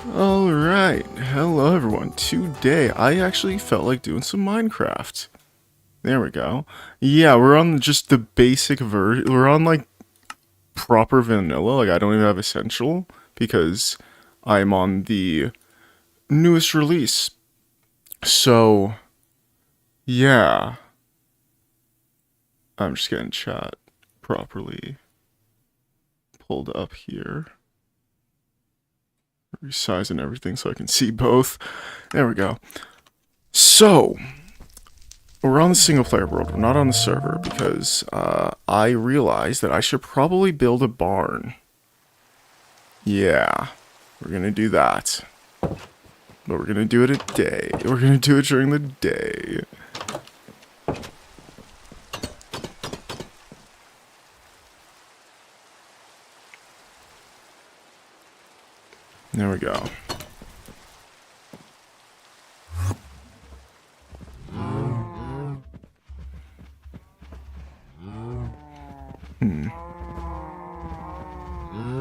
Alright, hello everyone. Today I actually felt like doing some Minecraft. There we go. Yeah, we're on just the basic version. We're on like proper vanilla. Like I don't even have essential because I'm on the newest release. So, yeah. I'm just getting chat properly pulled up here. Resizing everything so I can see both. There we go. So, we're on the single player world, we're not on the server, because I realized that I should probably build a barn. Yeah, we're gonna do that. But we're gonna do it at day. We're gonna do it during the day. There we go.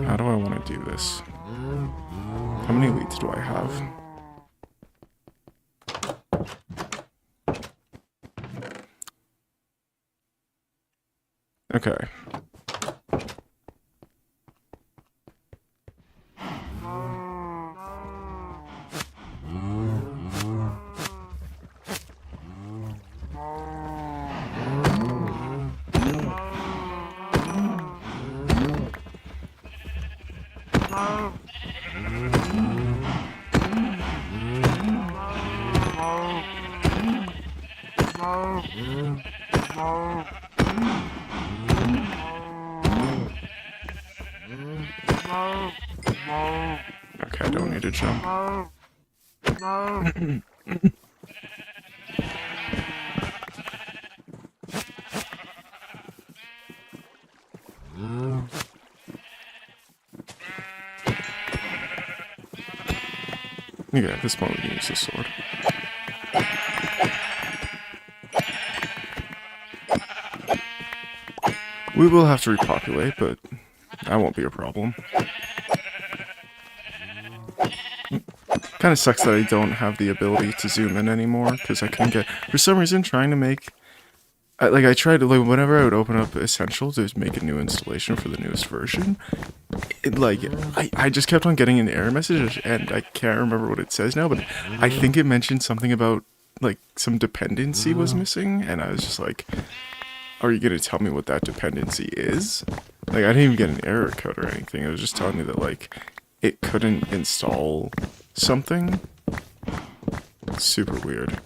How do I want to do this? How many leads do I have? Okay. Okay, I don't need to jump. Okay, at this point we can use the sword. We will have to repopulate, but that won't be a problem. Kind of sucks that I don't have the ability to zoom in anymore, because I couldn't get... For some reason, trying to make... I tried to, like, whenever I would open up Essential to make a new installation for the newest version, I just kept on getting an error message, and I can't remember what it says now, but I think it mentioned something about, like, some dependency was missing, and I was just like, are you going to tell me what that dependency is? Like, I didn't even get an error code or anything, it was just telling me that, like, it couldn't install something. Super weird.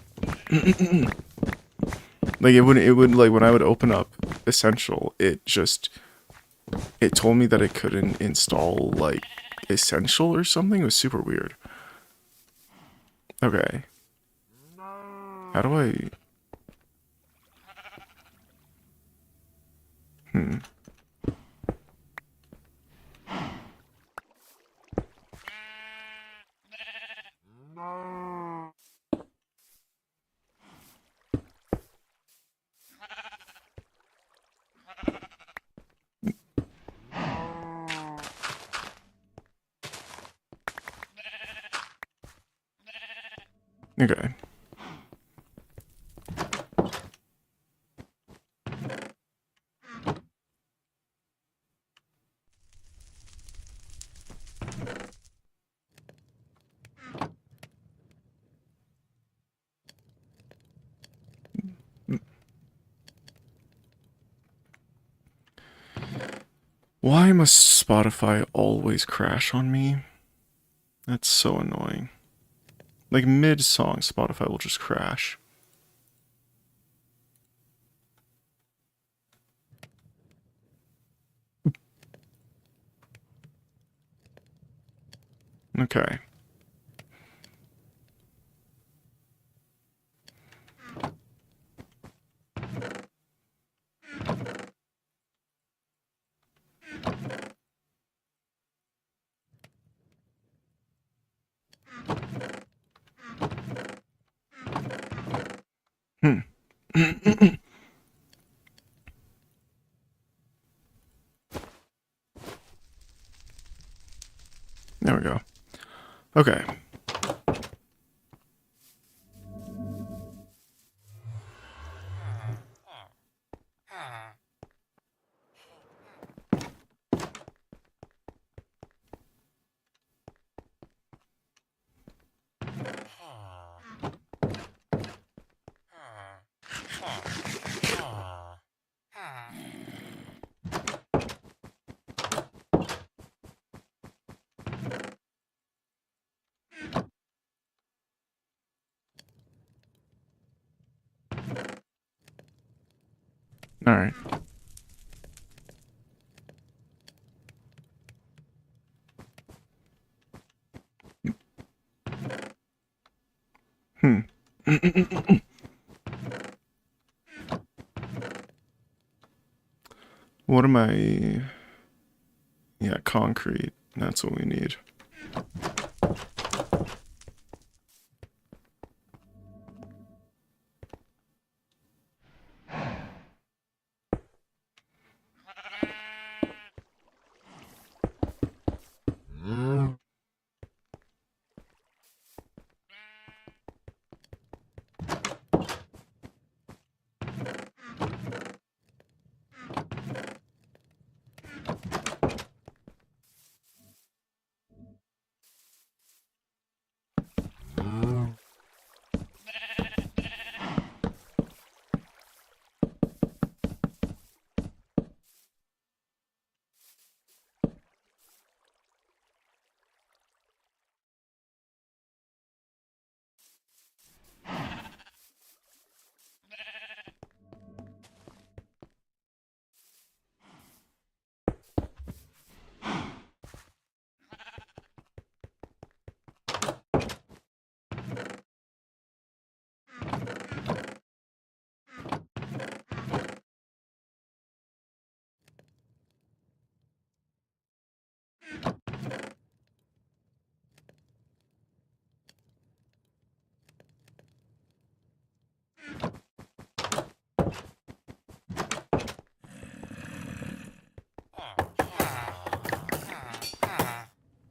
Like, it would, like, when I would open up Essential, it told me that it couldn't install, like, Essential or something. It was super weird. Okay. How do I... Okay. Why must Spotify always crash on me? That's so annoying. Like, mid-song, Spotify will just crash. Okay. Hmm. There we go. Okay. All right. What am I? Yeah, concrete. That's what we need.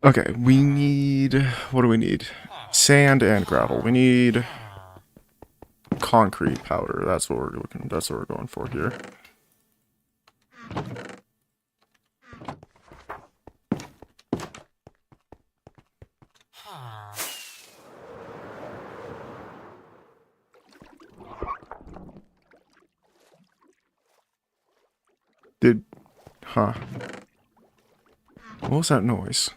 Okay, we need... What do we need? Sand and gravel. We need concrete powder. That's what we're looking. That's what we're going for here. Huh. What was that noise?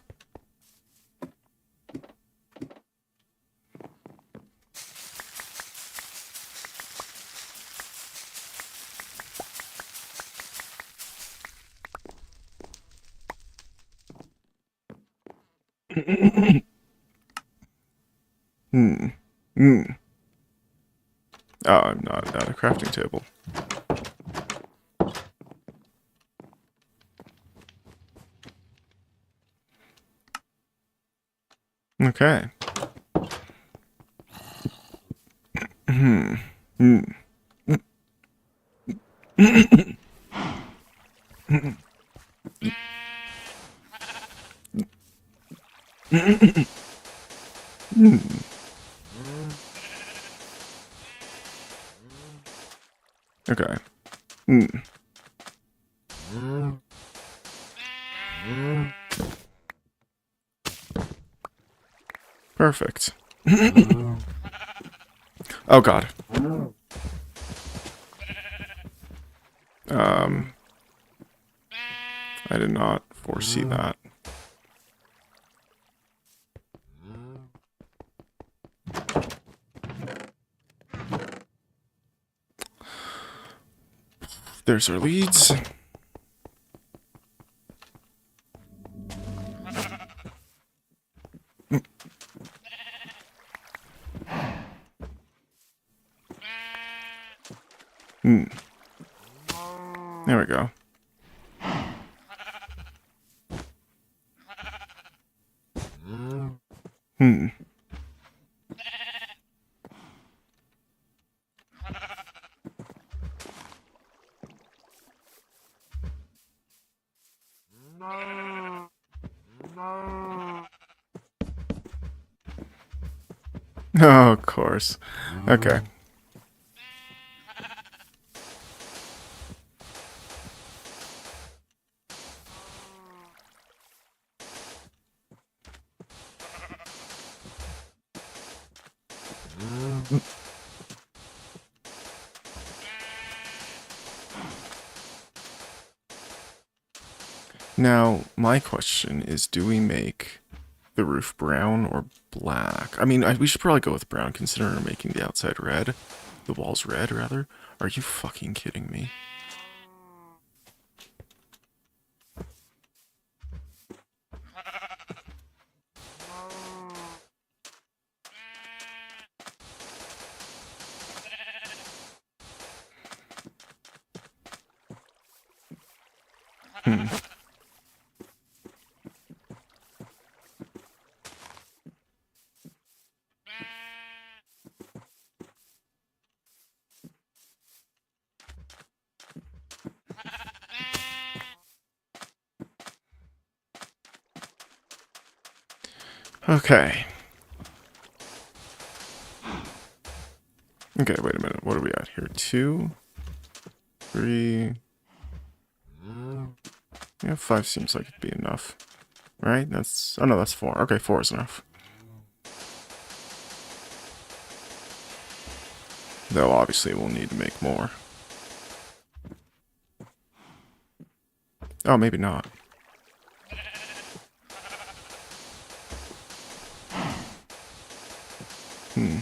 Oh, I'm not at a crafting table. Okay. Okay. Perfect. Oh god. I did not foresee that. There's our leads. There we go. Oh, of course. Okay. Now, my question is, do we make the roof brown or black? I mean, we should probably go with brown, considering we're making the outside red. The walls red, rather. Are you fucking kidding me? Hmm. Okay. Okay, wait a minute. What are we at here? 2, 3. Yeah, 5 seems like it'd be enough. Right? That's... Oh, no, that's 4. Okay, 4 is enough. Though, obviously, we'll need to make more. Oh, maybe not. Hmm.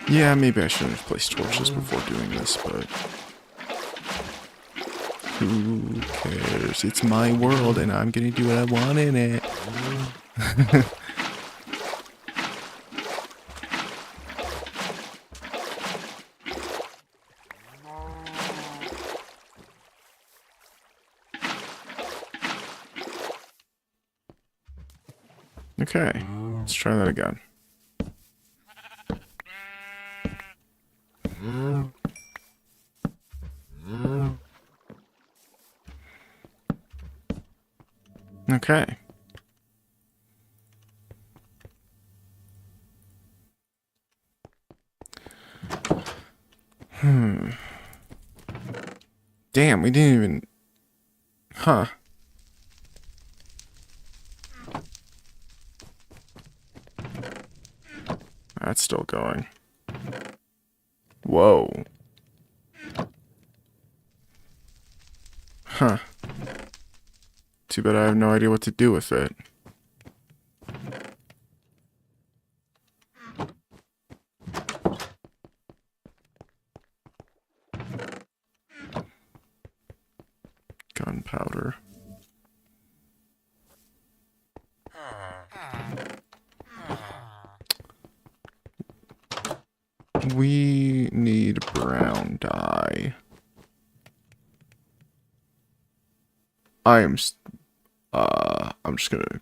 Yeah, maybe I shouldn't have placed torches before doing this, but... Who cares? It's my world, and I'm gonna do what I want in it. Okay, let's try that again. Okay. Damn, we didn't even... Huh. That's still going. Whoa. Huh. Too bad I have no idea what to do with it. Gunpowder. we need brown dye. I'm just gonna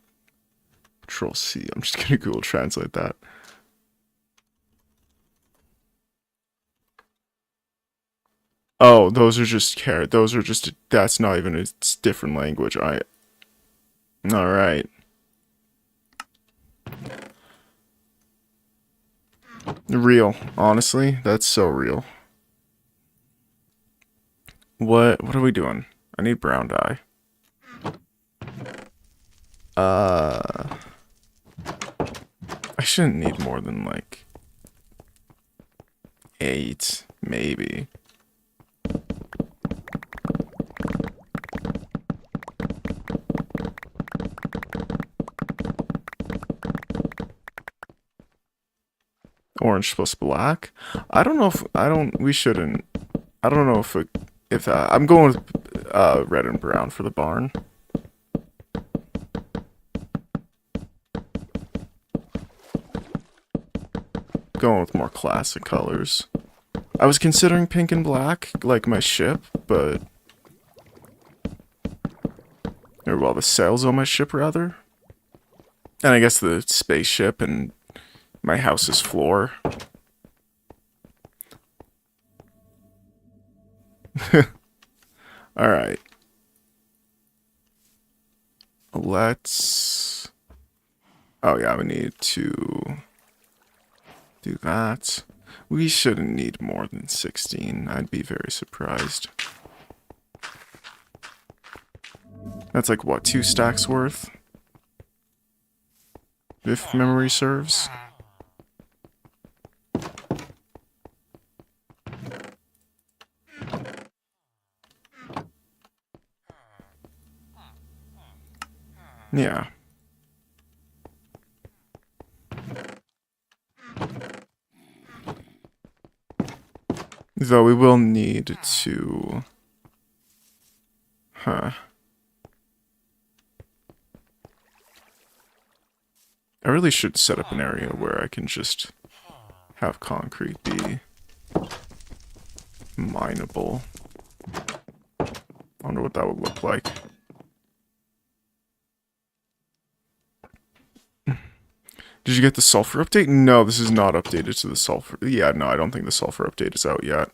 Control C. I'm just gonna Google Translate that. Oh, those are just carrot. Those are just. That's not even a different language. All right. Real. Honestly, that's so real. What are we doing? I need brown dye. I shouldn't need more than like 8, maybe. Orange plus black. I don't know if we shouldn't. I don't know if I'm going with red and brown for the barn. Going with more classic colors. I was considering pink and black, like my ship, but or well, the sails on my ship rather. And I guess the spaceship and my house's floor. Alright. Let's... Oh yeah, we need to do that. We shouldn't need more than 16. I'd be very surprised. That's like, what, 2 stacks worth? If memory serves. Yeah. Though we will need to... Huh. I really should set up an area where I can just have concrete be mineable. I wonder what that would look like. Did you get the sulfur update? No, this is not updated to the sulfur. Yeah, no, I don't think the sulfur update is out yet.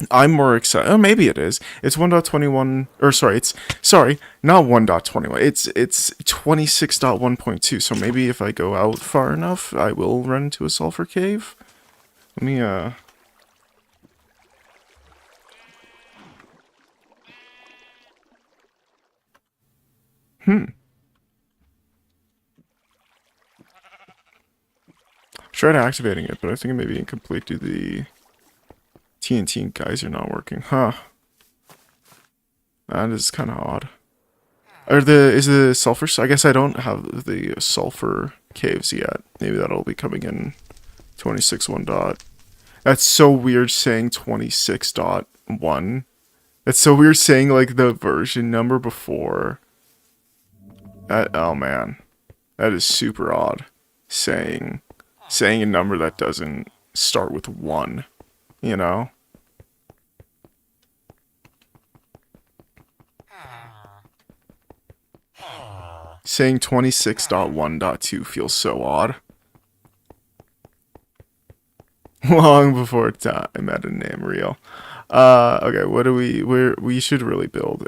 I'm more excited. Oh, maybe it is. It's 1.21, or sorry, not 1.21. It's 26.1.2. So maybe if I go out far enough, I will run into a sulfur cave. Let me tried activating it, but I think it may be incomplete due to the TNT guys are not working. Huh. That is kind of odd. Is the sulfur... I guess I don't have the sulfur caves yet. Maybe that'll be coming in 26.1 dot. That's so weird saying 26.1. That's so weird saying like the version number before. Oh man. That is super odd. Saying a number that doesn't start with 1. You know? Saying 26.1.2 feels so odd. Long before time at a name real. Okay, what do we should really build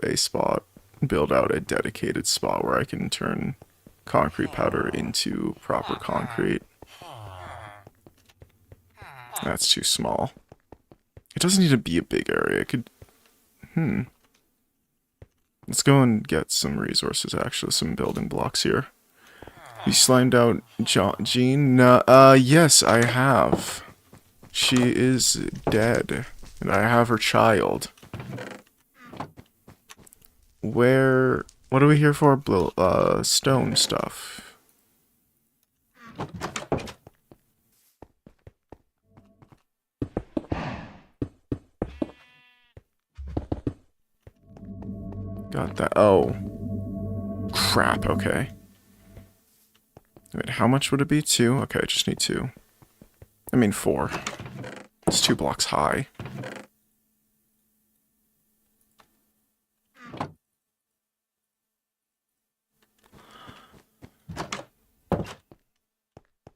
out a dedicated spot where I can turn concrete powder into proper concrete. That's too small. It doesn't need to be a big area. It could... Let's go and get some resources, actually. Some building blocks here. You slimed out Jean? No, yes, I have. She is dead. And I have her child. What are we here for? Stone stuff. Got that. Oh. Crap, okay. Wait, how much would it be? 2? Okay, I just need 2. I mean 4. It's 2 blocks high.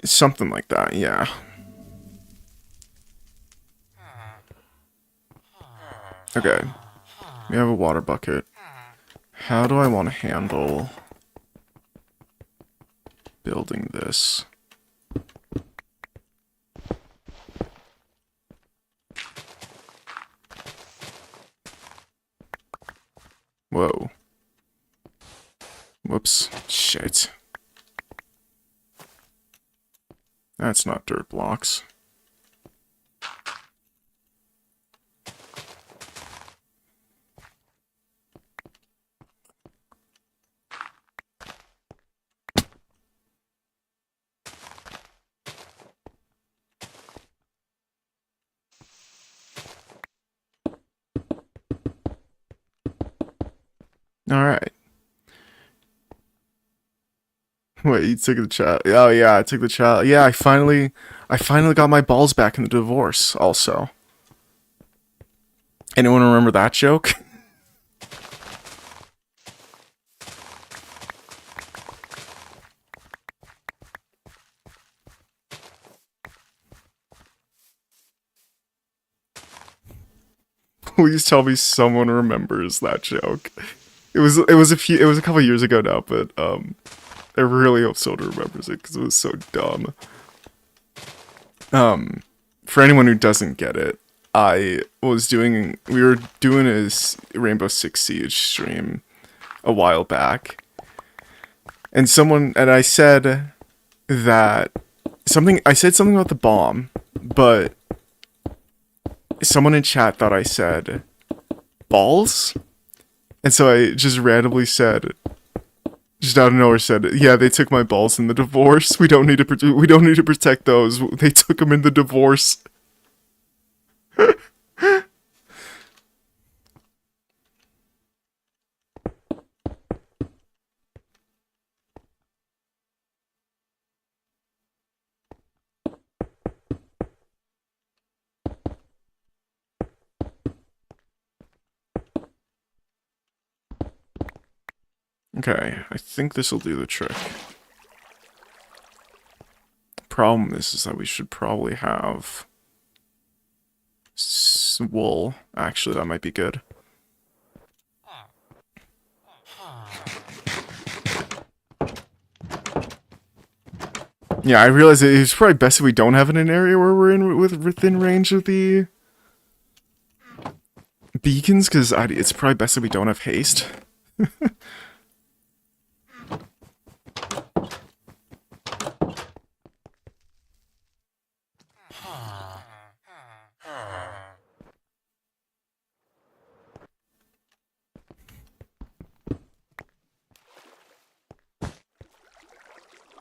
Something like that, yeah. Okay. We have a water bucket. How do I want to handle building this? Whoa. Whoops. Shit. That's not dirt blocks. Alright. Wait, you took the child. Oh yeah, I took the child. Yeah, I finally got my balls back in the divorce also. Anyone remember that joke? Please tell me someone remembers that joke. It was a couple years ago now, but I really hope someone remembers it because it was so dumb. For anyone who doesn't get it, we were doing a Rainbow Six Siege stream a while back, and I said something about the bomb, but someone in chat thought I said balls, and so I just randomly said, just out of nowhere, said, "Yeah, they took my balls in the divorce. We don't need to protect those. They took them in the divorce." Okay, I think this will do the trick. Problem is that we should probably have wool. Actually, that might be good. Yeah, I realize it's probably best if we don't have it in an area where we're within range of the beacons, because it's probably best if we don't have haste.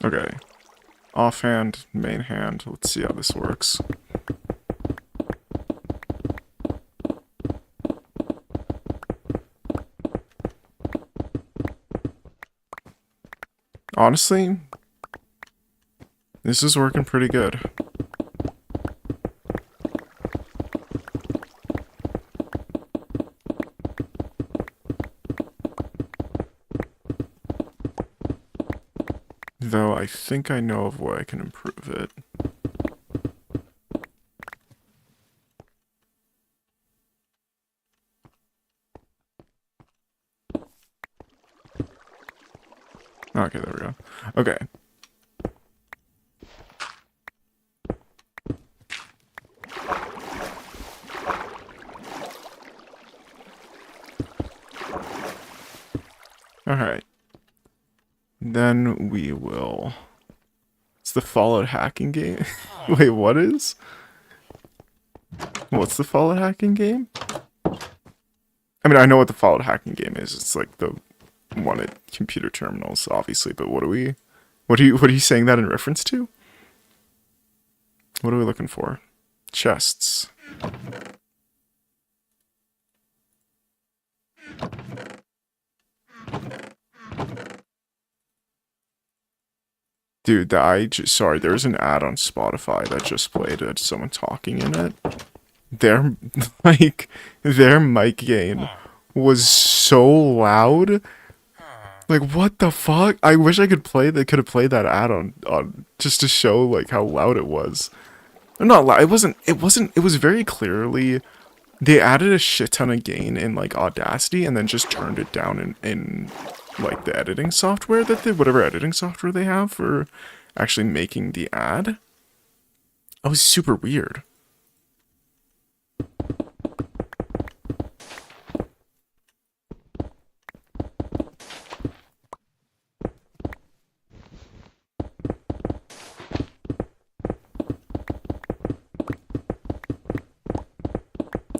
Okay. Offhand, main hand. Let's see how this works. Honestly, this is working pretty good. Though I think I know of where I can improve it. Okay, there we go. Okay. Alright. Then we will... It's the Fallout hacking game? Wait, what is? What's the Fallout hacking game? I mean, I know what the Fallout hacking game is. It's like the one at computer terminals, obviously, but what are you saying that in reference to? What are we looking for? Chests. Dude, sorry, there's an ad on Spotify that just played it, someone talking in it. Their, like, their mic gain was so loud. Like, what the fuck? I wish I could could have played that ad on, just to show, like, how loud it was. Not loud, it was very clearly, they added a shit ton of gain in, like, Audacity, and then just turned it down in like, the editing software whatever editing software they have for actually making the ad. That was super weird.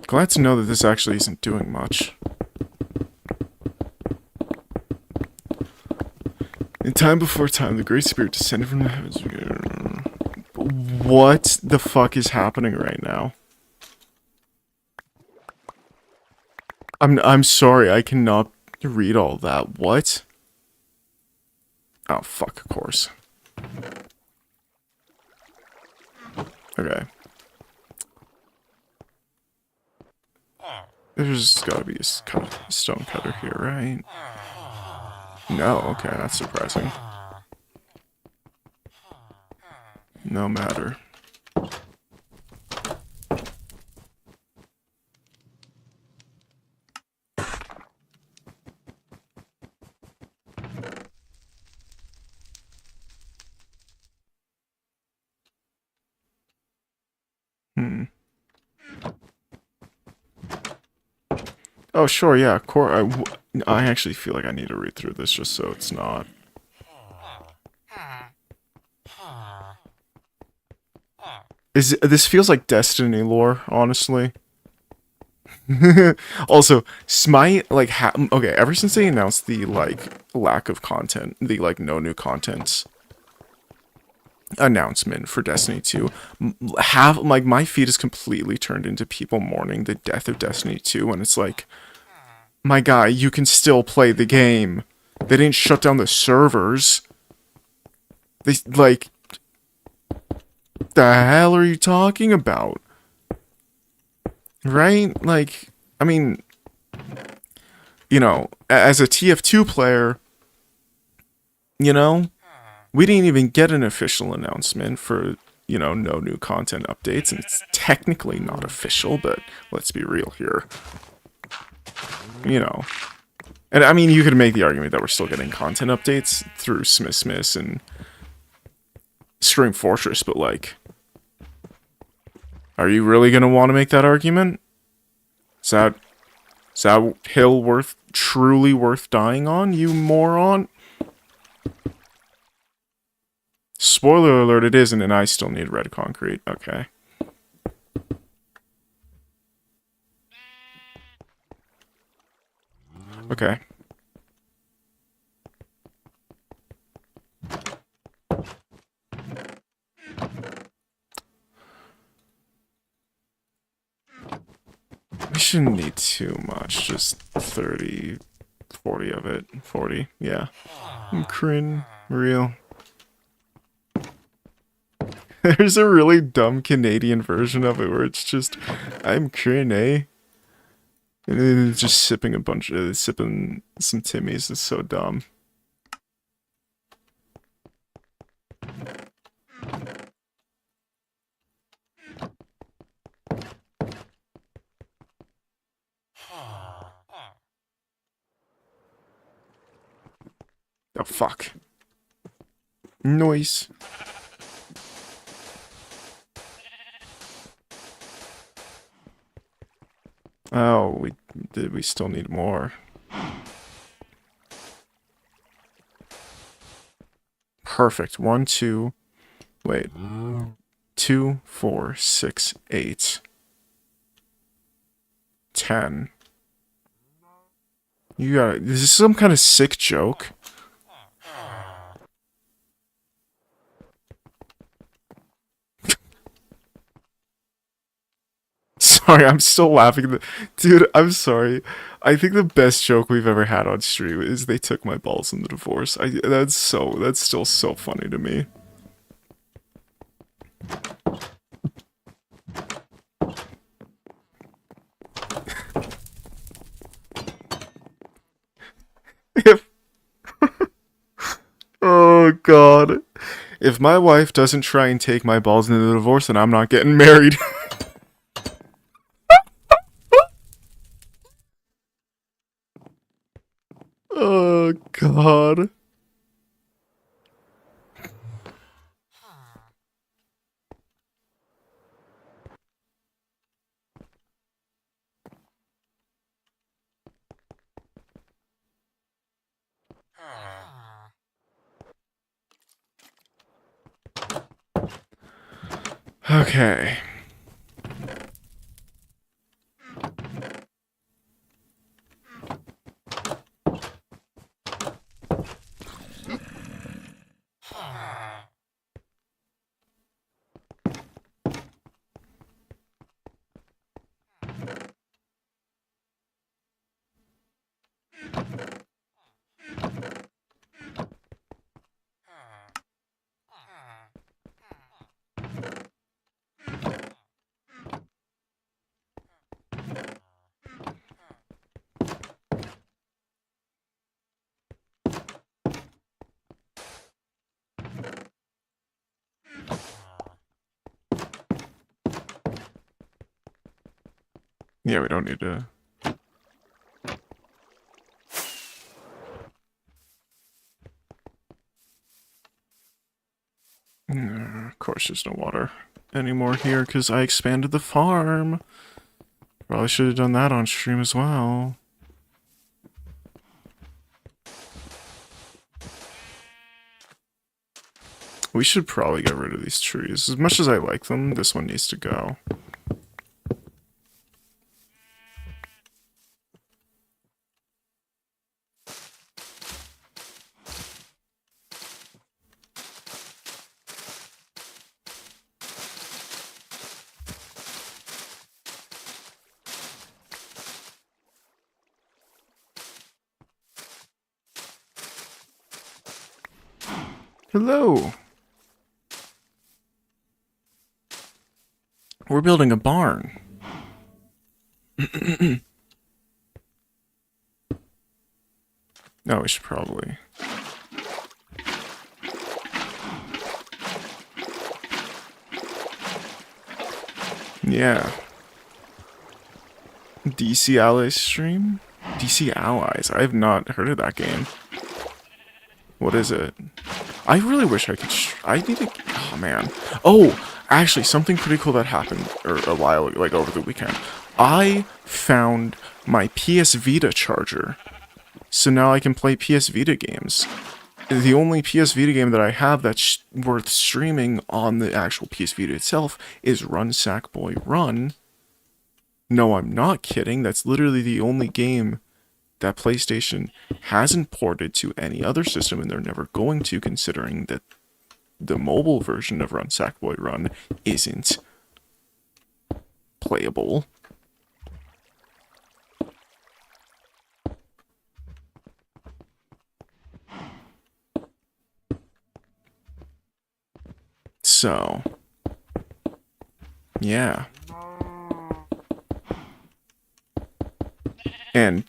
Glad to know that this actually isn't doing much. In time before time, the Great Spirit descended from the heavens. What the fuck is happening right now? I'm sorry, I cannot read all that. What? Oh, fuck, of course. Okay. There's gotta be a stone cutter here, right? No, okay, that's surprising. No matter. Oh, sure, yeah, I actually feel like I need to read through this just so it's not. This feels like Destiny lore, honestly. Also, Smite, like, okay, ever since they announced the, like, lack of content, the, like, no new content announcement for Destiny 2, like, my feed is completely turned into people mourning the death of Destiny 2, and it's like, my guy, you can still play the game. They didn't shut down the servers. They, like, the hell are you talking about? Right? Like, I mean, you know, as a TF2 player, you know, we didn't even get an official announcement for, you know, no new content updates, and it's technically not official, but let's be real here. You know. And I mean, you could make the argument that we're still getting content updates through Smith and Stream Fortress, but like, are you really gonna want to make that argument? Is that hill truly worth dying on, you moron? Spoiler alert, it isn't, and I still need red concrete. Okay. Okay. We shouldn't need too much, just 30, 40 of it. 40, yeah. Crin, real. There's a really dumb Canadian version of it where it's just, I'm Crin, eh? And then just sipping sipping some Timmies. It's so dumb. Oh, fuck. Noise. Oh, we still need more. Perfect. 1, 2, wait. 2, 4, 6, 8. 10. You got Is this some kind of sick joke? Sorry, I'm still laughing. Dude, I'm sorry. I think the best joke we've ever had on stream is they took my balls in the divorce. That's still so funny to me. If oh god. If my wife doesn't try and take my balls into the divorce, then I'm not getting married. Oh god. Okay. Yeah, we don't need to. Of course, there's no water anymore here because I expanded the farm. Probably should have done that on stream as well. We should probably get rid of these trees. As much as I like them, this one needs to go. Hello. We're building a barn. No, we should probably. Yeah. DC Allies stream? DC Allies? I have not heard of that game. What is it? I really wish I could. I need to. Oh man. Oh, actually, something pretty cool that happened a while, like over the weekend. I found my PS Vita charger, so now I can play PS Vita games. The only PS Vita game that I have that's worth streaming on the actual PS Vita itself is Run Sackboy Run. No, I'm not kidding. That's literally the only game that PlayStation hasn't ported to any other system, and they're never going to, considering that the mobile version of Run Sackboy Run isn't playable. So, yeah. And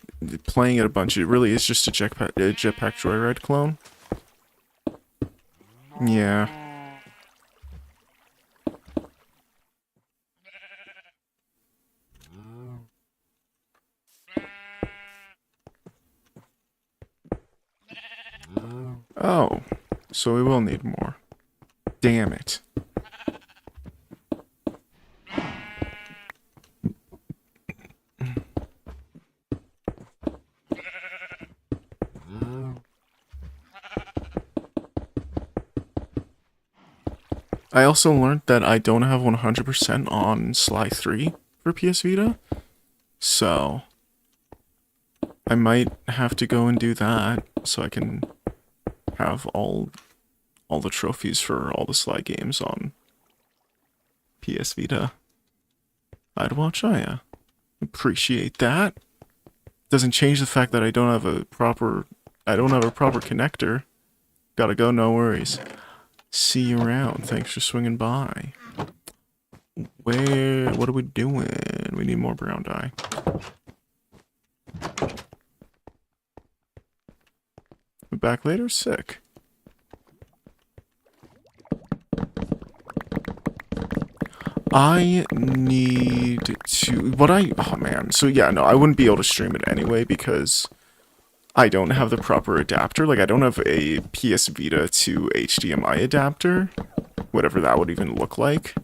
playing it a bunch, it really is just a Jetpack Joyride clone. Yeah. Oh, so we will need more. Damn it. I also learned that I don't have 100% on Sly 3 for PS Vita, so I might have to go and do that so I can have all the trophies for all the Sly games on PS Vita. I'd watch Aya. Appreciate that. Doesn't change the fact that I don't have a proper connector. Gotta go, no worries. See you around. Thanks for swinging by. What are we doing? We need more brown dye. We're back later? Sick. I need to... Oh man. So yeah, no, I wouldn't be able to stream it anyway because I don't have the proper adapter. Like, I don't have a PS Vita to HDMI adapter. Whatever that would even look like.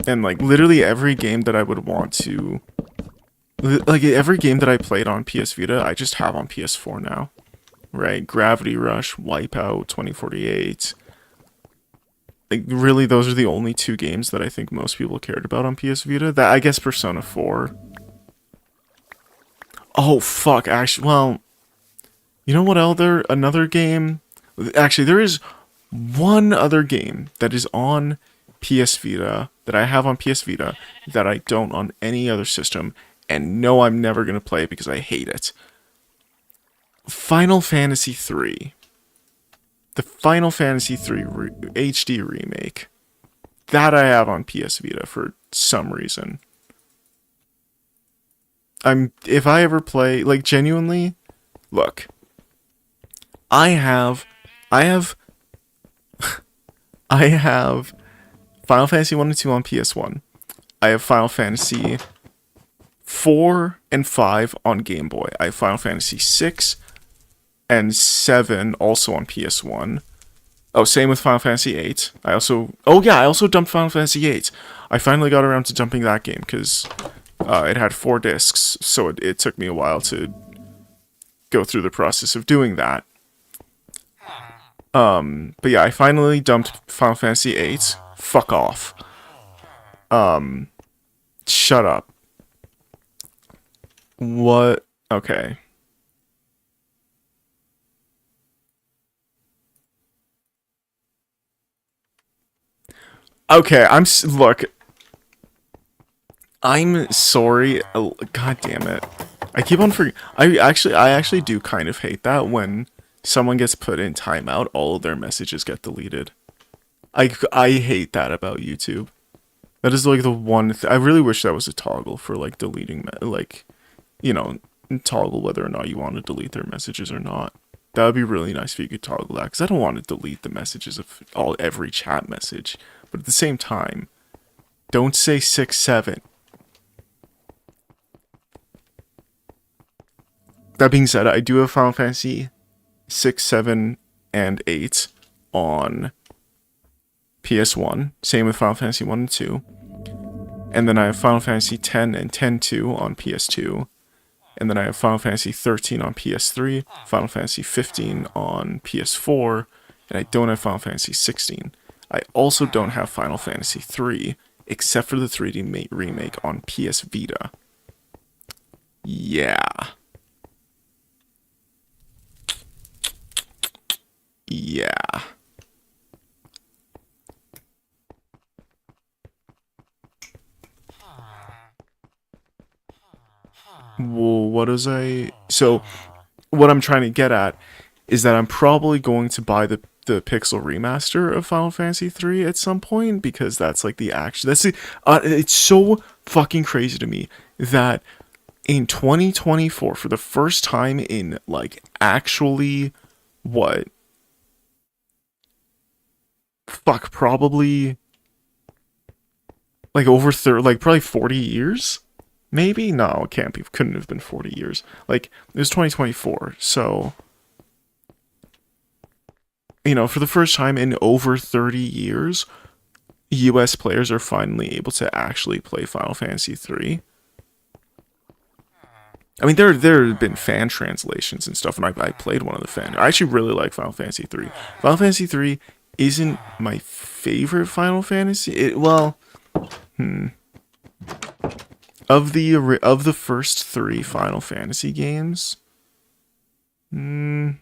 And, like, literally every game that I would want to... Like, every game that I played on PS Vita, I just have on PS4 now. Right? Gravity Rush, Wipeout, 2048. Like, really, those are the only two games that I think most people cared about on PS Vita. That, I guess, Persona 4. Oh, fuck, actually, well... You know what another game? Actually, there is one other game that is on PS Vita, that I have on PS Vita, that I don't on any other system, and no, I'm never going to play it because I hate it. Final Fantasy III. The Final Fantasy III HD remake. That I have on PS Vita for some reason. If I ever play, like, genuinely, look. I have Final Fantasy 1 and 2 on PS1. I have Final Fantasy 4 and 5 on Game Boy. I have Final Fantasy 6 and 7 also on PS1. Oh, same with Final Fantasy 8. I also dumped Final Fantasy 8. I finally got around to dumping that game because it had 4 discs, so it took me a while to go through the process of doing that. But yeah, I finally dumped Final Fantasy 8. Fuck off. Shut up. What? Okay. Okay, look. I'm sorry. Oh, God damn it. I keep on forgetting. I actually do kind of hate that when someone gets put in timeout, all of their messages get deleted. I hate that about YouTube. That is like the one I really wish that was a toggle for like deleting, like, you know, toggle whether or not you want to delete their messages or not. That would be really nice if you could toggle that, because I don't want to delete the messages of every chat message. But at the same time, don't say 6, 7. That being said, I do have Final Fantasy 6, 7, and 8 on PS1. Same with Final Fantasy 1 and 2. And then I have Final Fantasy 10 and 10-2 on PS2. And then I have Final Fantasy 13 on PS3, Final Fantasy 15 on PS4, and I don't have Final Fantasy 16. I also don't have Final Fantasy 3, except for the 3D remake on PS Vita. Yeah. Yeah. Well, so what I'm trying to get at is that I'm probably going to buy the pixel remaster of Final Fantasy 3 at some point, because that's like the action. It's so fucking crazy to me that in 2024, for the first time in like actually what? Fuck, probably like over probably 40 years? Maybe? No, it can't be. Couldn't have been 40 years. Like, it was 2024, so... You know, for the first time in over 30 years, US players are finally able to actually play Final Fantasy 3. I mean, there have been fan translations and stuff, and I played one of the fan... I actually really like Final Fantasy 3. Final Fantasy 3 isn't my favorite Final Fantasy. Of the first 3 Final Fantasy games, I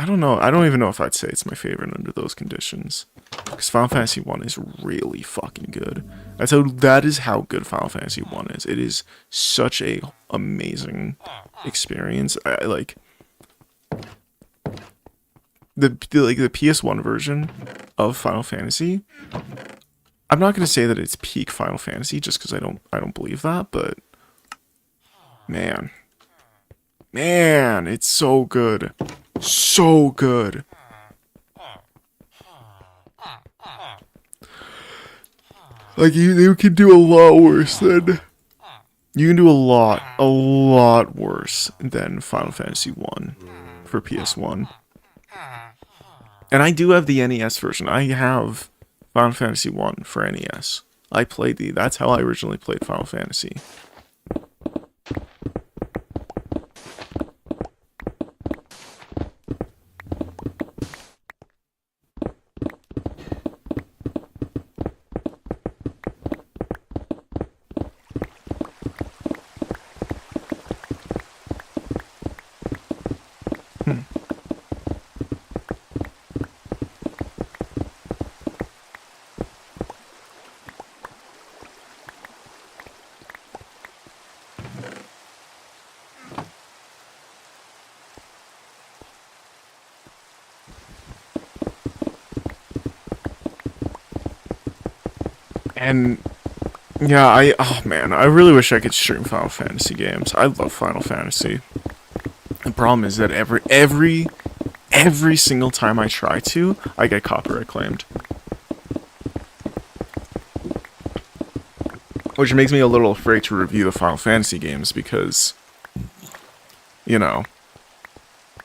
I don't know. I don't even know if I'd say it's my favorite under those conditions. Because Final Fantasy 1 is really fucking good. That is how good Final Fantasy 1 is. It is such a amazing experience. I like the PS1 version of Final Fantasy. I'm not going to say that it's peak Final Fantasy just because I don't believe that, but man, it's so good. So good. Like you can do a lot worse than you can do a lot worse than Final Fantasy 1 for PS1. And I do have the NES version. I have Final Fantasy 1 for NES. I played that's how I originally played Final Fantasy. And yeah, oh man, I really wish I could stream Final Fantasy games. I love Final Fantasy. The problem is that every single time I try to, I get copyright claimed. Which makes me a little afraid to review the Final Fantasy games because, you know,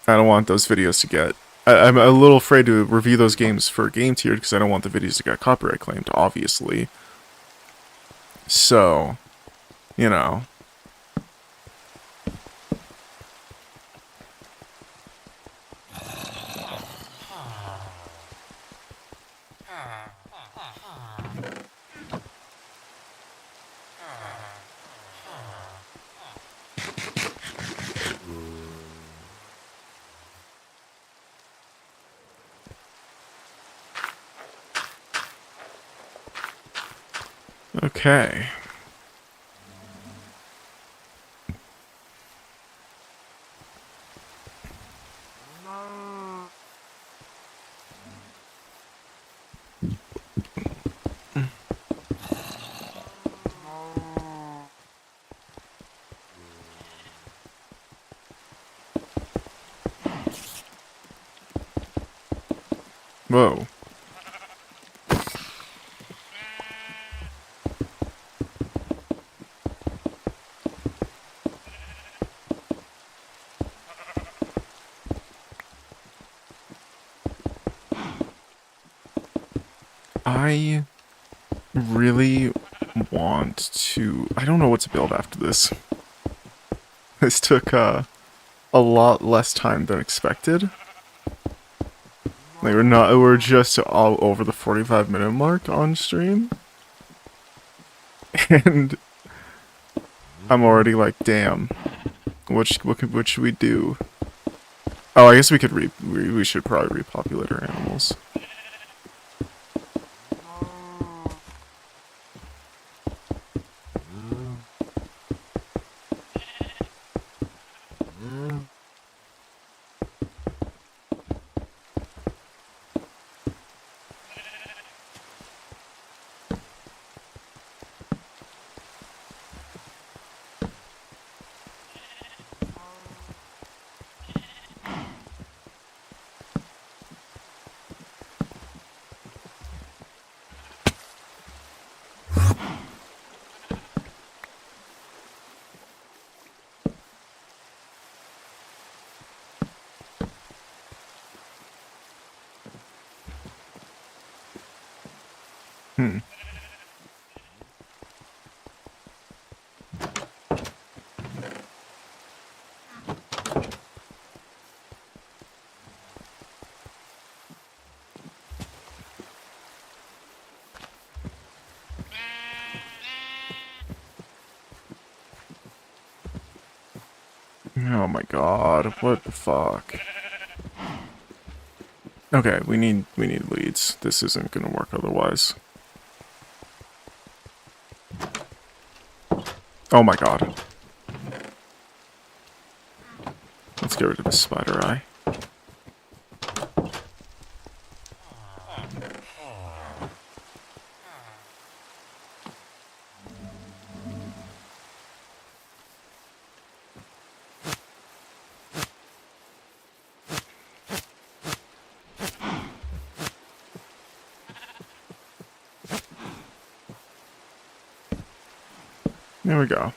I don't want those videos to get... I'm a little afraid to review those games for Game Tiered because I don't want the videos to get copyright claimed, obviously. So, you know. Okay. Whoa. I really want to... I don't know what to build after this. This took a lot less time than expected. Like we're just all over the 45-minute mark on stream. And I'm already like, damn. What should we do? Oh, I guess we could we should probably repopulate our animals. Oh my god, what the fuck? Okay, we need leads. This isn't gonna work otherwise. Oh my god. Let's get rid of the spider eye. There we go.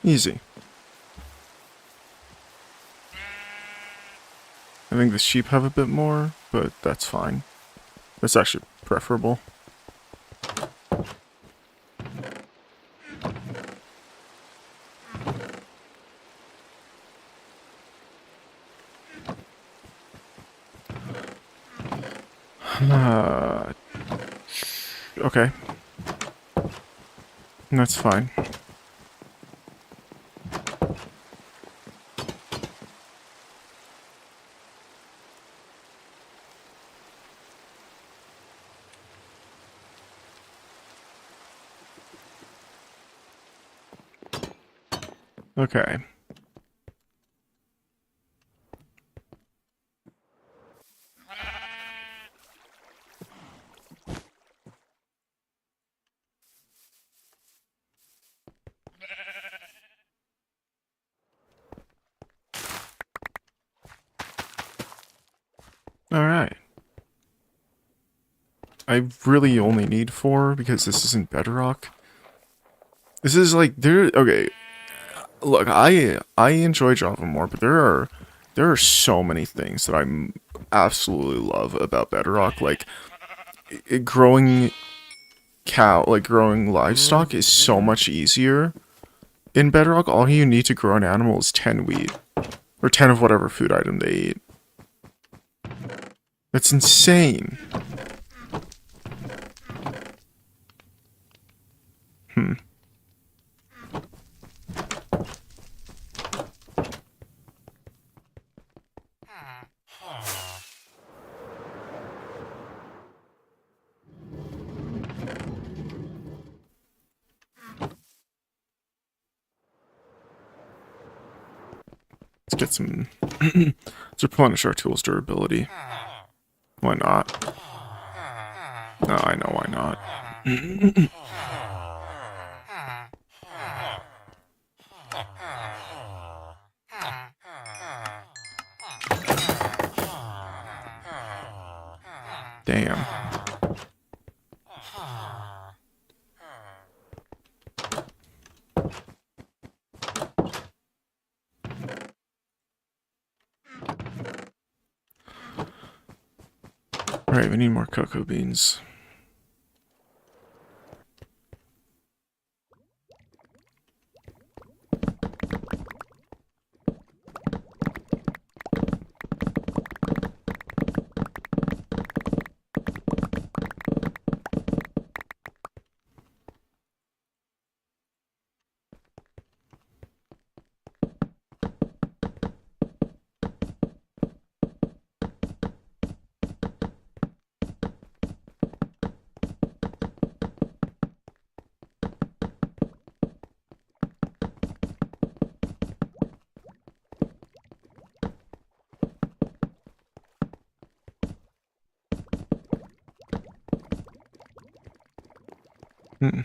Easy. I think the sheep have a bit more, but that's fine. That's actually preferable. Okay. That's fine. Okay. Alright. I really only need 4 because this isn't Bedrock. This is like, okay. Look, I enjoy Java more, but there are so many things that I absolutely love about Bedrock. Like, growing growing livestock is so much easier. In Bedrock, all you need to grow an animal is 10 wheat. Or 10 of whatever food item they eat. That's insane. Let's get some... Let's replenish our tools' durability. Why not? No, I know why not. Damn. Alright, we need more cocoa beans. Hmm.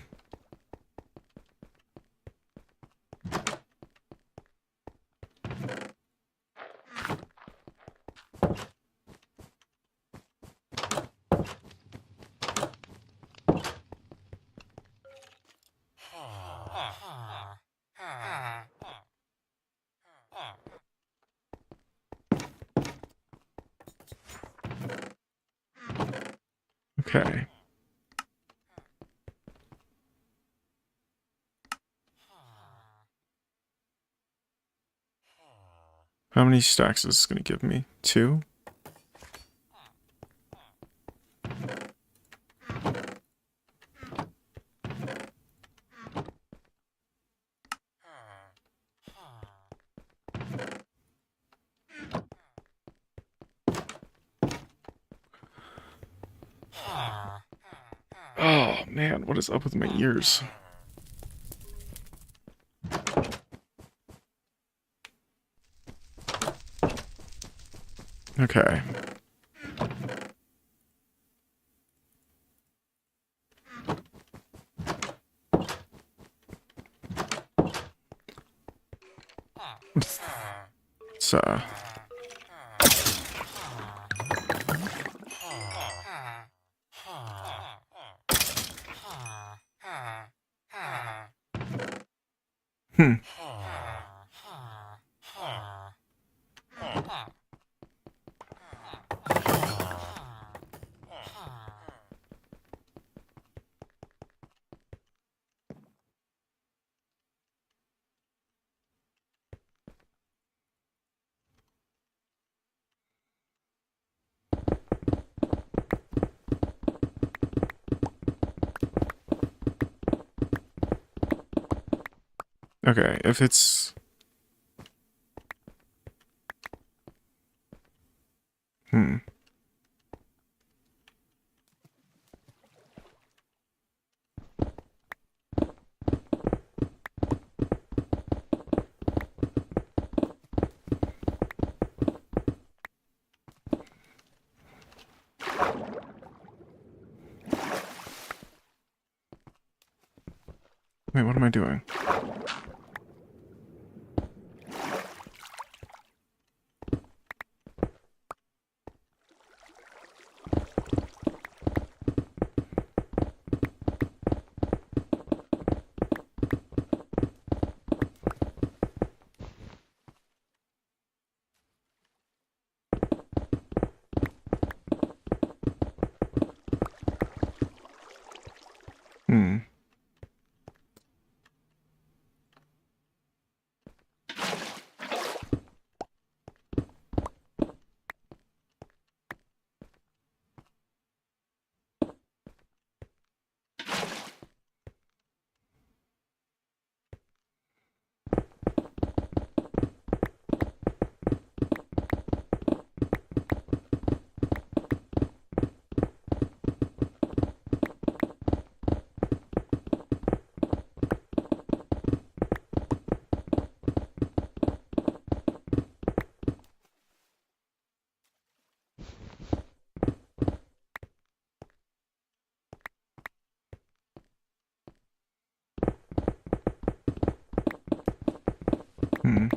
Okay. How many stacks is this going to give me? 2? Oh man, what is up with my ears? Okay. It's hmm. Okay, if it's hmm. Wait, what am I doing? Hmm. Hmm.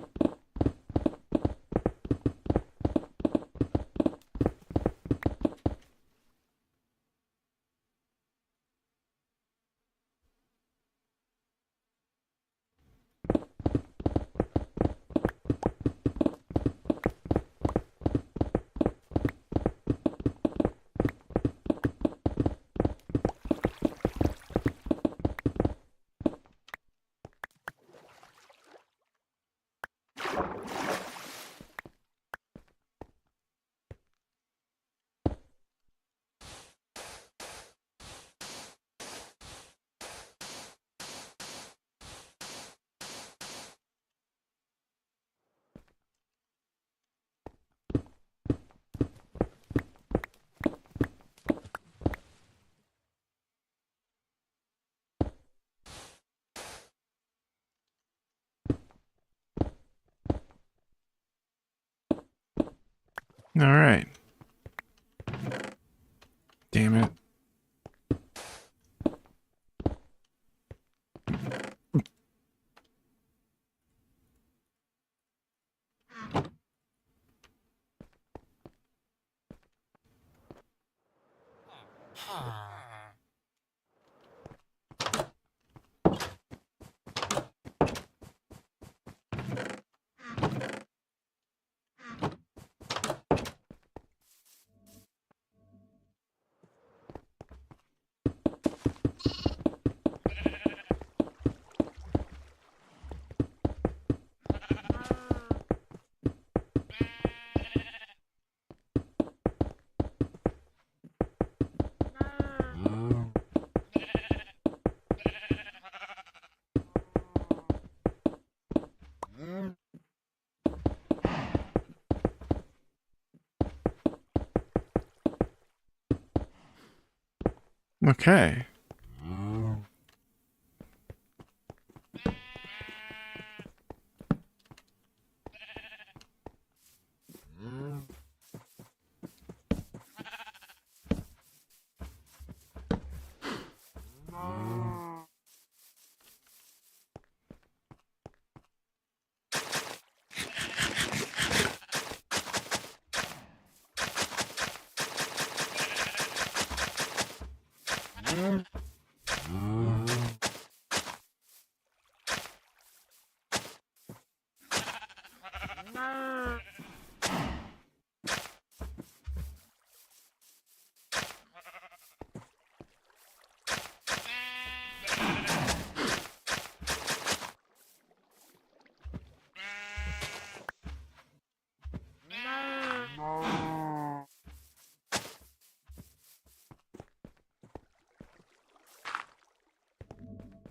All right. Damn it. Okay.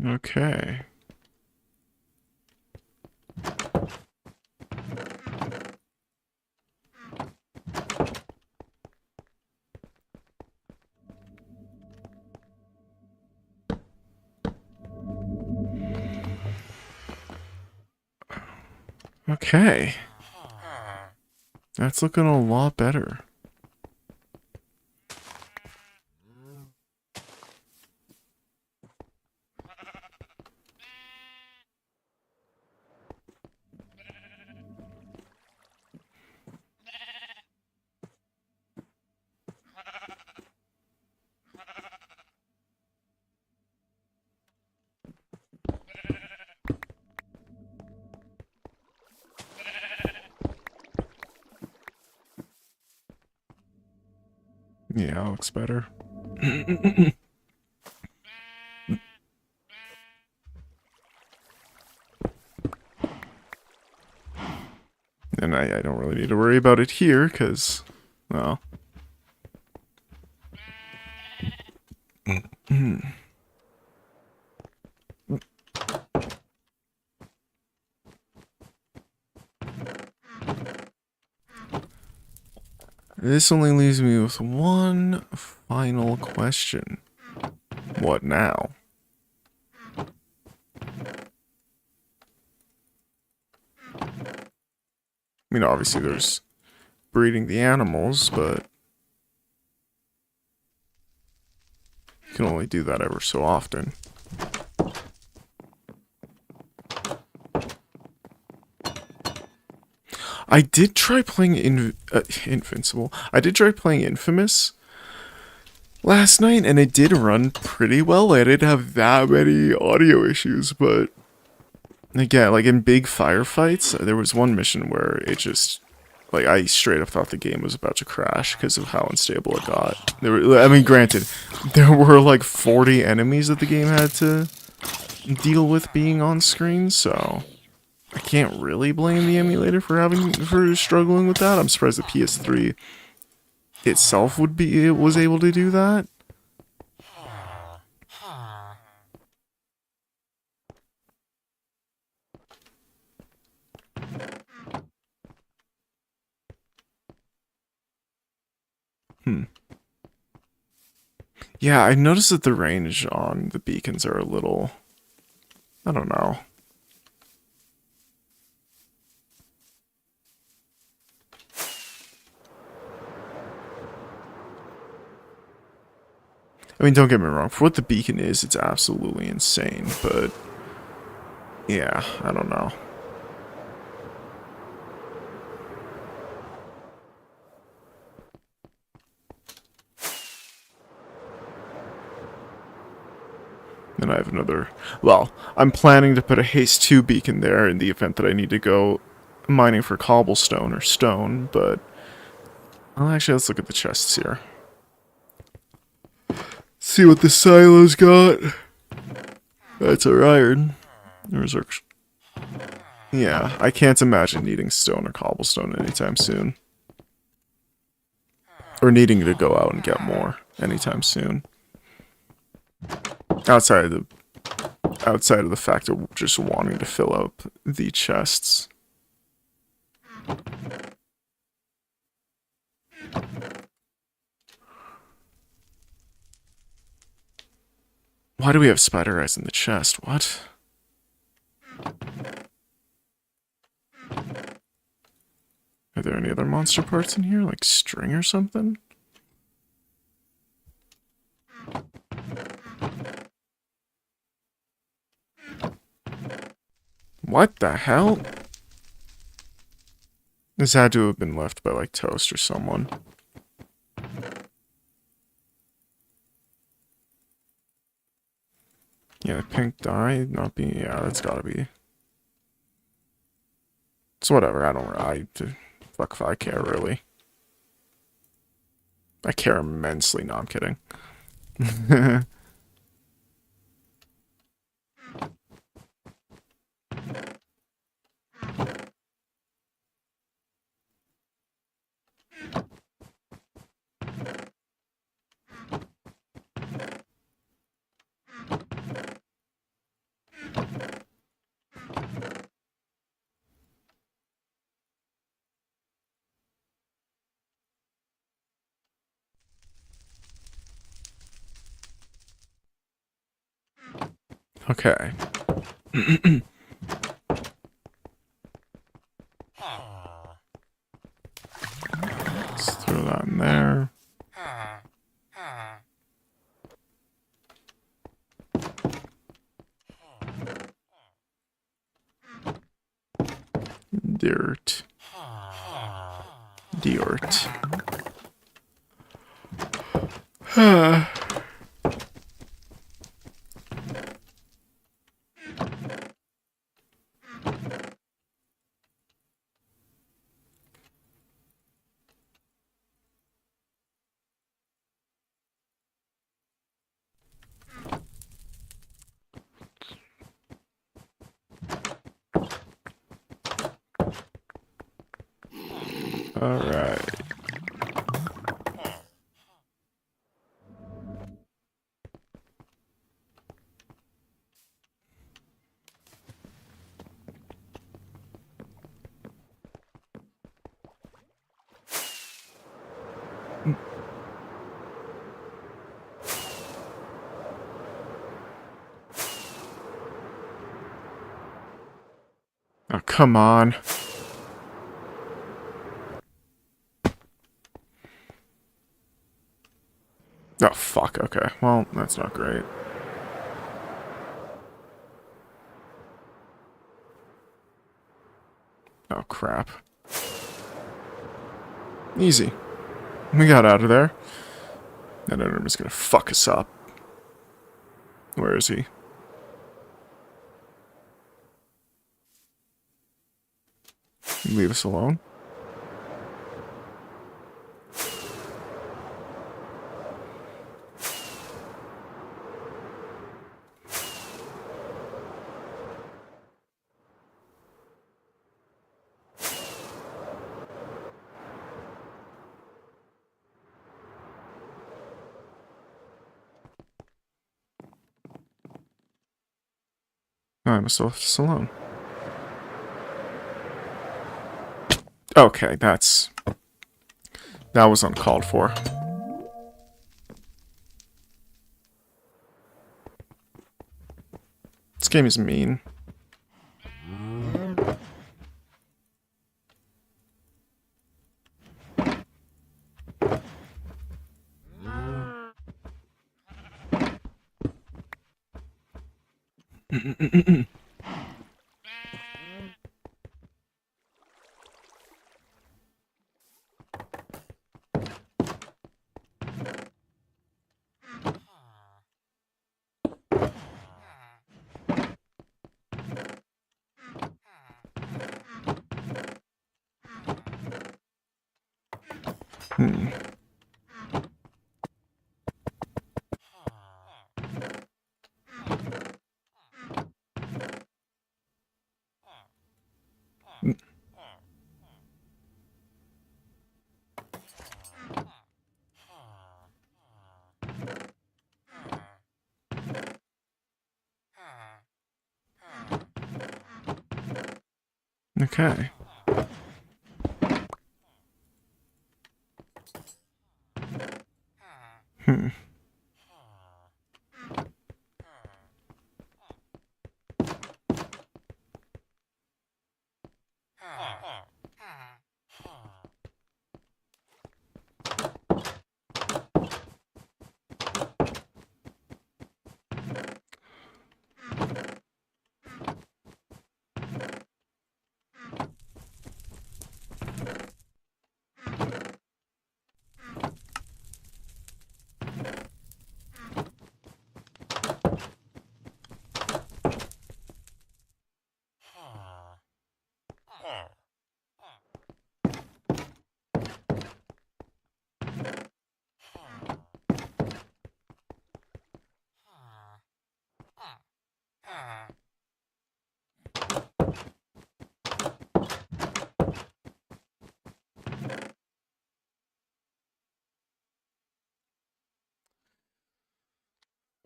Okay. Okay. That's looking a lot better. Yeah, it looks better. And I don't really need to worry about it here, because, well... This only leaves me with one final question. What now? I mean, obviously there's breeding the animals, but you can only do that ever so often. I did try playing Invincible. I did try playing Infamous last night, and it did run pretty well. I didn't have that many audio issues, but again, like in big firefights, there was one mission where it just, like, I straight up thought the game was about to crash because of how unstable it got. I mean, granted, there were like 40 enemies that the game had to deal with being on screen, so I can't really blame the emulator for struggling with that. I'm surprised the PS3 itself was able to do that. Yeah, I noticed that the range on the beacons are a little, I don't know. I mean, don't get me wrong, for what the beacon is, it's absolutely insane, but yeah, I don't know. Then I have another, well, I'm planning to put a Haste 2 beacon there in the event that I need to go mining for cobblestone or stone, but, well, actually, let's look at the chests here. See what the silo's got. That's our iron. There's our... Yeah, I can't imagine needing stone or cobblestone anytime soon. Or needing to go out and get more anytime soon. Outside of the fact of just wanting to fill up the chests. Why do we have spider eyes in the chest? What? Are there any other monster parts in here? Like string or something? What the hell? This had to have been left by like Toast or someone. Yeah, pink dye not being. Yeah, that's gotta be. It's whatever. Fuck if I care, really. I care immensely. No, I'm kidding. Okay. Let's throw that in there. Dirt. Dirt. Alright. Oh, come on. Oh, fuck. Okay. Well, that's not great. Oh, crap. Easy. We got out of there. That enderman's gonna fuck us up. Where is he? Leave us alone? I must have left us alone. Okay, that was uncalled for. This game is mean. Okay.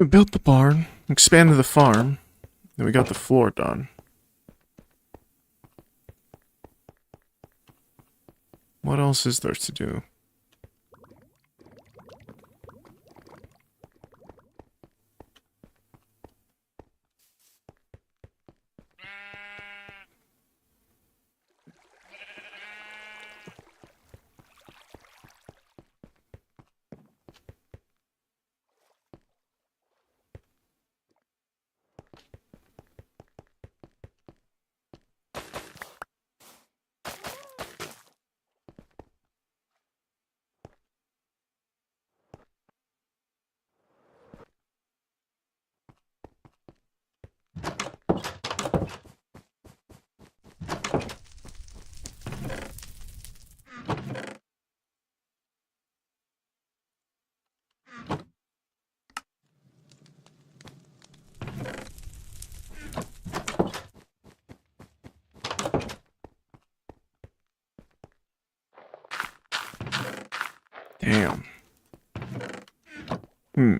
We built the barn, expanded the farm, and we got the floor done. What else is there to do? Damn. Hmm.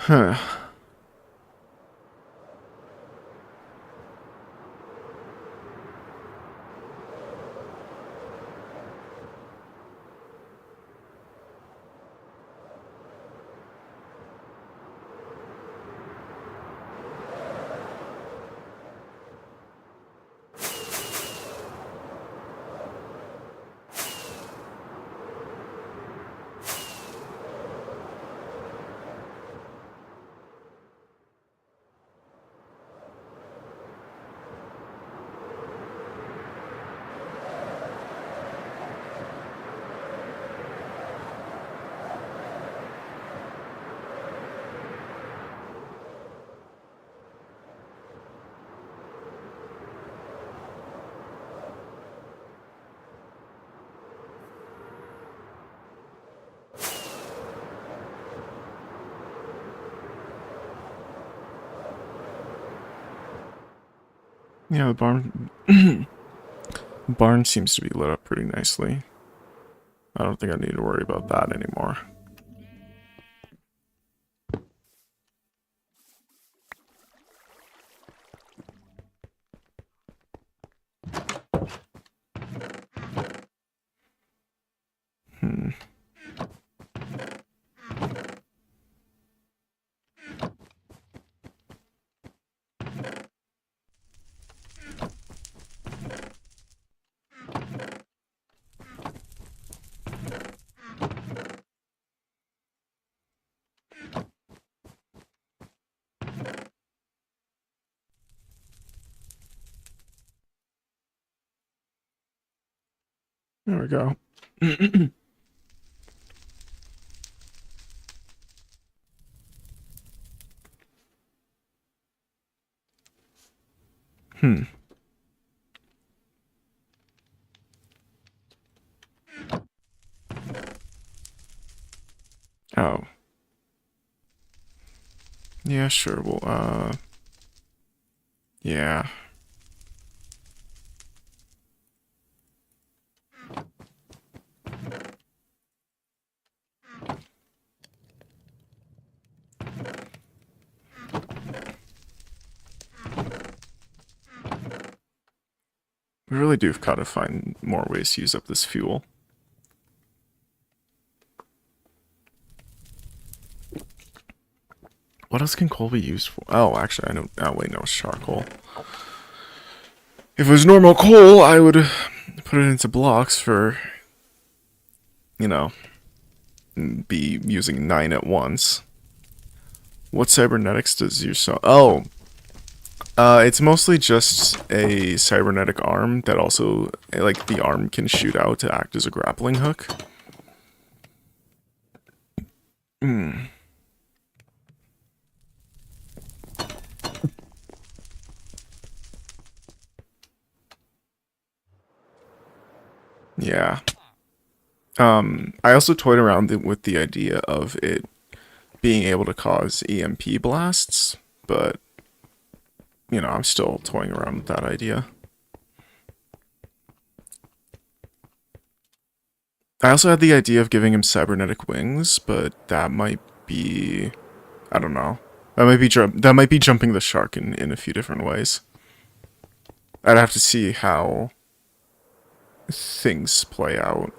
Huh. Yeah, the barn seems to be lit up pretty nicely. I don't think I need to worry about that anymore. There we go. Oh. Yeah, sure. Well, yeah. We really do gotta find more ways to use up this fuel. What else can coal be used for? Oh, actually, I know. Oh, wait, no, it's charcoal. If it was normal coal, I would put it into blocks for, you know, be using 9 at once. What cybernetics does your so? Oh, it's mostly just a cybernetic arm that also, like, the arm can shoot out to act as a grappling hook. Yeah. I also toyed around with the idea of it being able to cause EMP blasts, but, you know, I'm still toying around with that idea. I also had the idea of giving him cybernetic wings, but that might be... I don't know. That might be jumping the shark in a few different ways. I'd have to see how things play out.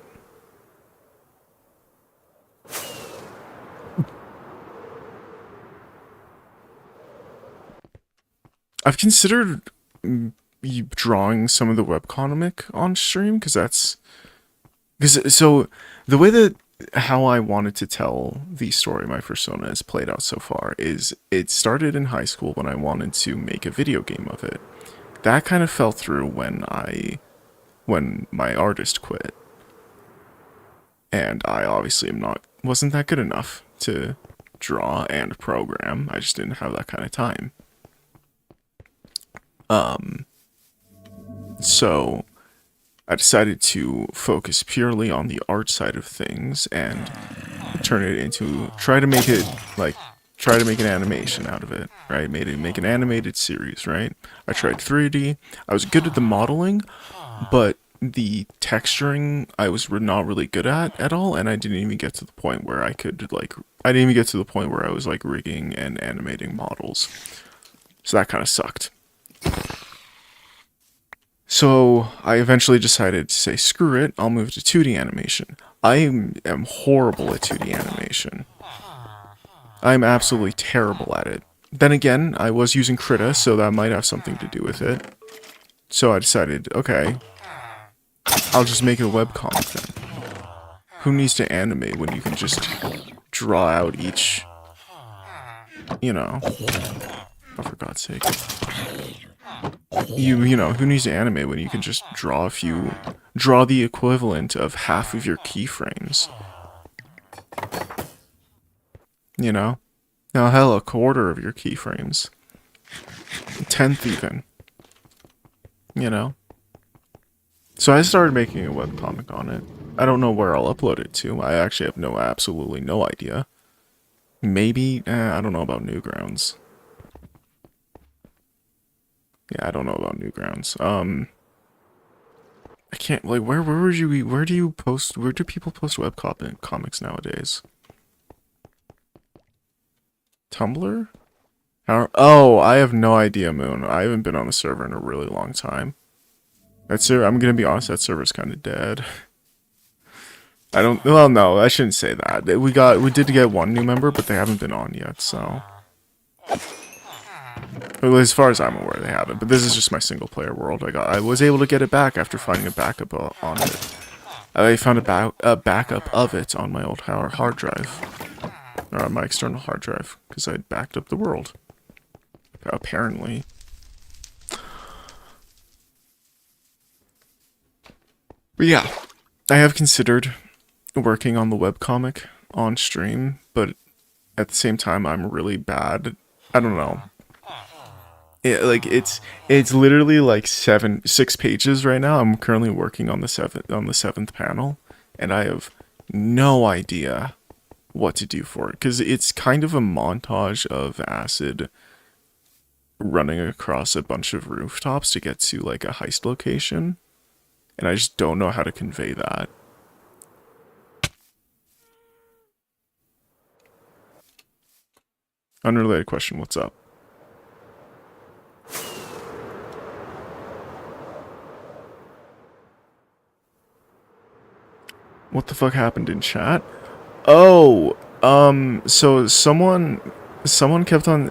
I've considered drawing some of the webcomic on stream, because so the way that how I wanted to tell the story my persona has played out so far is it started in high school when I wanted to make a video game of it. That kind of fell through when my artist quit. And I obviously wasn't that good enough to draw and program. I just didn't have that kind of time. So I decided to focus purely on the art side of things and try to make an animation out of it, right? Make an animated series, right? I tried 3D. I was good at the modeling, but the texturing I was not really good at all, and I didn't even get to the point where I was like rigging and animating models. So that kind of sucked. So I eventually decided to say, screw it, I'll move to 2D animation. I am horrible at 2D animation. I'm absolutely terrible at it. Then again, I was using Krita, so that might have something to do with it. So I decided, okay, I'll just make it a webcomic then. Who needs to animate when you can just draw out each, you know, oh, for God's sake. You know, who needs to animate when you can just draw the equivalent of half of your keyframes? You know? Now, hell, a quarter of your keyframes. A tenth even. You know? So I started making a webcomic on it. I don't know where I'll upload it to. I actually have absolutely no idea. Maybe, I don't know about Newgrounds. Yeah, I don't know about Newgrounds. I can't, like, where do people post webcomics nowadays? Tumblr? Oh, I have no idea, Moon. I haven't been on the server in a really long time. I'm gonna be honest, that server's kind of dead. Well, no, I shouldn't say that. We did get one new member, but they haven't been on yet, so. Well, as far as I'm aware, they haven't. But this is just my single-player world. I was able to get it back after finding a backup on it. I found a backup of it on my old hard drive. Or on my external hard drive, because I backed up the world. Apparently. But yeah, I have considered working on the webcomic on stream, but at the same time, I'm really bad. I don't know. It's literally like 6 pages right now. I'm currently working on the seventh panel, and I have no idea what to do for it, because it's kind of a montage of acid running across a bunch of rooftops to get to like a heist location, and I just don't know how to convey that. Unrelated question, what's up? What the fuck happened in chat? Oh, so someone kept on,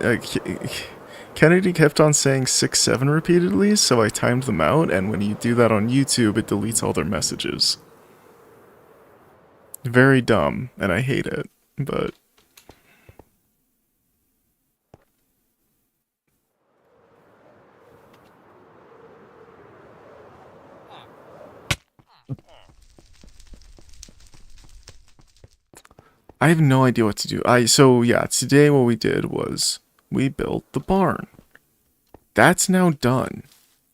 Kennedy kept on saying 6-7 repeatedly, so I timed them out, and when you do that on YouTube, it deletes all their messages. Very dumb, and I hate it, but... I have no idea what to do. So yeah, today what we did was we built the barn. That's now done.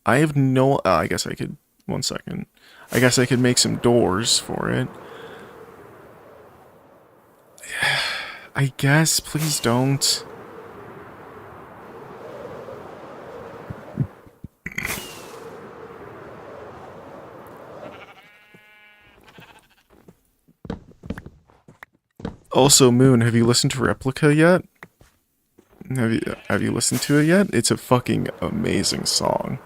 I have no... I guess I could... One second. I guess I could make some doors for it. I guess, please don't. Also, Moon, have you listened to Replica yet? Have you listened to it yet? It's a fucking amazing song.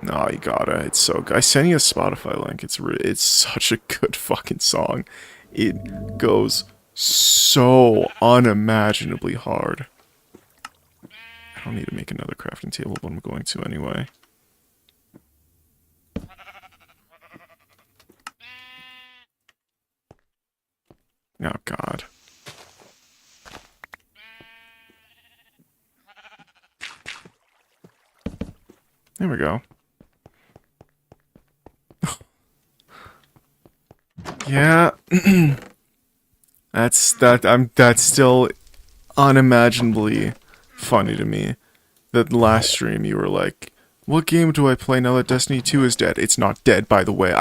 No, you gotta. It's so good. I sent you a Spotify link. It's such a good fucking song. It goes so unimaginably hard. I don't need to make another crafting table, but I'm going to anyway. Oh, God. There we go. Yeah. That's still unimaginably funny to me. That last stream you were like, what game do I play now that Destiny 2 is dead? It's not dead, by the way.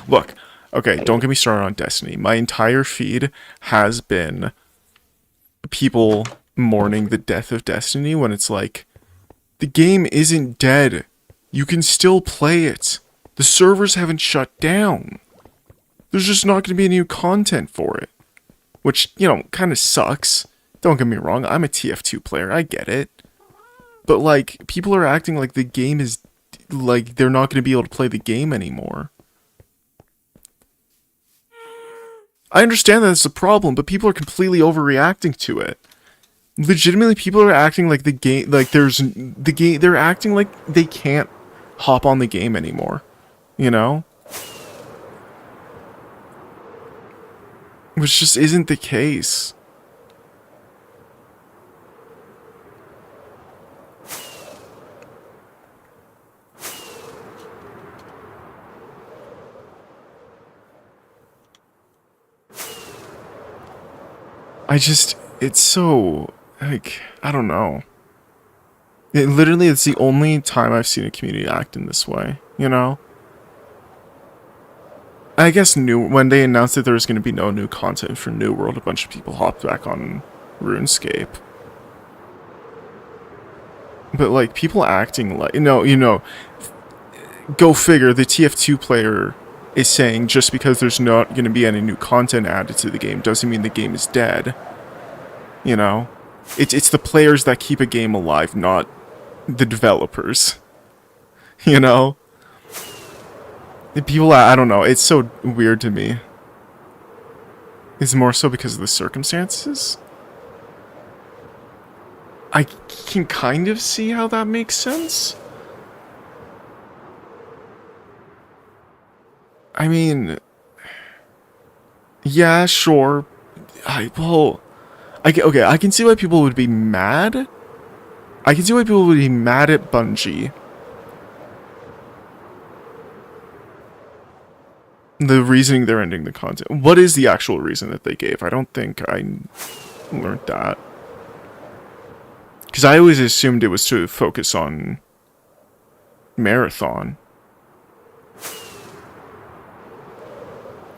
Look, okay, don't get me started on Destiny. My entire feed has been people mourning the death of Destiny when it's like, the game isn't dead. You can still play it. The servers haven't shut down. There's just not going to be any new content for it. Which, you know, kind of sucks. Don't get me wrong, I'm a TF2 player, I get it. But, like, people are acting like the game is... like, they're not going to be able to play the game anymore. I understand that it's a problem, but people are completely overreacting to it. Legitimately, people are acting like the game... like, they're acting like they can't hop on the game anymore. You know? Which just isn't the case. It's so, like, I don't know. It's the only time I've seen a community act in this way, you know? I guess when they announced that there was going to be no new content for New World, a bunch of people hopped back on RuneScape. But, like, people acting like... go figure, the TF2 player is saying just because there's not going to be any new content added to the game doesn't mean the game is dead. You know? It's the players that keep a game alive, not the developers. You know? The people, I don't know, it's so weird to me. Is it more so because of the circumstances? I can kind of see how that makes sense. I mean... yeah, sure. Okay, I can see why people would be mad. I can see why people would be mad at Bungie. The reasoning they're ending the content. What is the actual reason that they gave? I don't think I learned that. Because I always assumed it was to focus on Marathon.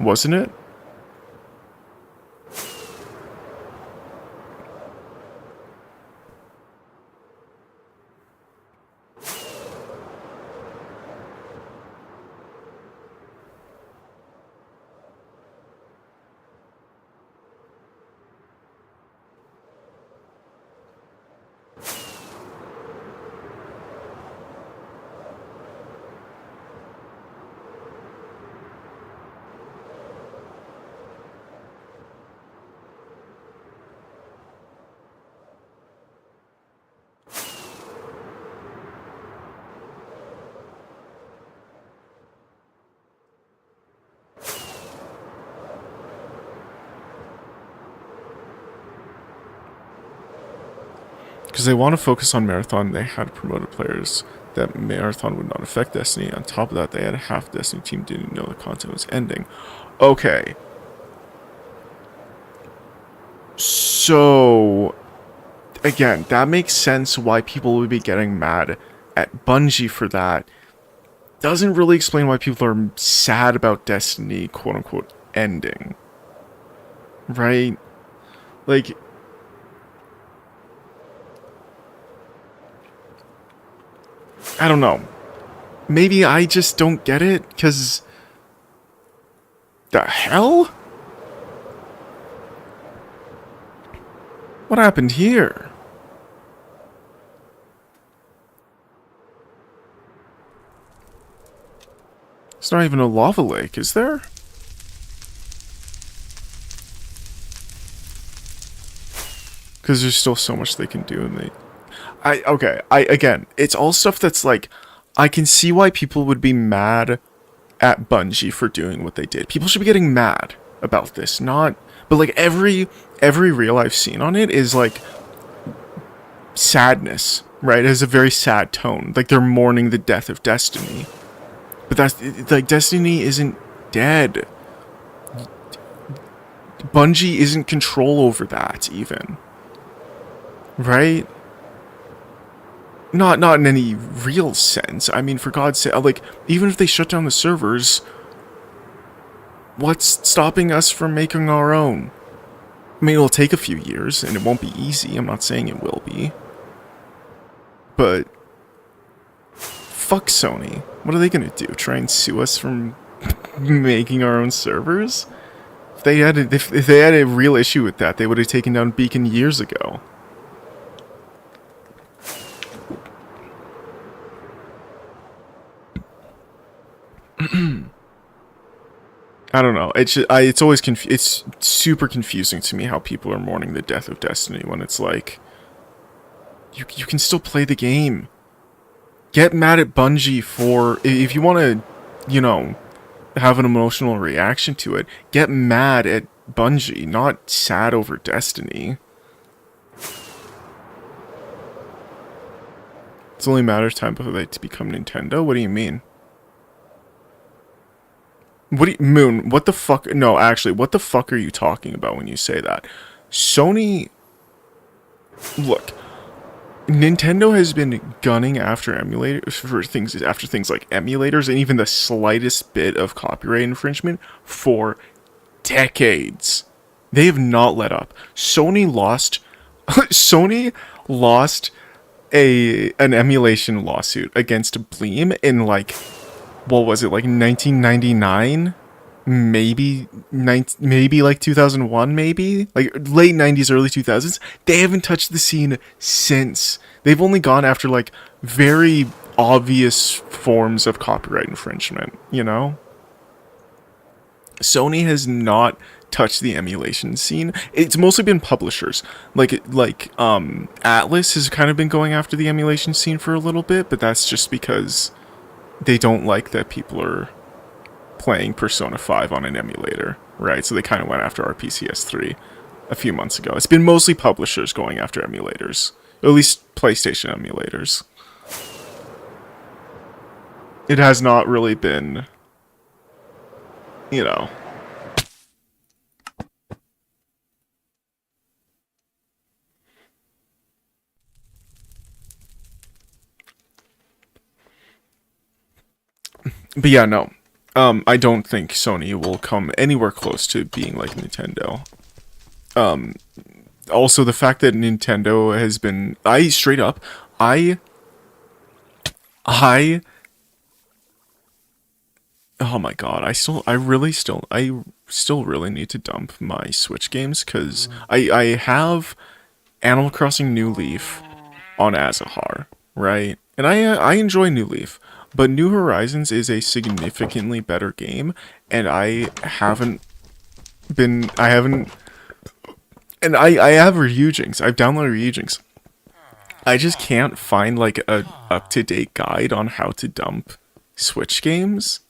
Wasn't it? because they want to focus on Marathon. They had promoted players that Marathon would not affect Destiny. On top of that, they had half the Destiny team didn't know the content was ending. Okay. So, again, that makes sense why people would be getting mad at Bungie for that. Doesn't really explain why people are sad about Destiny, quote-unquote, ending. Right? Like, I don't know. Maybe I just don't get it, because... The hell? What happened here? It's not even a lava lake, is there? Because there's still so much they can do, and they... again, it's all stuff that's like... I can see why people would be mad at Bungie for doing what they did. People should be getting mad about this, not... But, like, every reel I've seen on it is, like, sadness, right? It has a very sad tone. Like, they're mourning the death of Destiny. But that's, like, Destiny isn't dead. Bungie isn't control over that, even. Right? Not in any real sense. I mean, for God's sake, like, even if they shut down the servers, what's stopping us from making our own? I mean, it'll take a few years, and it won't be easy. I'm not saying it will be. But... fuck Sony. What are they gonna do? Try and sue us from making our own servers? If they had a real issue with that, they would have taken down Beacon years ago. I don't know. It's always it's super confusing to me how people are mourning the death of Destiny when it's like, you can still play the game. Get mad at Bungie for, if you want to, you know, have an emotional reaction to it, get mad at Bungie, not sad over Destiny. It's only a matter of time before they become Nintendo? What do you mean? Moon, what the fuck? No, actually, what the fuck are you talking about when you say that? Sony... Look, Nintendo has been gunning after emulators for things like emulators and even the slightest bit of copyright infringement for decades. They have not let up. Sony lost an emulation lawsuit against Bleem in, like, what was it, like 1999? Maybe like 2001, maybe? Like late 90s, early 2000s. They haven't touched the scene since. They've only gone after, like, very obvious forms of copyright infringement, you know? Sony has not touched the emulation scene. It's mostly been publishers. Like Atlas has kind of been going after the emulation scene for a little bit, but that's just because they don't like that people are playing Persona 5 on an emulator, right? So they kind of went after RPCS 3 a few months ago. It's been mostly publishers going after emulators. At least PlayStation emulators. It has not really been, you know... But yeah, no. I don't think Sony will come anywhere close to being like Nintendo. Also, the fact that Nintendo has been... I oh my god, I still really need to dump my Switch games, because I have Animal Crossing New Leaf on Azahar, right? And I enjoy New Leaf, but New Horizons is a significantly better game, and I have Ryujinx. I've downloaded Ryujinx. I just can't find, like, a up-to-date guide on how to dump Switch games.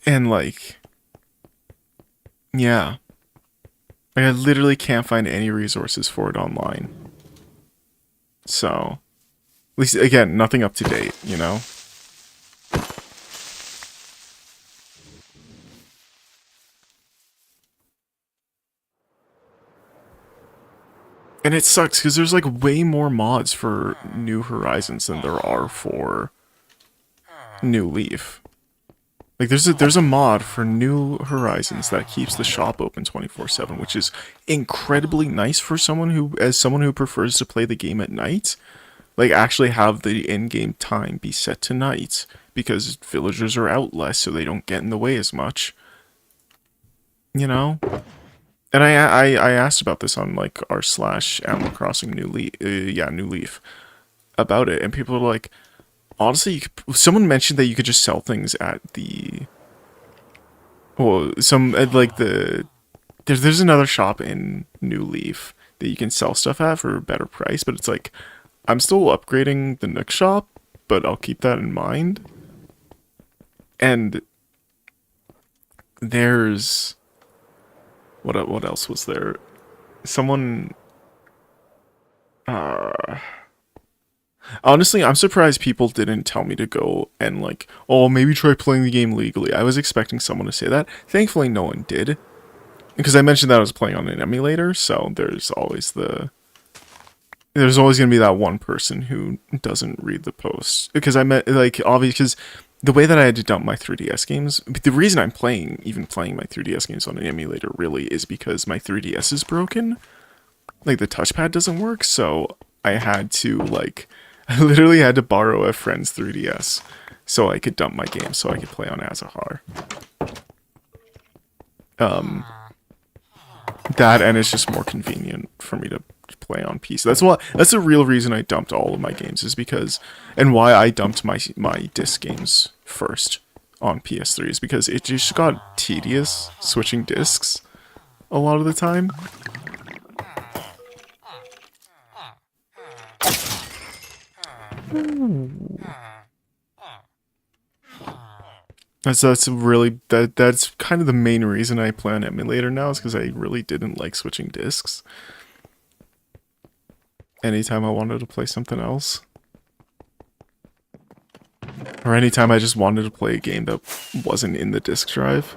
And, like, yeah. I literally can't find any resources for it online. So, at least, again, nothing up to date, you know? And it sucks because there's like way more mods for New Horizons than there are for New Leaf. Like there's a mod for New Horizons that keeps the shop open 24/7, which is incredibly nice for someone who prefers to play the game at night. Like actually have the in-game time be set to night because villagers are out less, so they don't get in the way as much. You know. And I asked about this on like r slash Animal Crossing New Leaf, New Leaf, about it, and people are like, honestly, someone mentioned that you could just sell things at the, well, some at like there's another shop in New Leaf that you can sell stuff at for a better price, but it's like, I'm still upgrading the Nook shop, but I'll keep that in mind. And there's what else was there? Someone honestly, I'm surprised people didn't tell me to go and like, oh, maybe try playing the game legally. I was expecting someone to say that. Thankfully, no one did. Because I mentioned that I was playing on an emulator, so there's always going to be that one person who doesn't read the posts. Because I meant, like, obviously, because the way that I had to dump my 3DS games, the reason I'm playing my 3DS games on an emulator really is because my 3DS is broken. Like, the touchpad doesn't work, so I had to, like, I literally had to borrow a friend's 3DS so I could dump my game so I could play on Azahar. That, and it's just more convenient for me to play on PC. That's the real reason I dumped all of my games, is because, and why I dumped my disc games first on PS3 is because it just got tedious switching discs a lot of the time. That's kind of the main reason I play on emulator now, is because I really didn't like switching discs anytime I wanted to play something else, or anytime I just wanted to play a game that wasn't in the disc drive.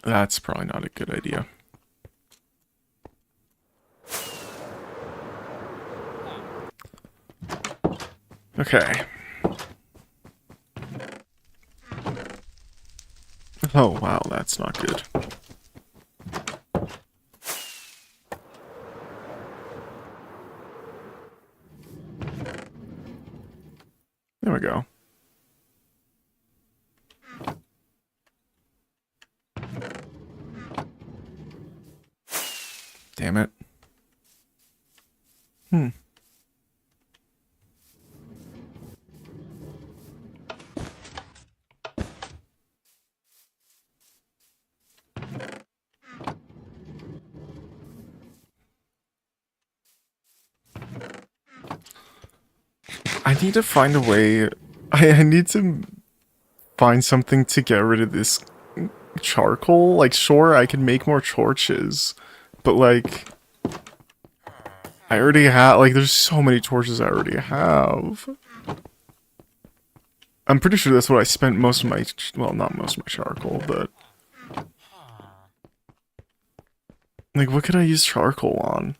That's probably not a good idea. Okay. Oh, wow, that's not good. There we go. Damn it. I need to find a way. I need to find something to get rid of this charcoal. Like, sure, I can make more torches, but like, I already have, like, there's so many torches I already have. I'm pretty sure that's what I spent most of my, well, not most of my charcoal, but like, what could I use charcoal on?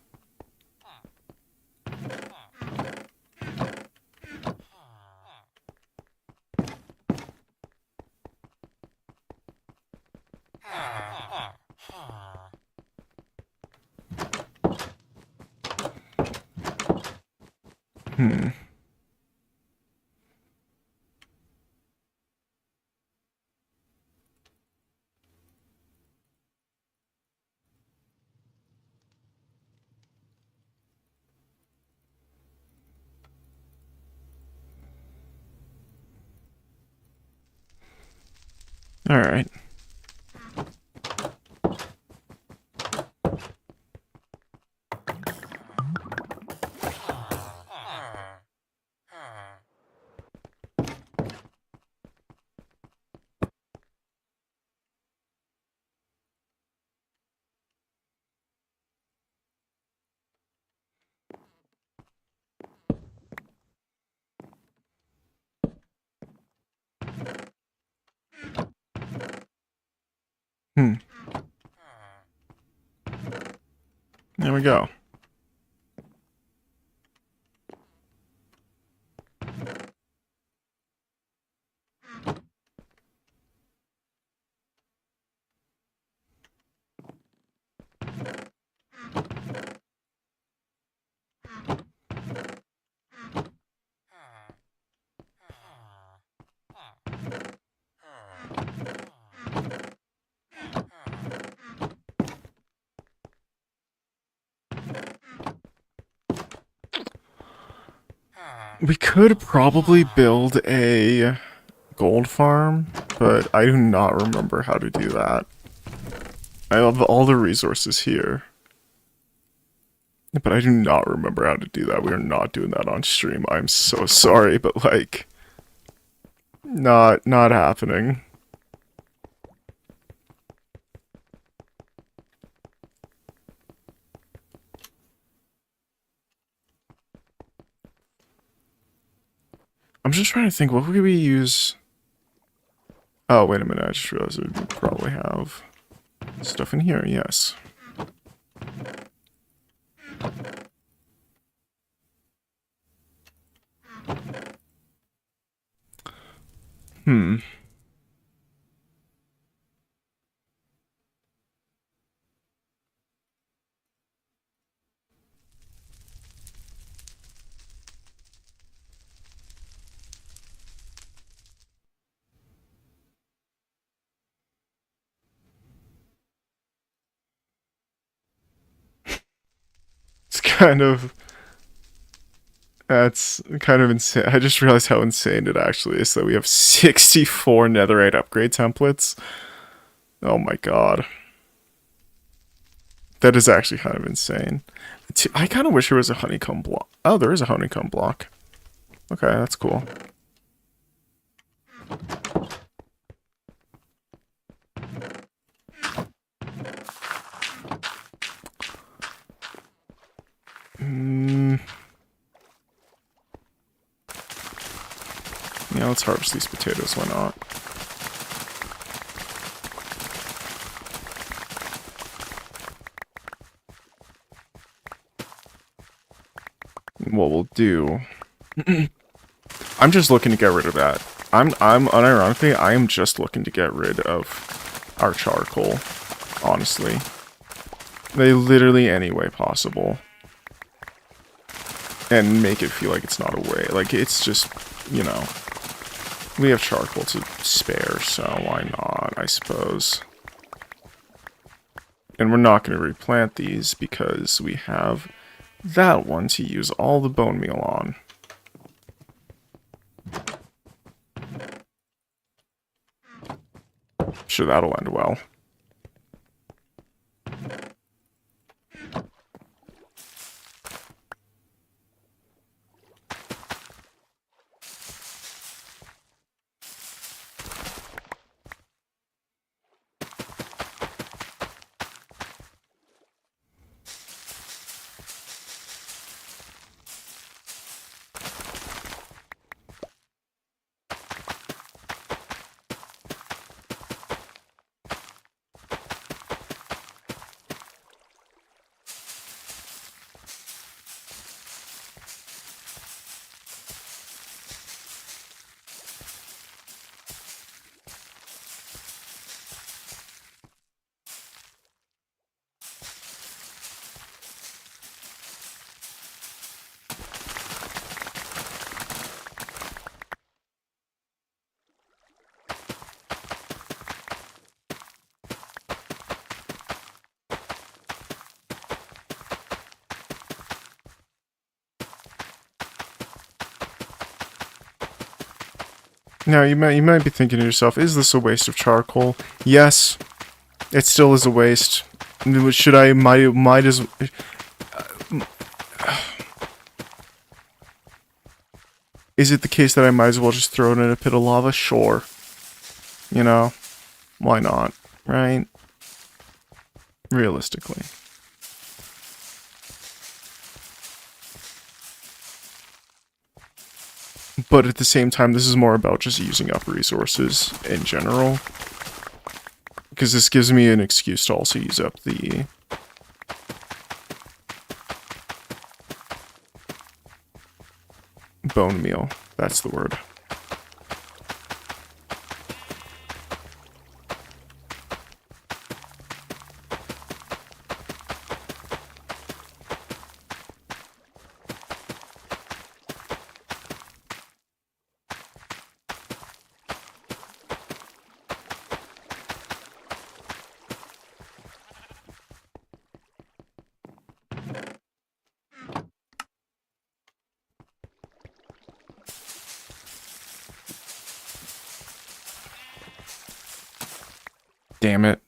Alright. There we go. We could probably build a gold farm, but I do not remember how to do that. I have all the resources here, but I do not remember how to do that. We are not doing that on stream. I'm so sorry, but like, not happening. I'm just trying to think, what could we use? Oh, wait a minute, I just realized we probably have stuff in here, yes. That's kind of insane. I just realized how insane it actually is that we have 64 netherite upgrade templates. Oh my god. That is actually kind of insane. I kind of wish there was a honeycomb block. Oh, there is a honeycomb block. Okay, that's cool. Yeah, let's harvest these potatoes, why not? What we'll do... I'm just looking to get rid of that. I'm unironically, I am just looking to get rid of our charcoal, honestly. Literally any way possible. And make it feel like it's not a way. Like, it's just, you know... We have charcoal to spare, so why not, I suppose. And we're not going to replant these because we have that one to use all the bone meal on. Sure, that'll end well. Now, you might be thinking to yourself, is this a waste of charcoal? Yes, it still is a waste. Should I, might as... Is it the case that I might as well just throw it in a pit of lava? Sure. You know, why not, right? Realistically. But at the same time, this is more about just using up resources in general. Because this gives me an excuse to also use up the bone meal. That's the word. Damn it.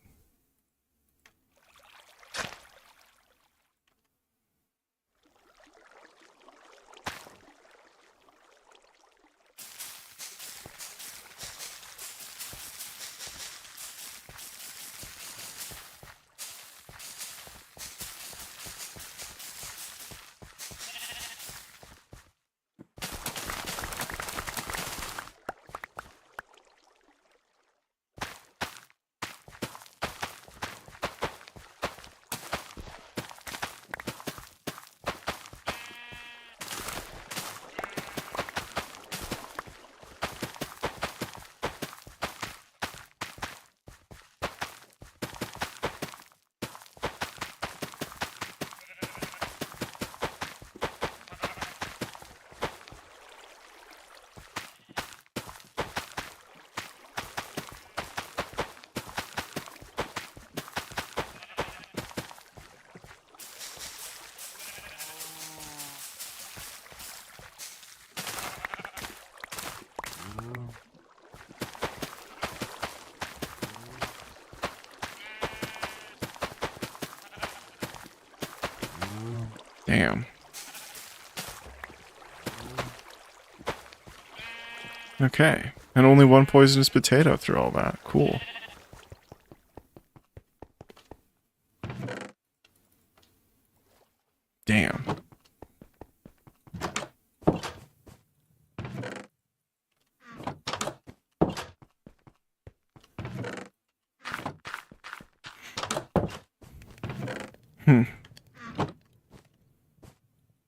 Damn. Okay. And only one poisonous potato through all that. Cool. Damn.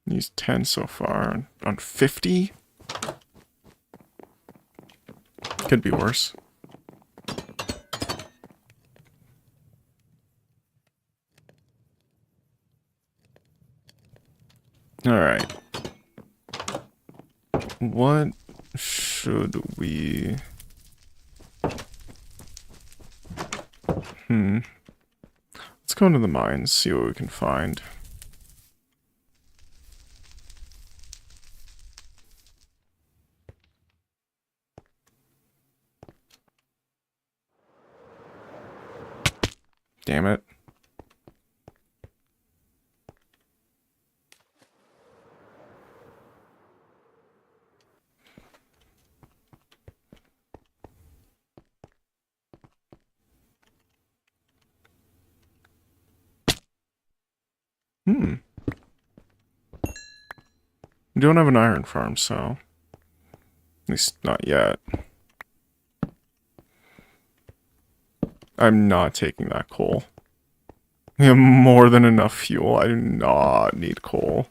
He's 10 so far. On 50? Could be worse. Alright. What should we... Let's go into the mines, see what we can find. Damn it. We don't have an iron farm, so... At least not yet. I'm not taking that coal. We have more than enough fuel. I do not need coal.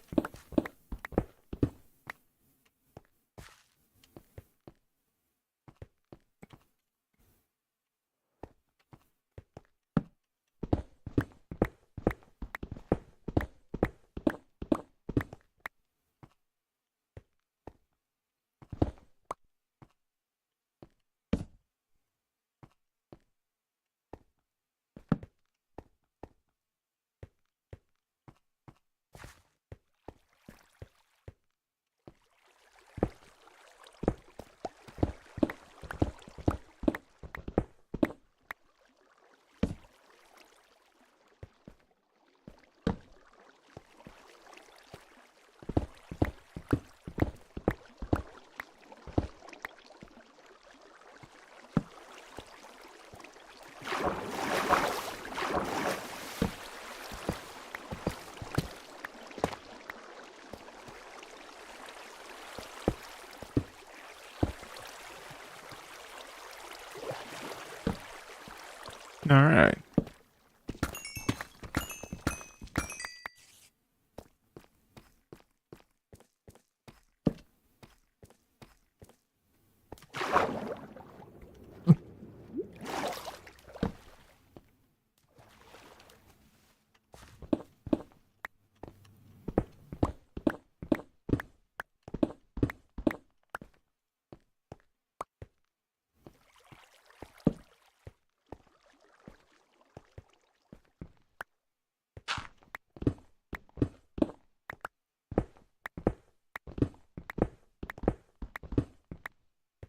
Alright.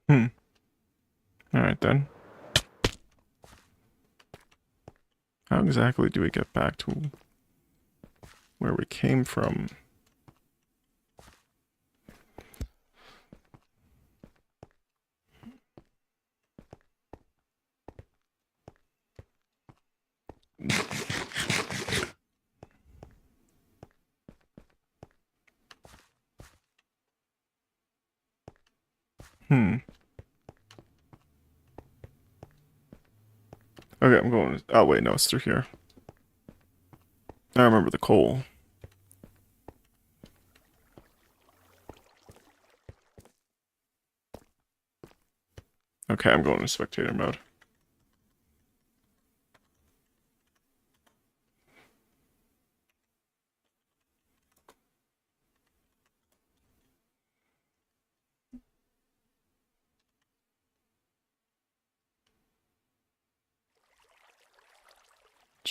Hmm. Alright then. How exactly do we get back to where we came from? Hmm. Okay, I'm going. Oh, wait, no, it's through here. I remember the coal. Okay, I'm going to spectator mode.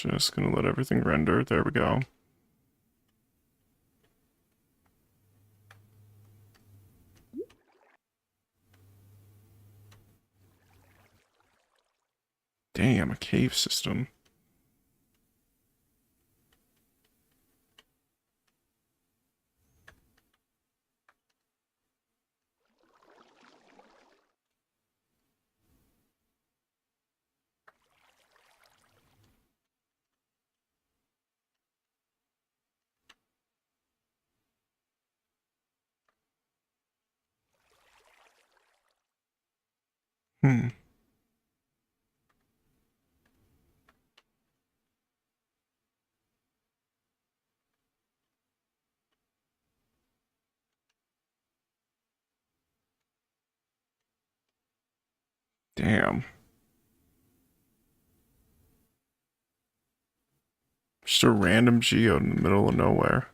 Just gonna let everything render. There we go. Damn, a cave system. Hmm. Damn. Just a random geode in the middle of nowhere.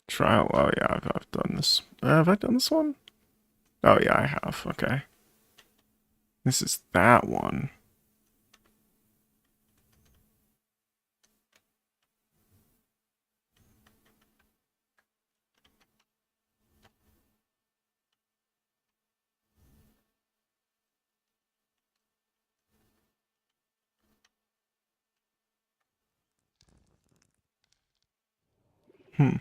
Trial. Oh, yeah, I've done this. Have I done this one? Oh, yeah, I have. Okay. This is that one. Hmm.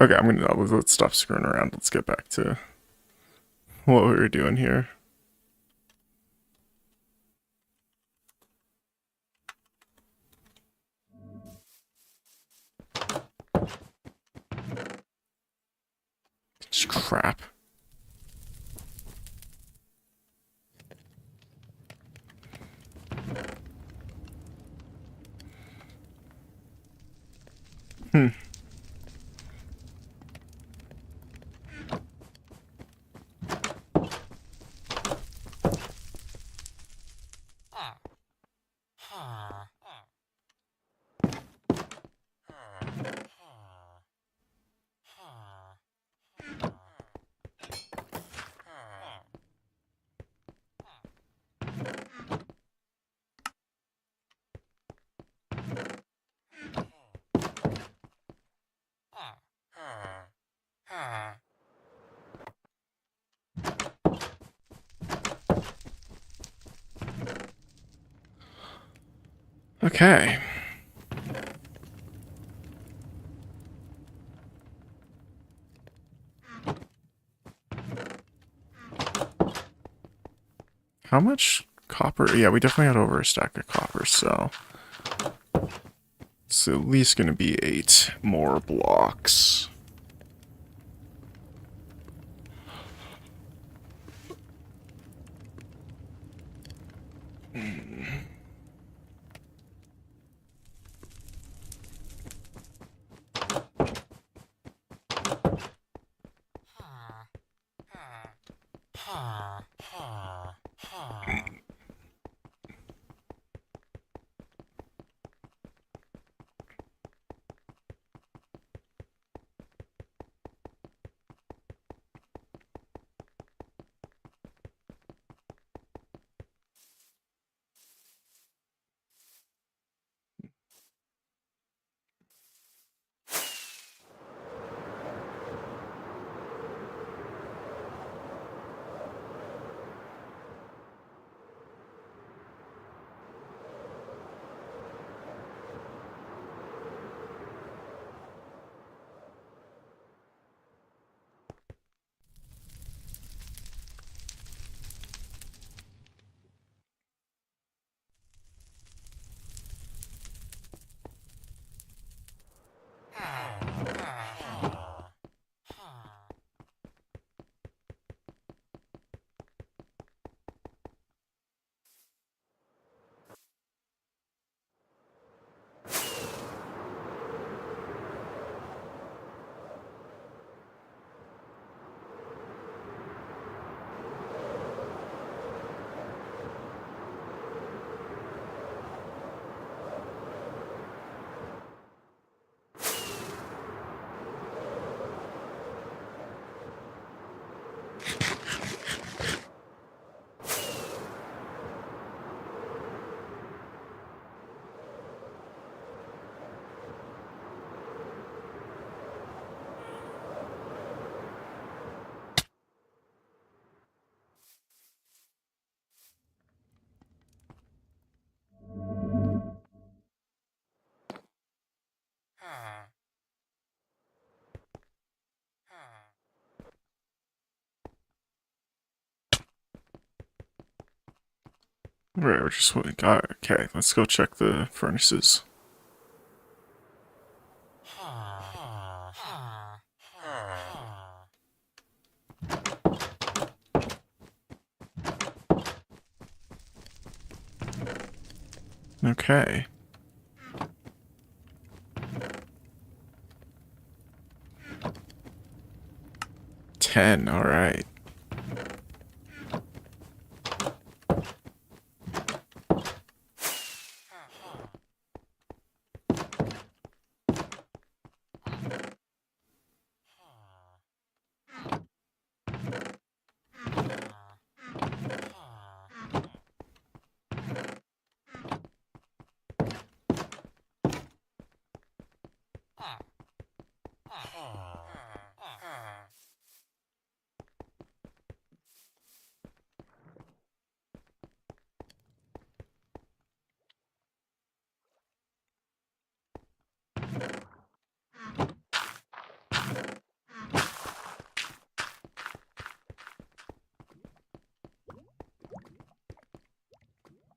Okay, I'm gonna let's stop screwing around. Let's get back to what we were doing here. Just crap. Hmm. Okay. How much copper? Yeah, we definitely had over a stack of copper, so it's at least gonna be 8 more blocks. Right, we're just okay, let's go check the furnaces. Okay. $10, alright.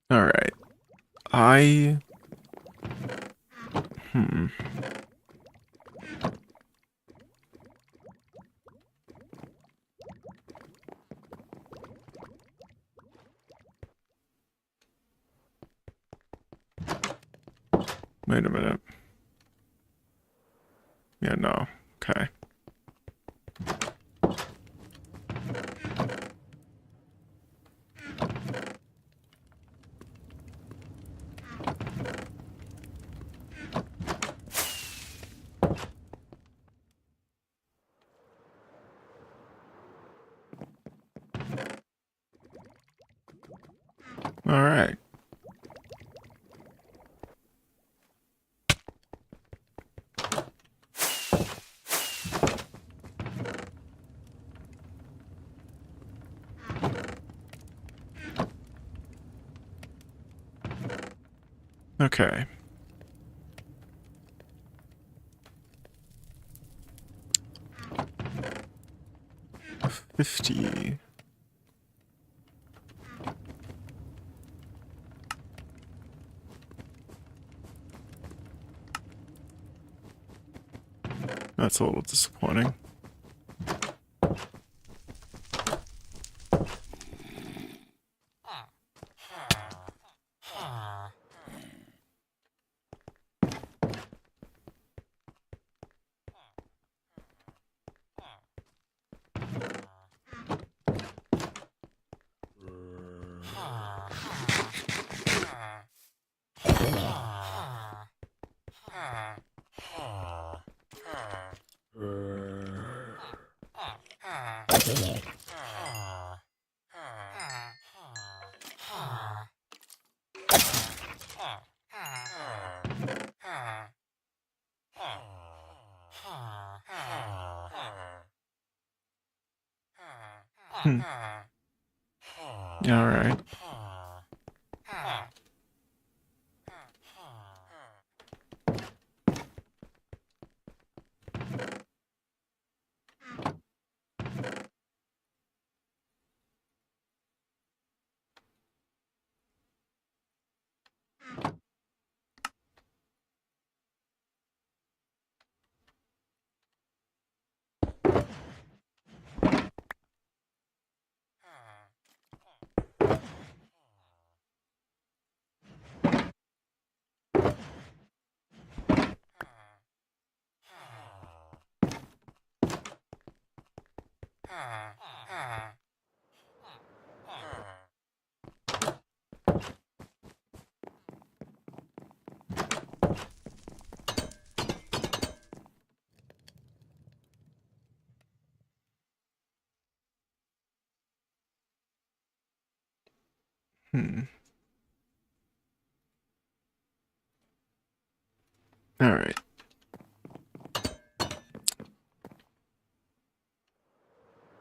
Alright. I... Hmm. Wait a minute. Yeah, no. Okay. Alright. Okay. 50. That's a little disappointing. Hmm. Alright. Hmm. Alright.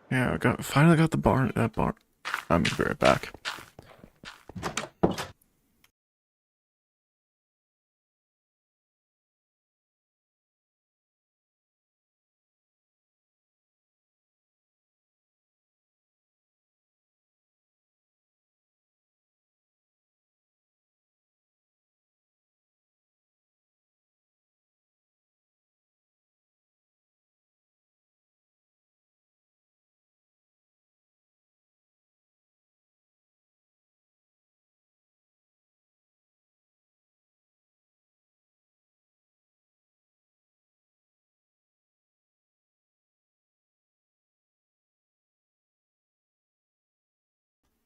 Yeah, finally got the barn. That barn. I'm gonna be right back.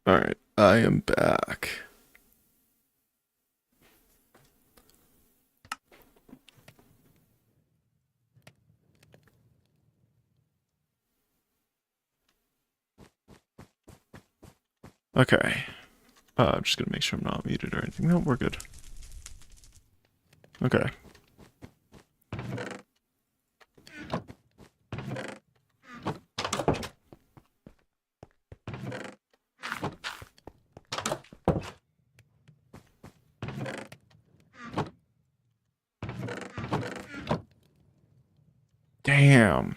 Alright, I am back. Okay. I'm just gonna make sure I'm not muted or anything. No, we're good. Okay. Damn.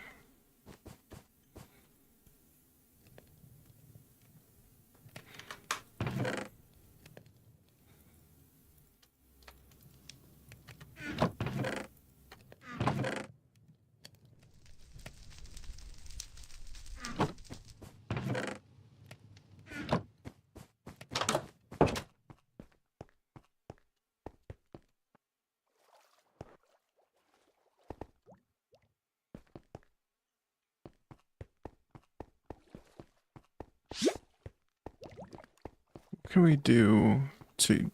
What can we do to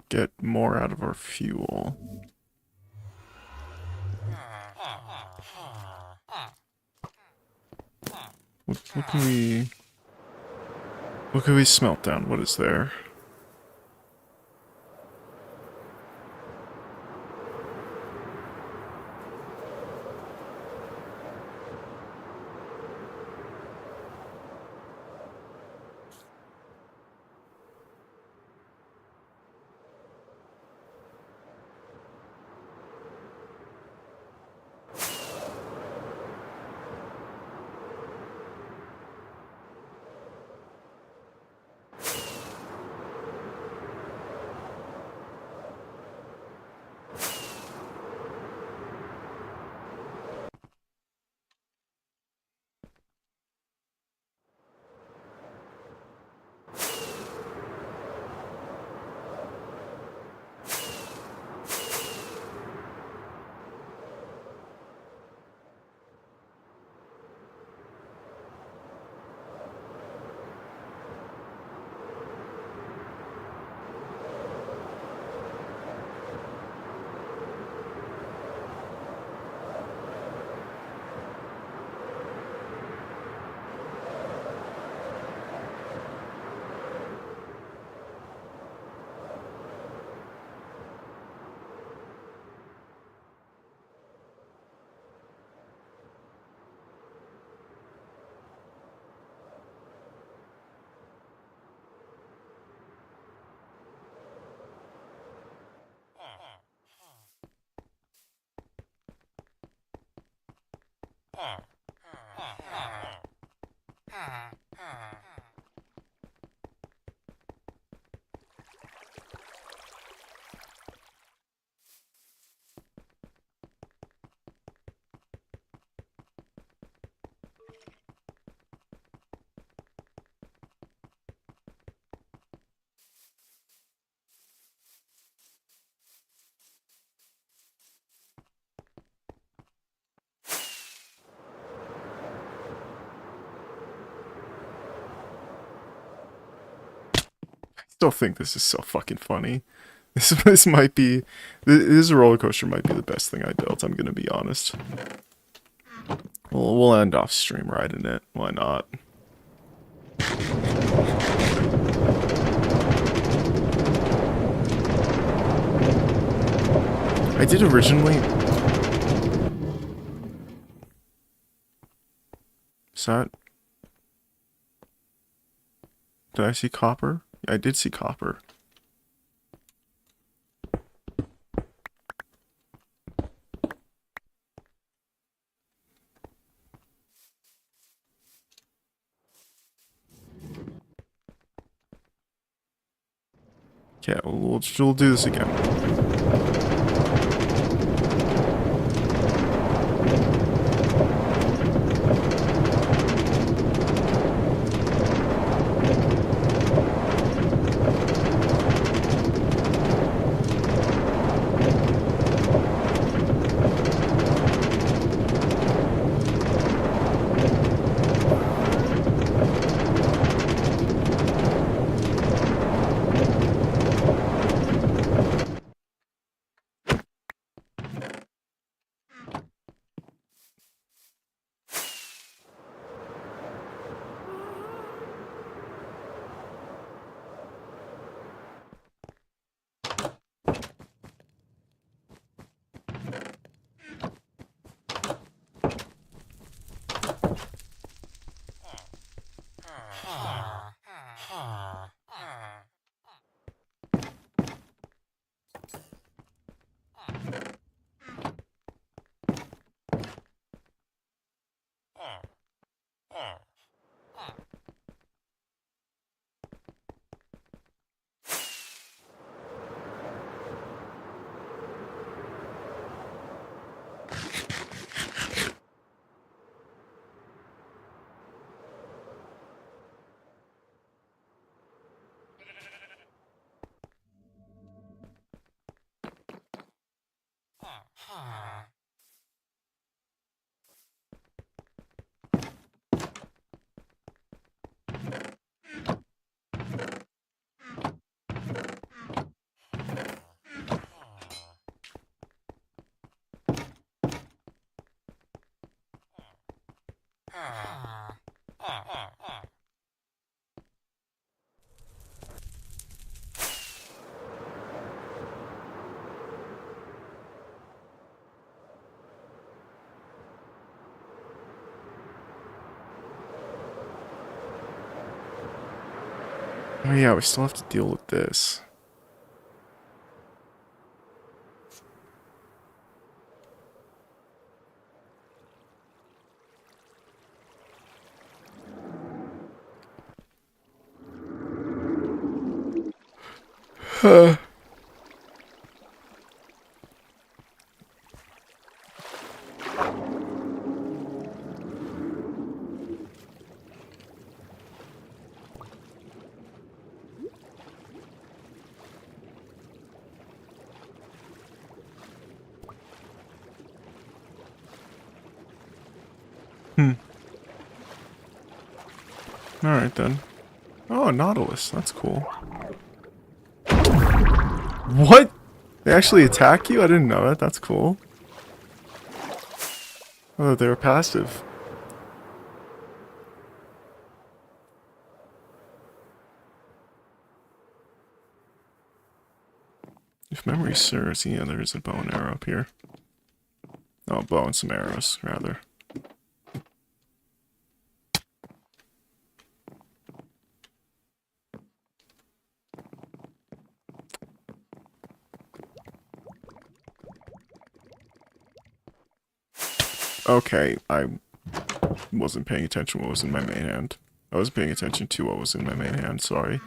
get more out of our fuel? What can we... What can we smelt down? What is there? Still think this is so fucking funny. This might be... This roller coaster might be the best thing I built, I'm gonna be honest. We'll end off stream riding it. Why not? I did originally... Is that... Did I see copper? Yeah, I did see copper. Yeah, we'll do this again. Oh yeah, we still have to deal with this. Alright then. Oh, a Nautilus. That's cool. What? They actually attack you? I didn't know that. That's cool. Oh, they were passive. If memory serves, yeah, there is a bow and arrow up here. Oh, bow and some arrows, rather. Okay, I wasn't paying attention to what was in my main hand. I was paying attention to what was in my main hand, sorry.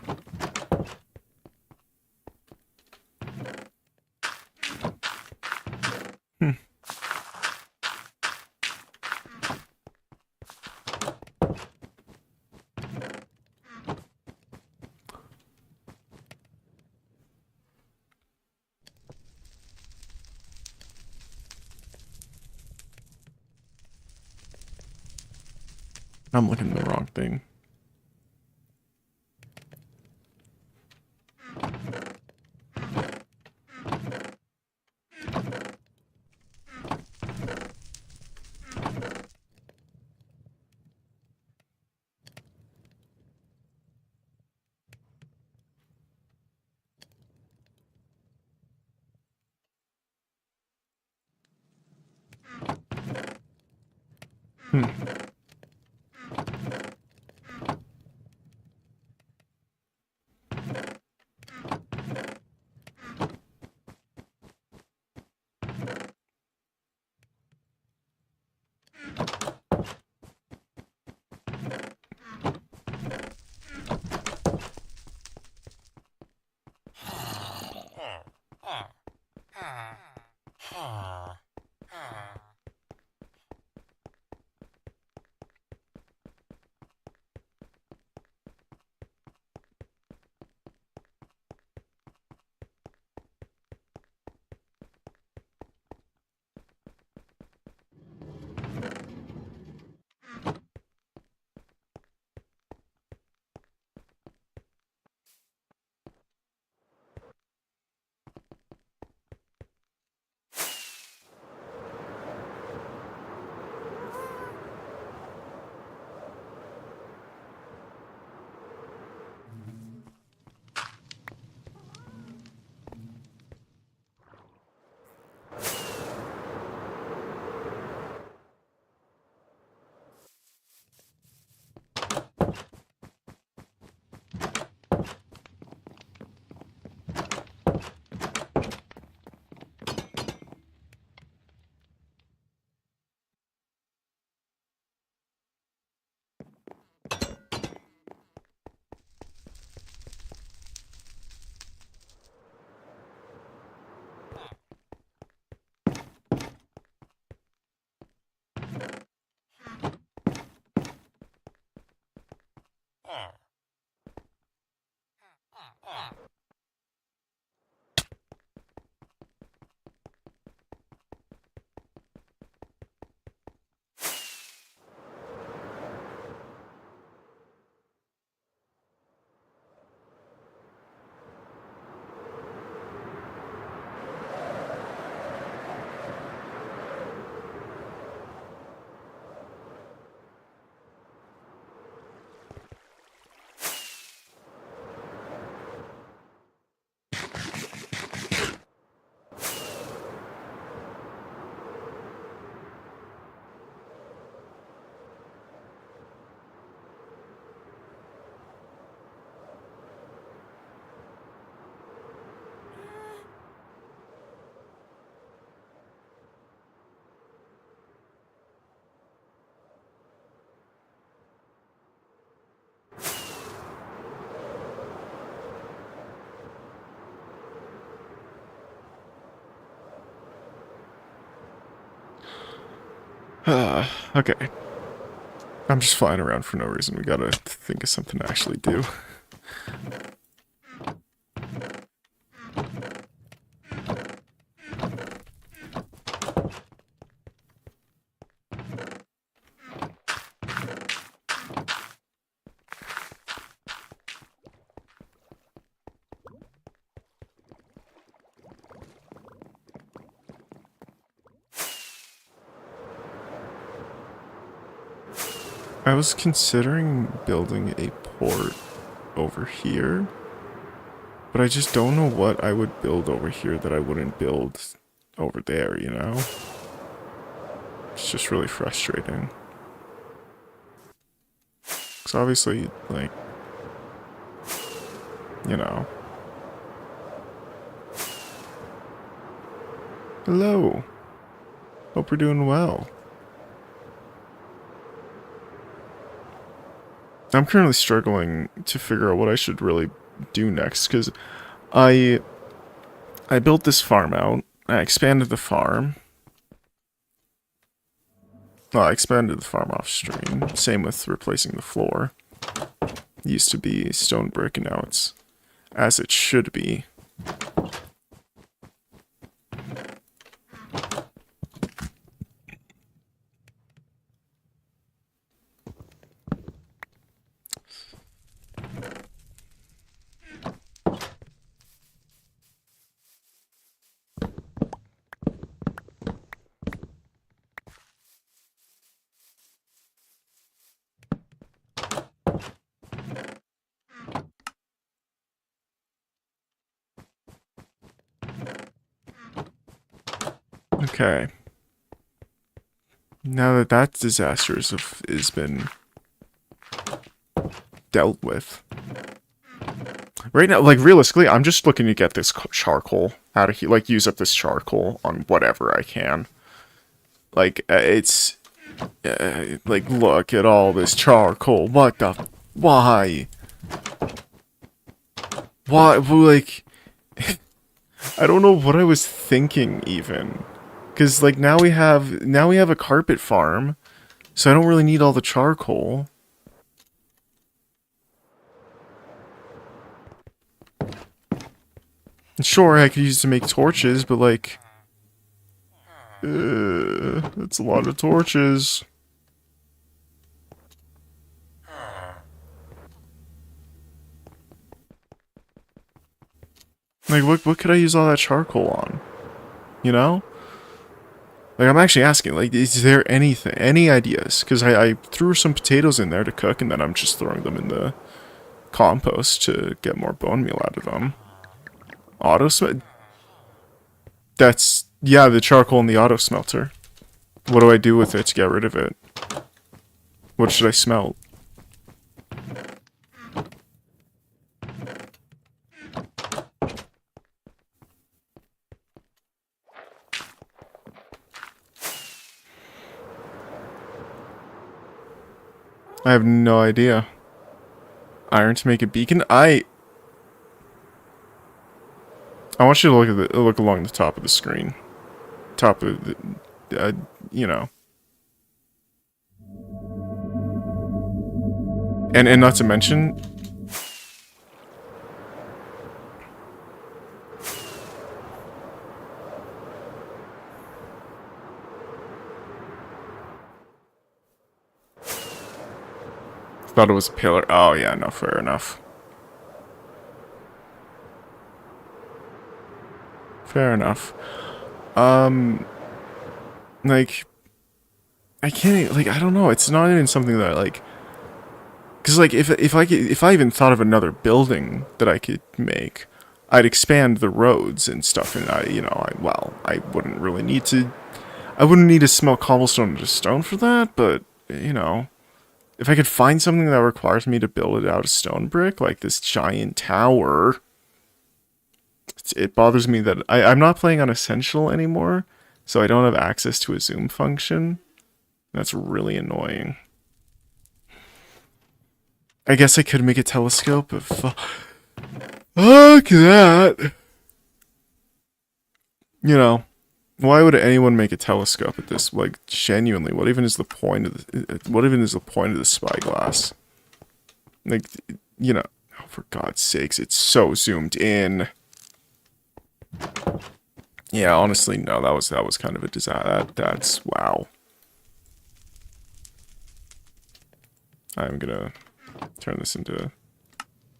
I'm looking at the wrong thing. Okay. I'm just flying around for no reason. We gotta think of something to actually do. I was considering building a port over here, but I just don't know what I would build over here that I wouldn't build over there, you know? It's just really frustrating. Because obviously, like, you know. Hello. Hope we're doing well. I'm currently struggling to figure out what I should really do next, because I built this farm out. I expanded the farm. Well, I expanded the farm off stream. Same with replacing the floor. It used to be stone brick, and now it's as it should be. Okay. Now that that disaster has been dealt with. Right now, like, realistically, I'm just looking to get this charcoal out of here. Like, use up this charcoal on whatever I can. Like, like, look at all this charcoal. What the... Why? Why? Like... I don't know what I was thinking, even. Because, like, now we have a carpet farm, so I don't really need all the charcoal. Sure, I could use it to make torches, but, like... That's a lot of torches. Like, what could I use all that charcoal on? You know? Like, I'm actually asking, like, is there any ideas? Because I threw some potatoes in there to cook, and then I'm just throwing them in the compost to get more bone meal out of them. Auto smelt? That's, yeah, the charcoal in the auto smelter. What do I do with it to get rid of it? What should I smelt? I have no idea. Iron to make a beacon? I want you to look along the top of the screen. Top of the, you know. And not to mention... Thought it was a pillar. Oh, yeah, no, fair enough. Fair enough. Like... I can't, like, I don't know, it's not even something that, like... Because, like, if I even thought of another building that I could make, I'd expand the roads and stuff, and I wouldn't really need to... I wouldn't need to smelt cobblestone into stone for that, but, you know... If I could find something that requires me to build it out of stone brick, like this giant tower... It bothers me that I'm not playing on Essential anymore, so I don't have access to a zoom function. That's really annoying. I guess I could make a telescope if... Look at that! You know, Why would anyone make a telescope at this? Like, genuinely, what even is the point of the spyglass? Like, you know, oh, for God's sakes, it's so zoomed in. Yeah, honestly, no, that was kind of a disaster. That's wow. I'm gonna turn this into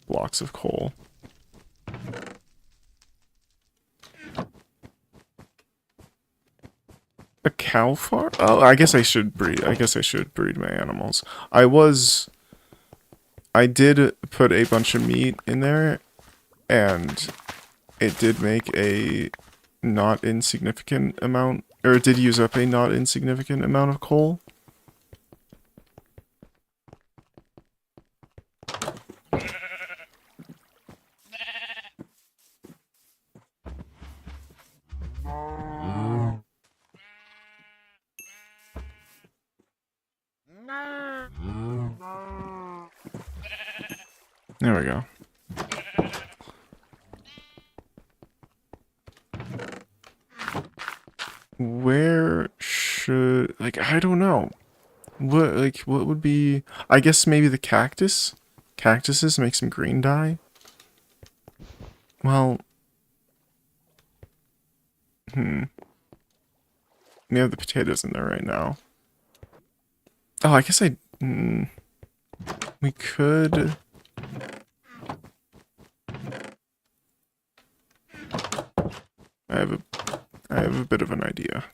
blocks of coal. A cow farm? Oh, I guess I should breed. I guess I should breed my animals. I did put a bunch of meat in there, and it did make a not insignificant amount, or it did use up a not insignificant amount of coal. There we go. Where should, like, I don't know. What would be, I guess maybe the cactus? Cactuses make some green dye? Well, we have the potatoes in there right now. Oh, I guess we could... I have a bit of an idea.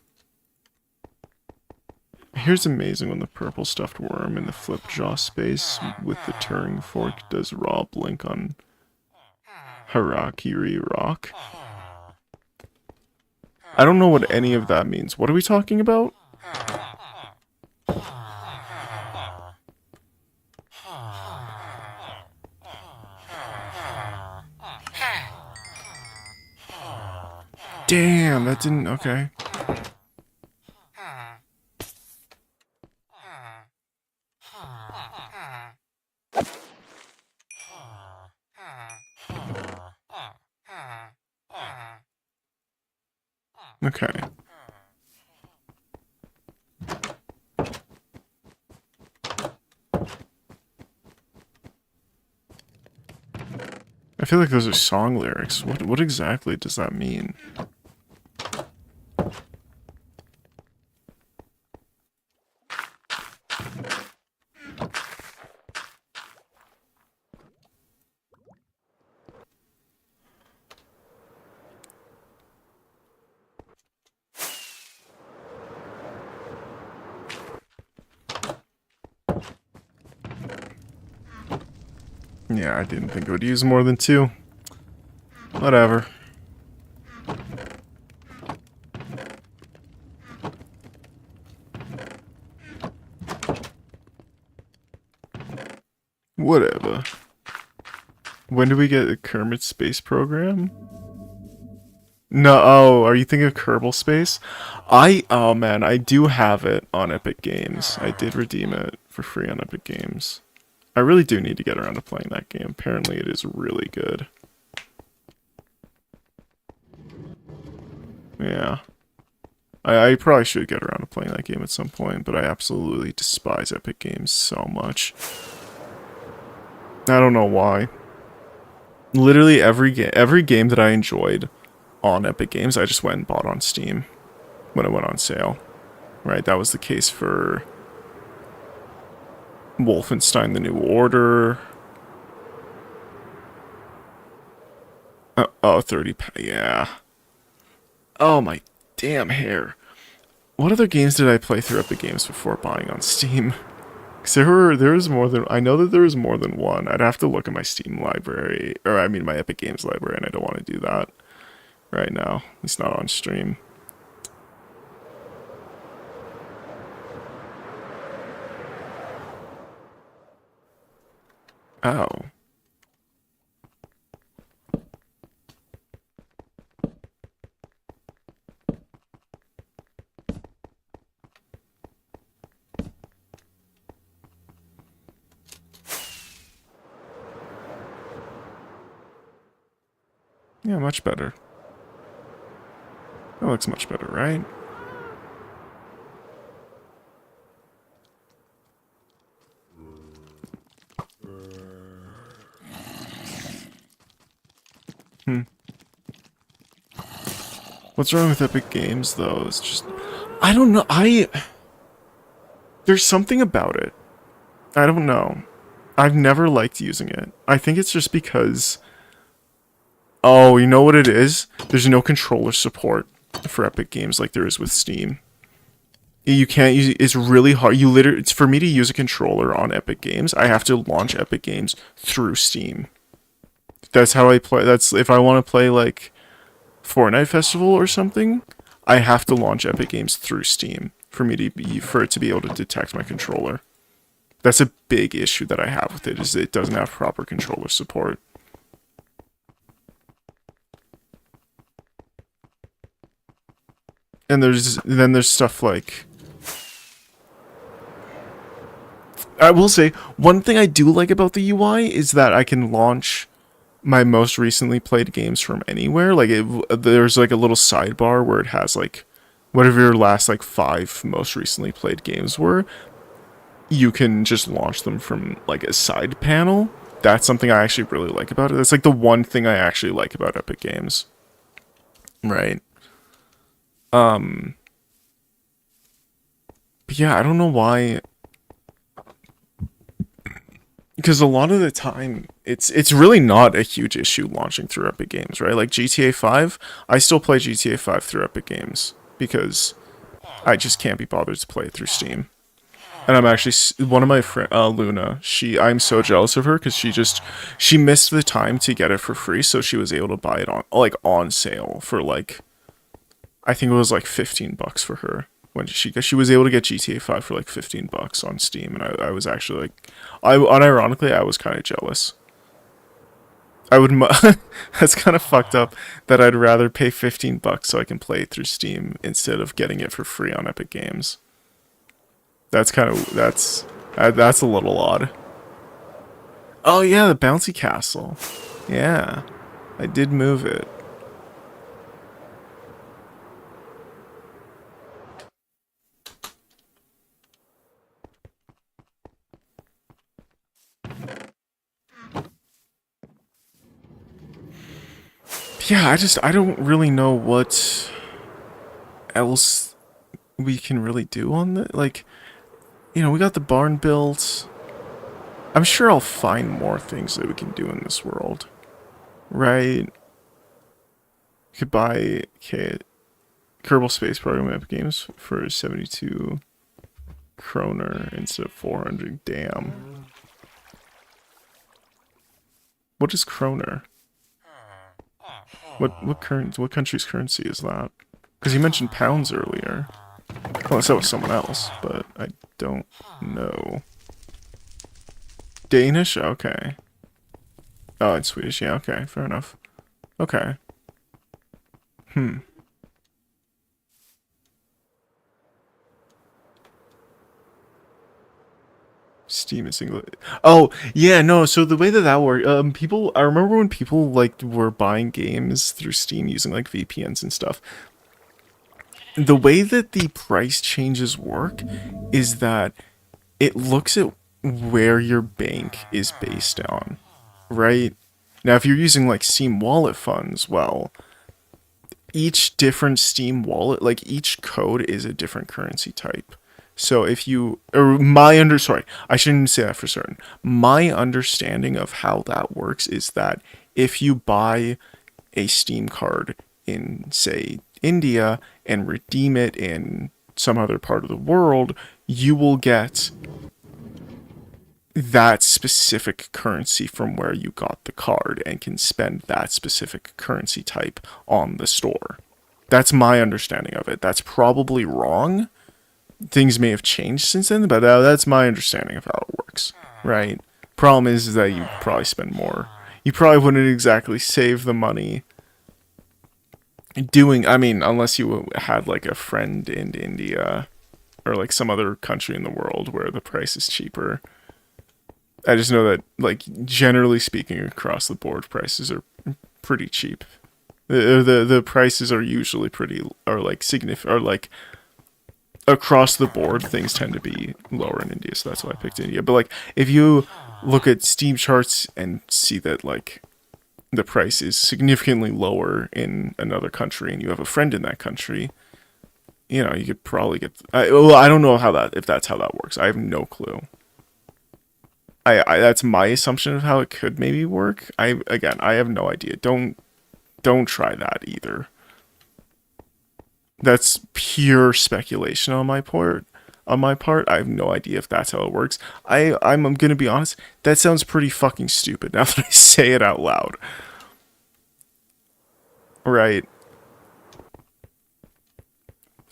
Here's amazing when the purple stuffed worm in the flip jaw space with the Turing fork does raw blink on Harakiri Rock. I don't know what any of that means. What are we talking about? Damn, that didn't... Okay. Okay. I feel like those are song lyrics. What exactly does that mean? Yeah, I didn't think it would use more than 2. Whatever. Whatever. When do we get a Kermit Space Program? No, oh, are you thinking of Kerbal Space? Oh man, I do have it on Epic Games. I did redeem it for free on Epic Games. I really do need to get around to playing that game. Apparently it is really good. Yeah. I probably should get around to playing that game at some point, but I absolutely despise Epic Games so much. I don't know why. Literally every game that I enjoyed on Epic Games, I just went and bought on Steam when it went on sale. Right, that was the case for Wolfenstein: The New Order. Oh, 30, yeah. Oh my damn hair. What other games did I play through Epic Games before buying on Steam? Because there was more than, I know that there was more than one. I'd have to look at my Steam library, or I mean my Epic Games library, and I don't want to do that right now. It's not on stream. Oh. Yeah, much better. That looks much better, right? What's wrong with Epic Games, though? It's just... I don't know. There's something about it. I don't know. I've never liked using it. I think it's just because... Oh, you know what it is? There's no controller support for Epic Games like there is with Steam. You can't use it. It's really hard. It's for me to use a controller on Epic Games, I have to launch Epic Games through Steam. That's how I play. That's if I want to play like Fortnite Festival or something, I have to launch Epic Games through Steam for it to be able to detect my controller. That's a big issue that I have with it, is it doesn't have proper controller support. And there's stuff like, I will say, one thing I do like about the UI is that I can launch my most recently played games from anywhere. Like, there's like a little sidebar where it has like, whatever your last like 5 most recently played games were, you can just launch them from like a side panel. That's something I actually really like about it. That's like the one thing I actually like about Epic Games. Right. But yeah, I don't know why. Because a lot of the time, it's really not a huge issue launching through Epic Games, right? Like GTA 5, I still play GTA 5 through Epic Games because I just can't be bothered to play it through Steam. And I'm actually, one of my friends, Luna, I'm so jealous of her because she missed the time to get it for free, so she was able to buy it on sale for like, I think it was like $15 for her. When she was able to get GTA 5 for like $15 on Steam, and I was actually like, unironically, I was kind of jealous. That's kind of fucked up that I'd rather pay $15 so I can play it through Steam instead of getting it for free on Epic Games. That's a little odd. Oh yeah, the bouncy castle. Yeah, I did move it. Yeah, I don't really know what else we can really do on the, like, you know, we got the barn built. I'm sure I'll find more things that we can do in this world. Right? You could buy Kerbal Space Program Epic Games for 72 kroner instead of 400. Damn. What is kroner? What country's currency is that? Because you mentioned pounds earlier. Unless that was someone else, but I don't know. Danish? Okay. Oh, it's Swedish. Yeah, okay. Fair enough. Okay. Steam is English. Oh, yeah, no, so the way that worked, I remember when people, like, were buying games through Steam using, like, VPNs and stuff. The way that the price changes work is that it looks at where your bank is based on, right? Now, if you're using, like, Steam Wallet funds, well, each different Steam wallet, like, each code is a different currency type. So if you, sorry, I shouldn't say that for certain. My understanding of how that works is that if you buy a Steam card in, say, India and redeem it in some other part of the world, you will get that specific currency from where you got the card and can spend that specific currency type on the store. That's my understanding of it. That's probably wrong. Things may have changed since then, but that's my understanding of how it works, right? Problem is that you probably spend more. You probably wouldn't exactly save the money unless you had like a friend in India or like some other country in the world where the price is cheaper. I just know that, like, generally speaking, across the board, prices are pretty cheap The prices are usually are like significant, or like across the board, things tend to be lower in India, so that's why I picked India. But like, if you look at Steam charts and see that like the price is significantly lower in another country, and you have a friend in that country, you know, you could probably get. Well, I don't know if that's how that works. I have no clue. I that's my assumption of how it could maybe work. I have no idea. Don't try that either. That's pure speculation on my part. I have no idea if that's how it works. I'm gonna be honest. That sounds pretty fucking stupid now that I say it out loud. Right.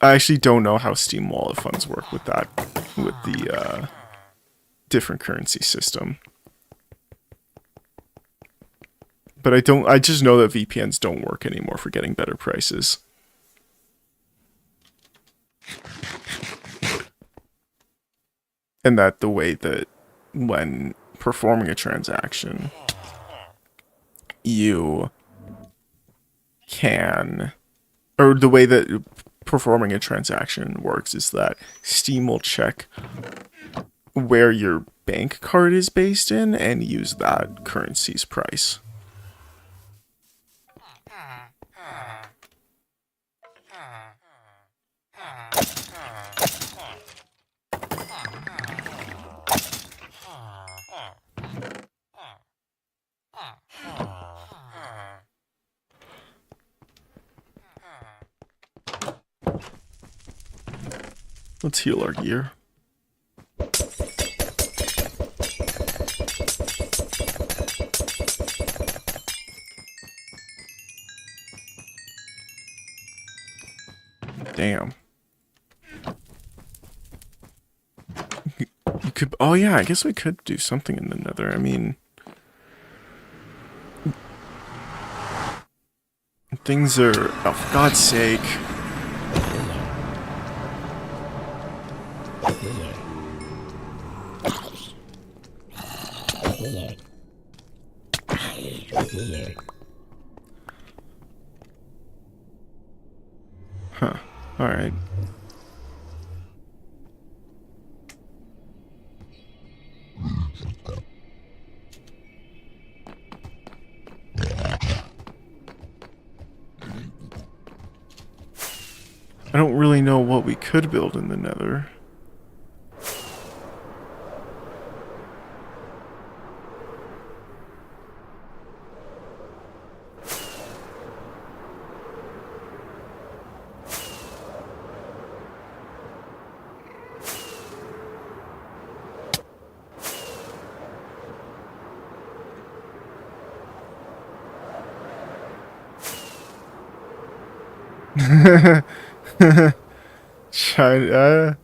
I actually don't know how Steam Wallet funds work with that, with the different currency system. But I just know that VPNs don't work anymore for getting better prices. And that the way that when performing a transaction, you can, or the way that performing a transaction works is that Steam will check where your bank card is based in and use that currency's price. Let's heal our gear. Damn. You could. Oh yeah, I guess we could do something in the Nether. I mean, things are. Oh, for God's sake. Huh. Alright. I don't really know what we could build in the Nether. China.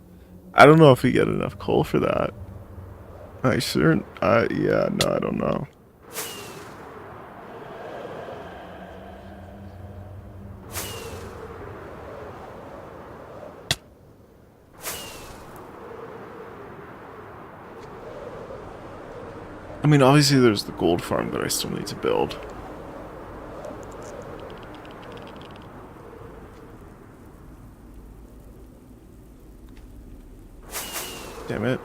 I don't know if we get enough coal for that. Yeah, no, I don't know. I mean, obviously there's the gold farm that I still need to build. Damn it.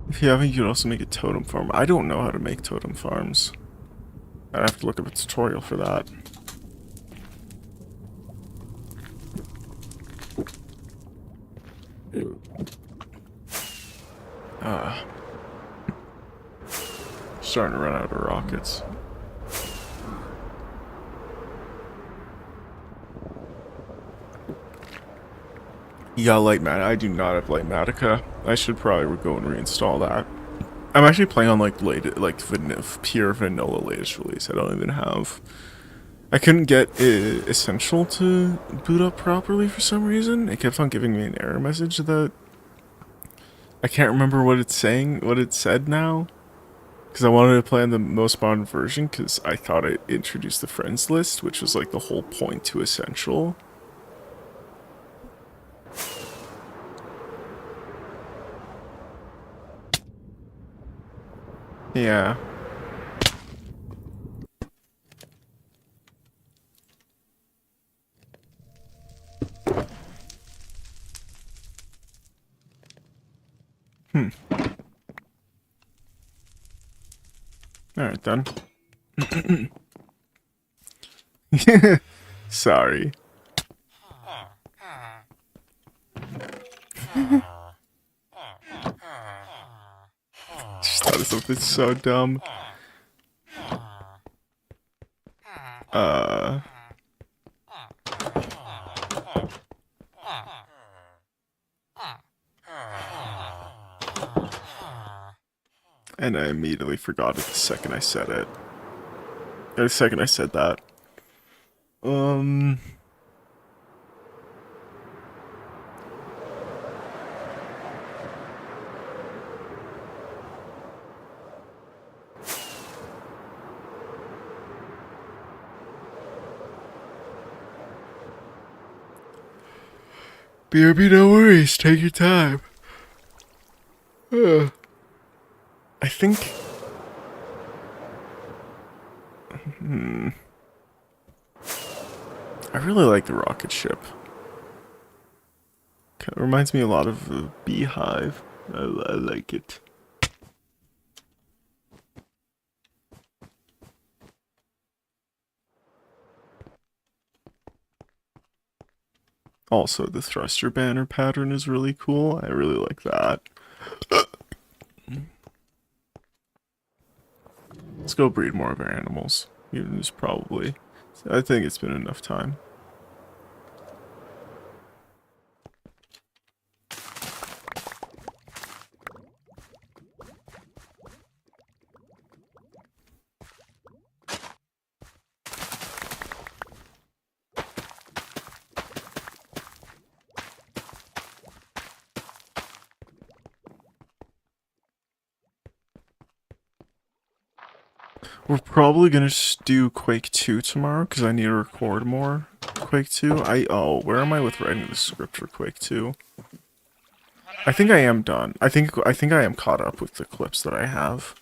If you haven't, you could also make a totem farm. I don't know how to make totem farms. I'd have to look up a tutorial for that. Starting to run out of rockets. You got light mat. I do not have light matica. I should probably go and reinstall that. I'm actually playing on like pure vanilla latest release. I don't even have. I couldn't get Essential to boot up properly for some reason. It kept on giving me an error message that I can't remember what it's saying, what it said now. Because I wanted to play on the most modern version because I thought it introduced the friends list, which was like the whole point to Essential. Yeah. Alright then. Sorry. Just thought of something so dumb. And I immediately forgot it the second I said it. Or the second I said that. BRB, no worries. Take your time. I think... I really like the rocket ship. Kind of reminds me a lot of the Beehive. I like it. Also, the thruster banner pattern is really cool. I really like that. Let's go breed more of our animals. There's probably... I think it's been enough time. We're probably gonna do Quake 2 tomorrow because I need to record more Quake 2. Where am I with writing the script for Quake 2? I think I am done. I think I am caught up with the clips that I have.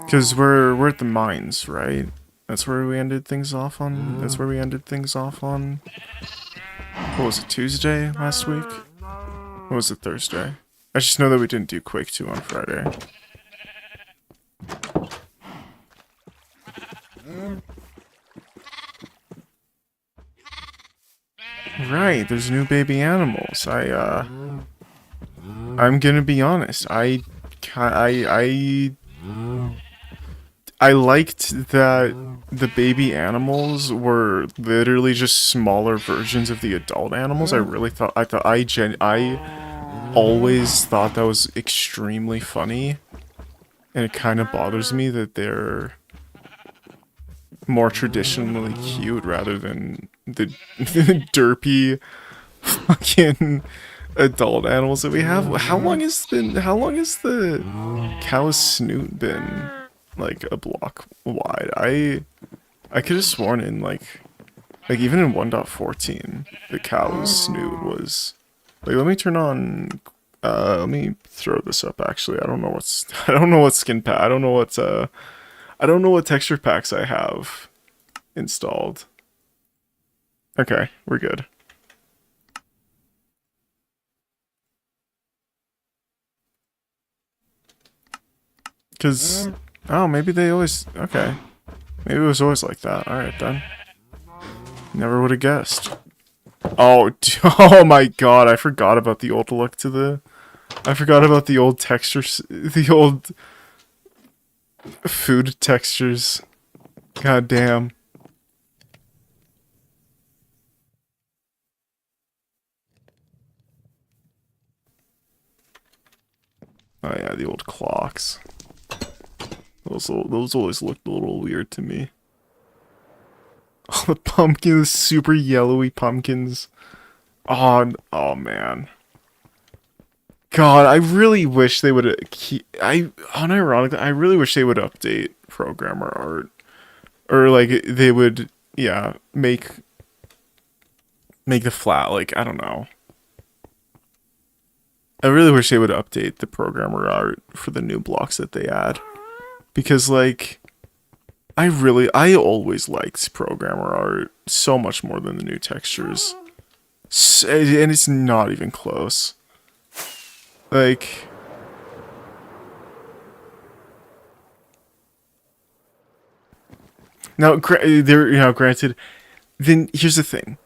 Because we're at the mines, right? That's where we ended things off on. That's where we ended things off on. What was it, Tuesday last week? Or was it Thursday? I just know that we didn't do Quake 2 on Friday. Right, there's new baby animals. I'm gonna be honest. I liked that the baby animals were literally just smaller versions of the adult animals. I always thought that was extremely funny. And it kind of bothers me that they're more traditionally cute rather than the derpy fucking adult animals that we have. How long has the cow's snoot been like a block wide? I could have sworn in like even in 1.14 the cow's snoot was like, let me turn on let me throw this up actually. I don't know what skin pack. I don't know what texture packs I have installed. Okay, we're good. Cause maybe they always okay. Maybe it was always like that. Alright then. Never would have guessed. Oh, oh my god, I forgot about the old look to the I forgot about the old textures, the old food textures. God damn. Oh yeah, the old clocks. Those always looked a little weird to me. Oh, the pumpkins, super yellowy pumpkins. Oh man. God, I really wish they would unironically, I really wish they would update programmer art. Or like they would, yeah, make the flat, like, I don't know. I really wish they would update the programmer art for the new blocks that they add. Because, like, I always liked programmer art so much more than the new textures. And it's not even close. Like, now, granted, then here's the thing.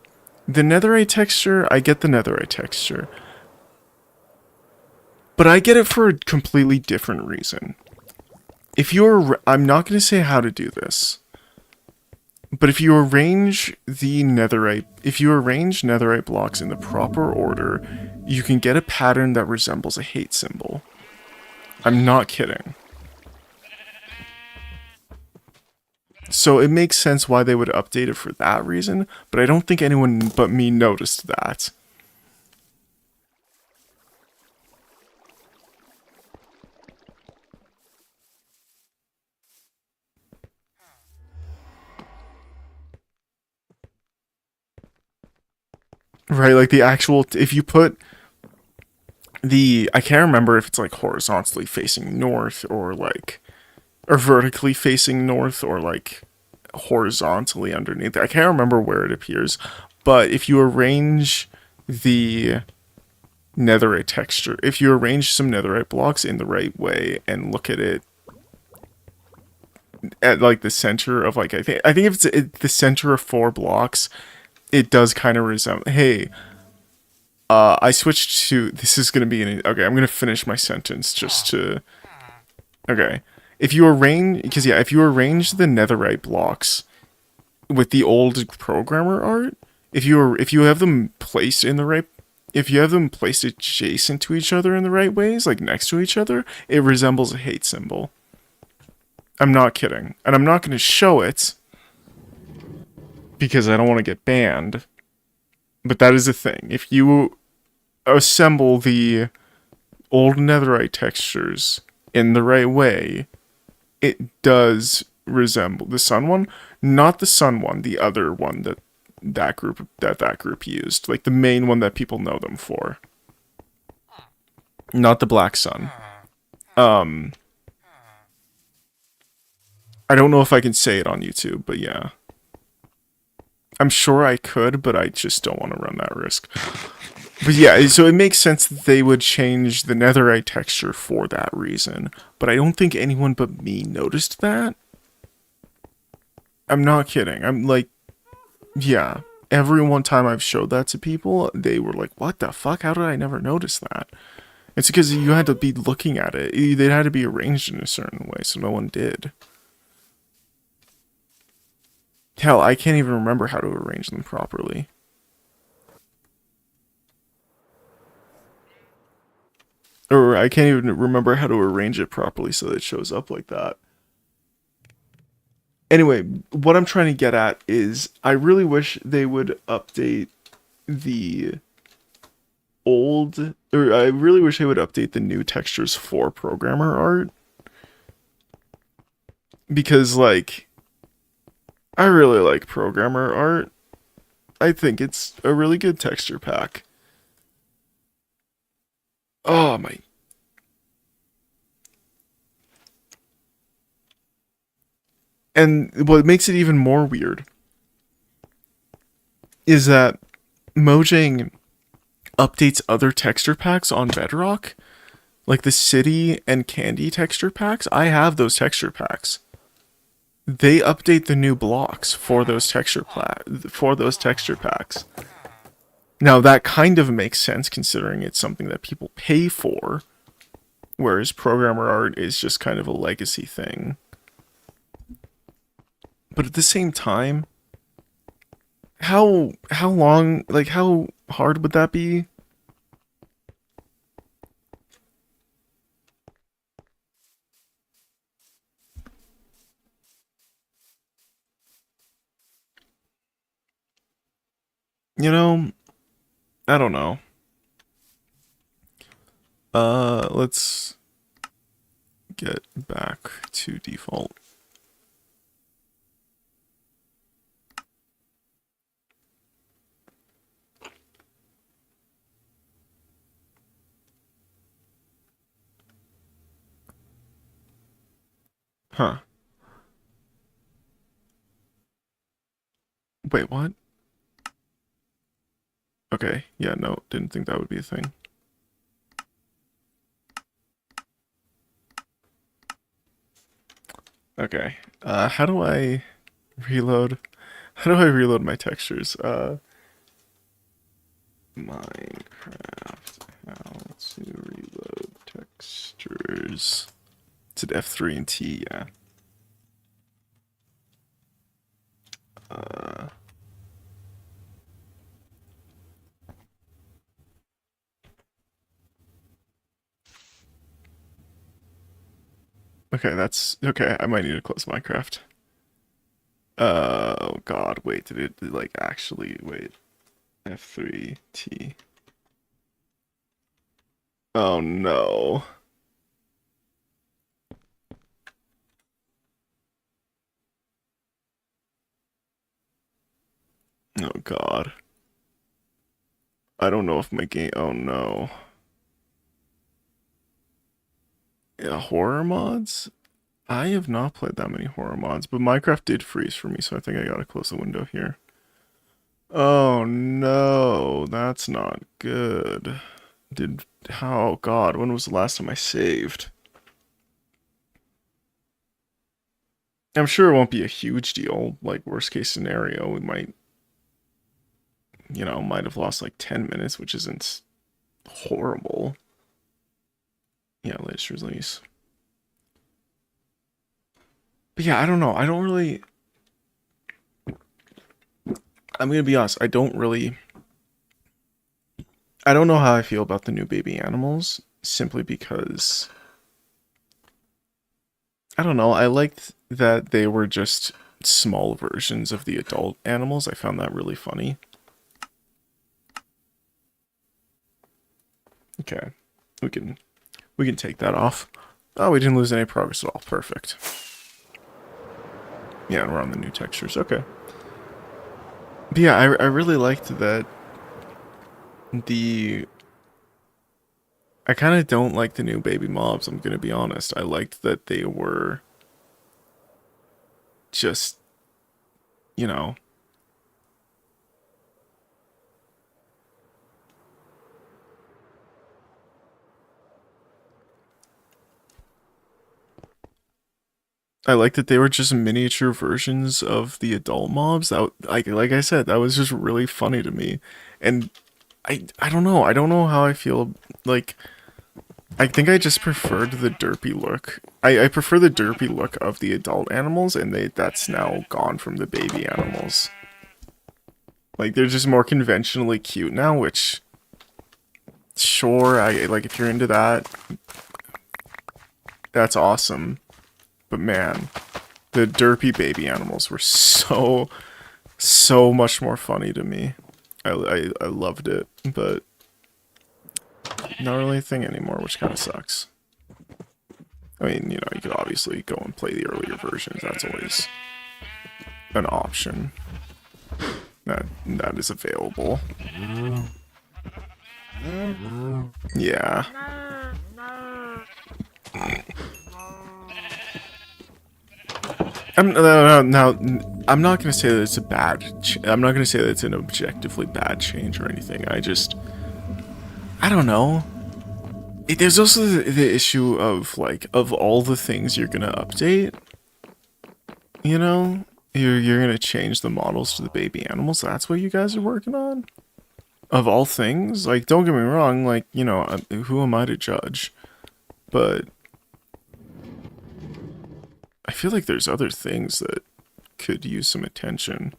The netherite texture, I get the netherite texture. But I get it for a completely different reason. I'm not going to say how to do this. But if you arrange netherite blocks in the proper order, you can get a pattern that resembles a hate symbol. I'm not kidding. So it makes sense why they would update it for that reason, but I don't think anyone but me noticed that. Right, like the actual, if you put I can't remember if it's like horizontally facing north or vertically facing north or like horizontally underneath. I can't remember where it appears, but if you arrange the netherite texture, if you arrange some netherite blocks in the right way and look at it at like the center of like, I think if it's the center of 4 blocks, it does kind of resemble, hey, I switched to, this is going to be okay, I'm going to finish my sentence just to, okay. If you arrange the netherite blocks with the old programmer art, if you have them placed in the right, if you have them placed adjacent to each other in the right ways, like next to each other, it resembles a hate symbol. I'm not kidding. And I'm not going to show it because I don't want to get banned. But that is a thing. If you assemble the old netherite textures in the right way, it does resemble the sun one. Not the sun one, the other one that group used. Like the main one that people know them for. Not the black sun. I don't know if I can say it on YouTube, but yeah. I'm sure I could, but I just don't want to run that risk. But yeah, so it makes sense that they would change the netherite texture for that reason. But I don't think anyone but me noticed that. I'm not kidding. I'm like, yeah. Every one time I've showed that to people, they were like, what the fuck? How did I never notice that? It's because you had to be looking at it. They had to be arranged in a certain way, so no one did. Hell, I can't even remember how to arrange them properly. Or I can't even remember how to arrange it properly so that it shows up like that. Anyway, what I'm trying to get at is I really wish they would update the I really wish they would update the new textures for programmer art. Because, like, I really like programmer art. I think it's a really good texture pack. Oh my. And what makes it even more weird is that Mojang updates other texture packs on Bedrock, like the City and Candy texture packs. I have those texture packs. They update the new blocks for those texture packs. Now that kind of makes sense considering it's something that people pay for, whereas programmer art is just kind of a legacy thing. But at the same time, how long, like how hard would that be? You know, I don't know. Let's get back to default. Huh. Wait, what? Okay, yeah, no, didn't think that would be a thing. Okay, how do I reload? How do I reload my textures? Minecraft, how to reload textures. It's at F3 and T, yeah. Okay, that's okay. I might need to close Minecraft. Oh God, wait, did it like actually wait? F3 T. Oh no. Oh God. I don't know if my game. Oh no. Yeah, horror mods? I have not played that many horror mods, but Minecraft did freeze for me, so I think I gotta close the window here. Oh no, that's not good. Oh God, when was the last time I saved? I'm sure it won't be a huge deal. Like, worst case scenario, we might, might have lost like 10 minutes, which isn't horrible. Yeah, latest release. But yeah, I don't know. I don't really. I'm gonna be honest. I don't know how I feel about the new baby animals, simply because. I don't know. I liked that they were just small versions of the adult animals. I found that really funny. Okay. We can take that off. Oh, we didn't lose any progress at all. Perfect. Yeah, and we're on the new textures. Okay. But yeah, I really liked that the... I kind of don't like the new baby mobs, I'm gonna be honest. I liked that they were just, you know... I like that they were just miniature versions of the adult mobs. That, like I said, that was just really funny to me. And I don't know. I don't know how I feel. Like, I think I just preferred the derpy look. I prefer the derpy look of the adult animals, and that's now gone from the baby animals. Like, they're just more conventionally cute now, which, sure, I like if you're into that, that's awesome. But man, the derpy baby animals were so much more funny to me. I loved it, but not really a thing anymore, which kind of sucks. I mean, you could obviously go and play the earlier versions. That's always an option that is available. Yeah. Now, I'm not gonna say that it's a bad. I'm not gonna say that it's an objectively bad change or anything. I don't know. There's also the issue of like of all the things you're gonna update. You're gonna change the models to the baby animals. That's what you guys are working on. Of all things, like don't get me wrong. Like who am I to judge? But I feel like there's other things that could use some attention,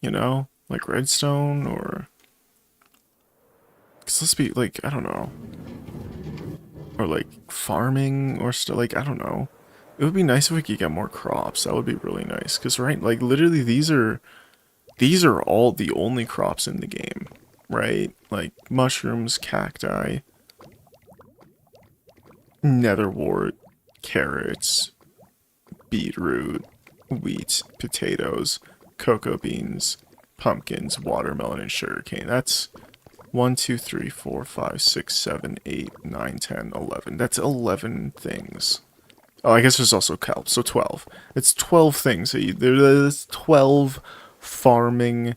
like redstone or... Cause let's be, like, I don't know. Or like farming or stuff, like, I don't know. It would be nice if we could get more crops. That would be really nice. Cause right, like literally these are all the only crops in the game, right? Like mushrooms, cacti, netherwort, carrots, beetroot, wheat, potatoes, cocoa beans, pumpkins, watermelon, and sugarcane. That's 1, 2, 3, 4, 5, 6, 7, 8, 9, 10, 11. That's 11 things. Oh, I guess there's also kelp, so 12. It's 12 things. There's 12 farming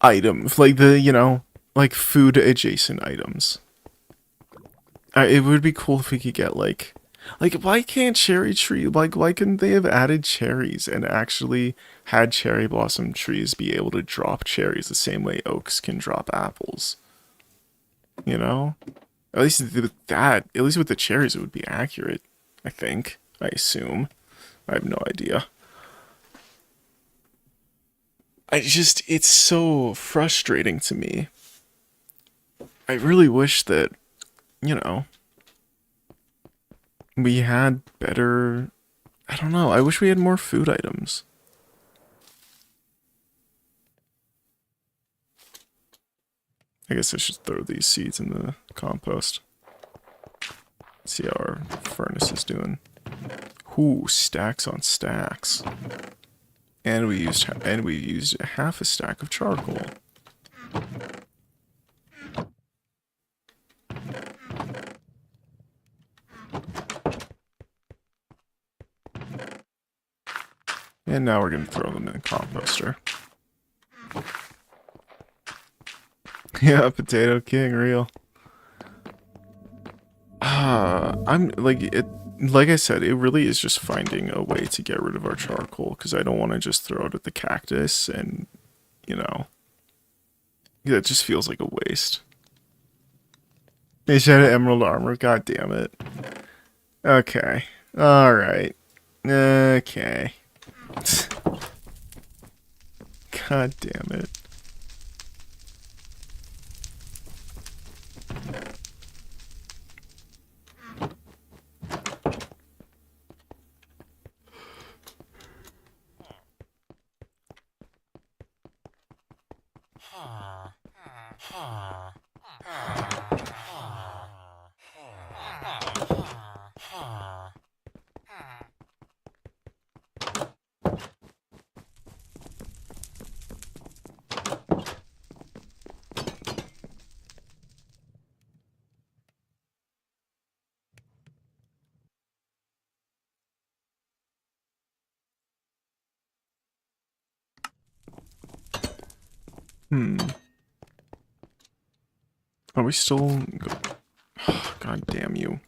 items. Like like food adjacent items. It would be cool if we could get like why can't cherry tree like why couldn't they have added cherries and actually had cherry blossom trees be able to drop cherries the same way oaks can drop apples? You know? At least with that, at least with the cherries, it would be accurate. I think. I assume. I have no idea. It's so frustrating to me. I really wish that, you know, we had better. I don't know. I wish we had more food items. I guess I should throw these seeds in the compost. See how our furnace is doing. Ooh, stacks on stacks. And we used half a stack of charcoal. And now we're gonna throw them in the composter. Yeah, Potato King, real. I'm like it. Like I said, it really is just finding a way to get rid of our charcoal because I don't want to just throw it at the cactus and, you know, it just feels like a waste. They should have emerald armor. God damn it. Okay. All right. Okay. God damn it. Hmm. Are we still? God damn you.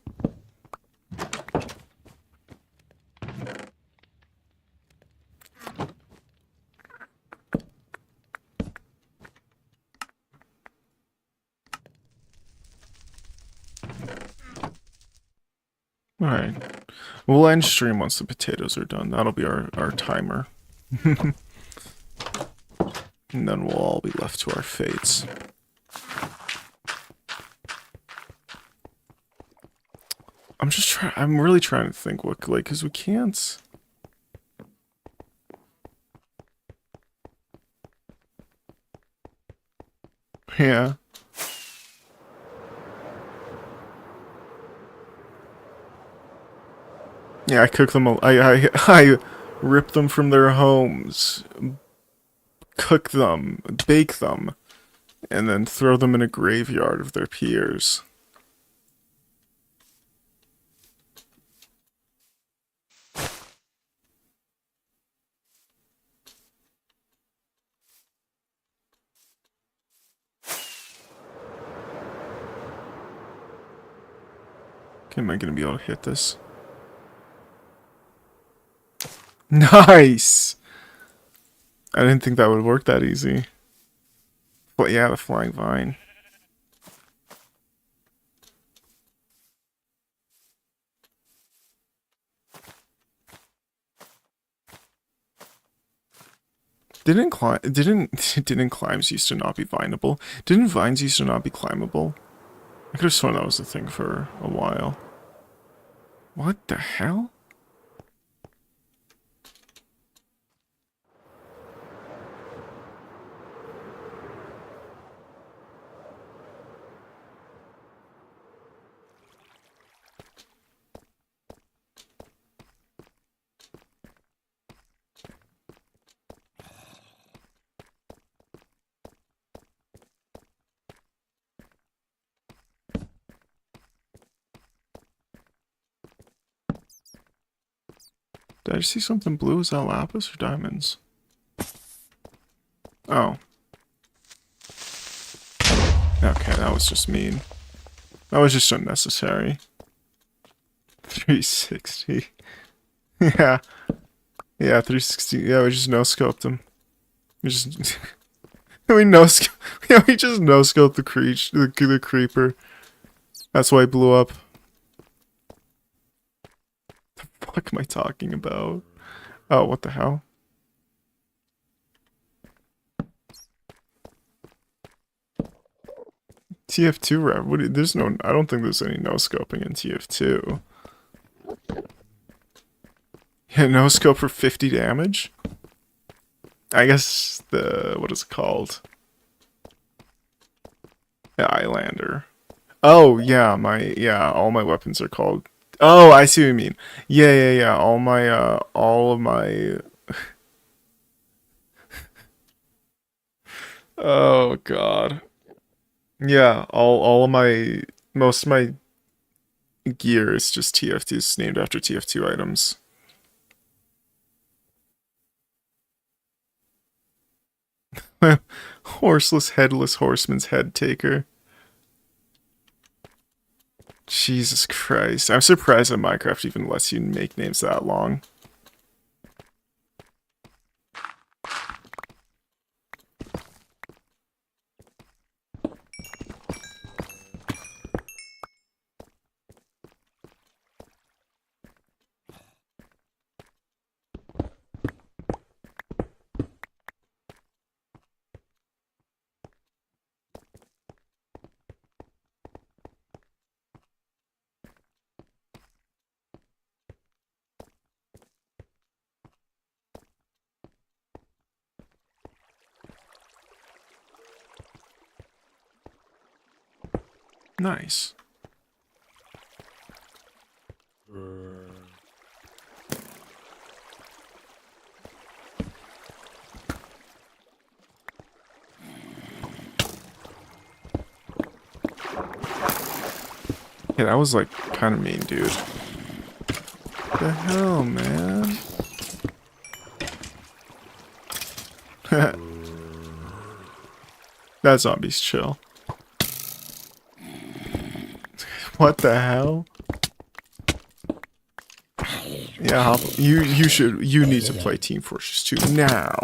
Alright. We'll end stream once the potatoes are done. That'll be our timer. And then we'll all be left to our fates. I'm really trying to think what, like, because we can't. Yeah. Yeah, I cook them. I rip them from their homes, cook them, bake them, and then throw them in a graveyard of their peers. Okay, am I gonna be able to hit this? Nice! I didn't think that would work that easy. But yeah, the flying vine. Didn't climbs used to not be vineable? Didn't vines used to not be climbable? I could have sworn that was the thing for a while. What the hell? Did I just see something blue? Is that lapis or diamonds? Oh. Okay, that was just mean. That was just unnecessary. 360. Yeah. Yeah, 360. Yeah, we just no-scoped him. We just... we no-scoped... Yeah, we just no-scoped the creeper. That's why it blew up. The fuck am I talking about? Oh, what the hell? TF2 rev? There's no... I don't think there's any no-scoping in TF2. Yeah, no-scope for 50 damage? I guess the... what is it called? The Islander. Oh, yeah, all my weapons are called... Oh, I see what you mean. Yeah. All of my... Oh, God. Yeah, all of my... Most of my gear is just TF2, it's named after TF2 items. Horseless, headless horseman's head taker. Jesus Christ. I'm surprised that Minecraft even lets you make names that long. Nice. Yeah, that was like kind of mean, dude. What the hell, man? That zombie's chill. What the hell? Yeah, you need to play Team Fortress 2 now.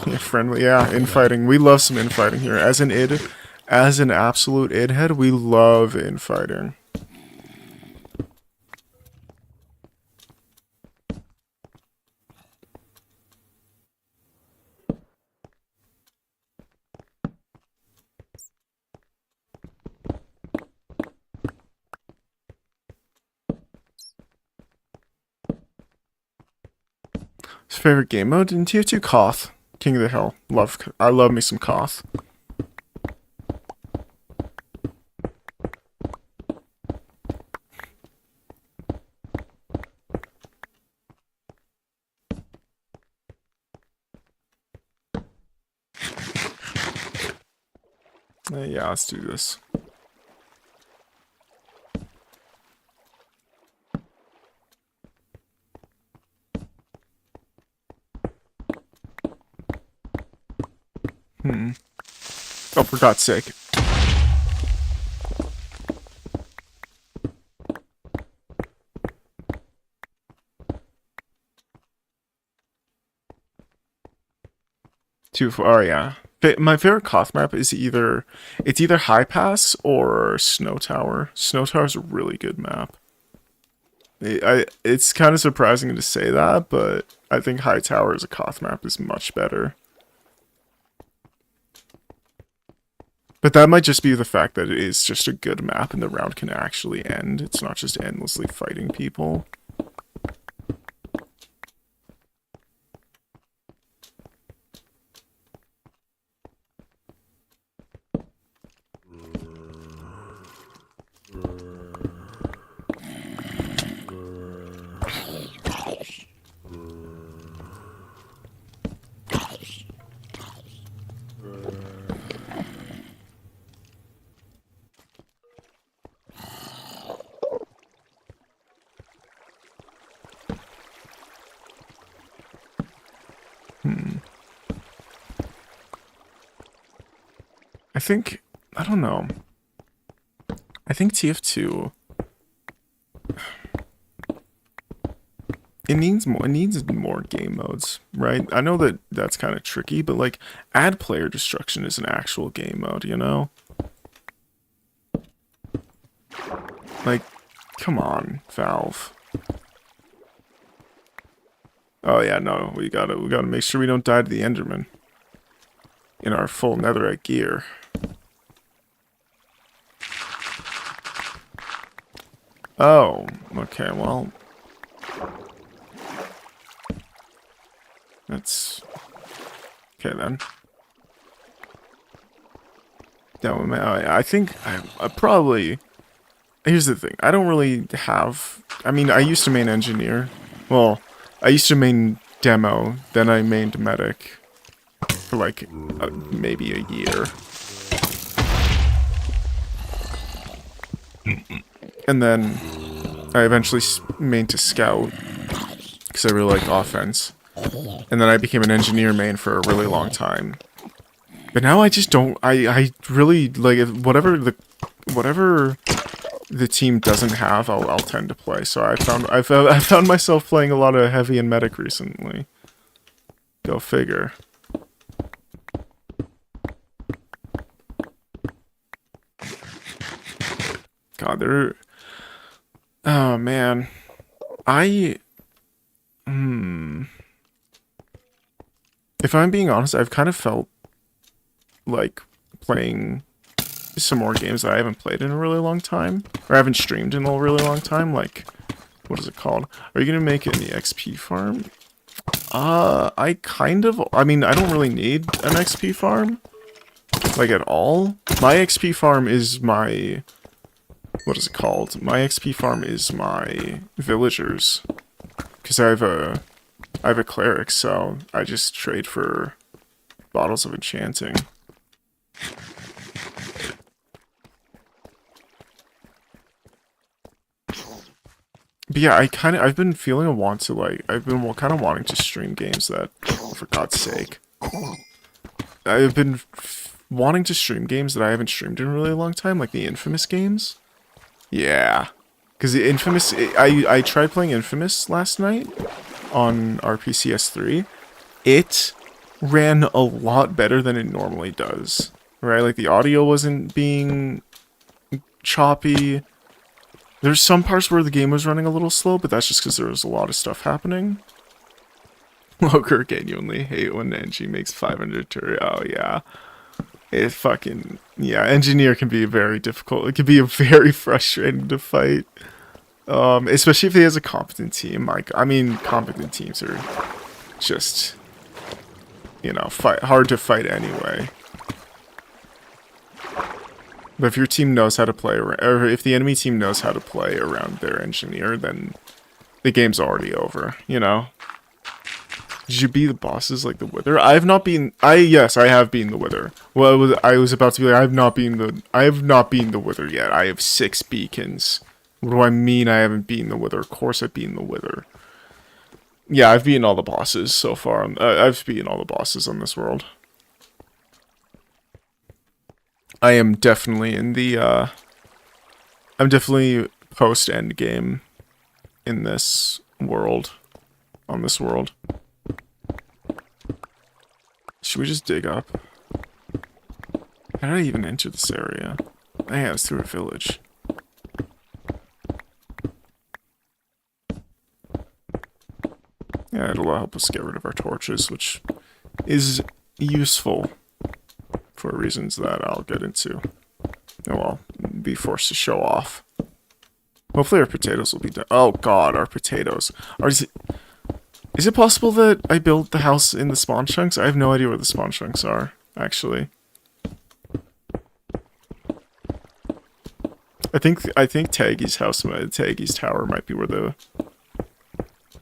Yeah, friendly, yeah, infighting. We love some infighting here. As an absolute id head, we love infighting. Favorite game mode in TF2? Koth. King of the Hill. I love me some Koth. Yeah, let's do this. Oh, for God's sake. Oh yeah. My favorite Koth map is either High Pass or Snow Tower. Snow Tower is a really good map. It's kind of surprising to say that, but I think High Tower as a Koth map is much better. But that might just be the fact that it is just a good map and the round can actually end. It's not just endlessly fighting people. I think, I don't know. I think TF2, it needs more game modes, right? I know that that's kind of tricky, but like add player destruction is an actual game mode, you know? Like, come on, Valve. Oh yeah, no, we gotta make sure we don't die to the Enderman in our full netherite gear. Oh, okay, well, that's okay then. No, I think I probably. Here's the thing. I don't really have. I mean, I used to main engineer. Well, I used to main demo. Then I mained medic for like maybe a year. And then I eventually mained to scout because I really liked offense. And then I became an engineer main for a really long time. But now I just don't. I really like whatever the team doesn't have, I'll tend to play. So I found myself playing a lot of heavy and medic recently. Go figure. God, they're. Oh man, If I'm being honest, I've kind of felt like playing some more games that I haven't played in a really long time, or haven't streamed in a really long time. Like, what is it called? Are you gonna make it in the XP farm? I mean, I don't really need an XP farm, like at all. My XP farm is my, what is it called? My XP farm is my villagers, because I have a cleric, so I just trade for bottles of enchanting. But yeah, I've been feeling a want to, like, I've been kind of wanting to stream games that, for God's sake. I've been wanting to stream games that I haven't streamed in a really long time, like the Infamous games. Yeah. Because the Infamous, I tried playing Infamous last night on RPCS3. It ran a lot better than it normally does, right? Like, the audio wasn't being choppy. There's some parts where the game was running a little slow, but that's just because there was a lot of stuff happening. Loker, genuinely hate when Engie makes 500 turret. Oh, yeah. It fucking... Yeah, Engineer can be very difficult. It can be very frustrating to fight. Especially if he has a competent team. Like, I mean, competent teams are just... You know, hard to fight anyway. But if your team knows how to play, or if the enemy team knows how to play around their engineer, then the game's already over, you know? Did you be the bosses like the Wither? I have not been, yes, I have been the Wither. Well, I was about to be like, I have not been the Wither yet. I have 6 beacons. What do I mean I haven't been the Wither? Of course I've been the Wither. Yeah, I've beaten all the bosses so far. I've beaten all the bosses on this world. I am definitely in the, I'm definitely post-end game in this world. On this world. Should we just dig up? How did I even enter this area? Oh, yeah, it was through a village. Yeah, it'll help us get rid of our torches, which is useful for reasons that I'll get into. And we'll be forced to show off. Hopefully our potatoes will be done. Oh god, our potatoes. Is it possible that I built the house in the spawn chunks? I have no idea where the spawn chunks are, actually. I think Taggy's house, Taggy's tower might be where the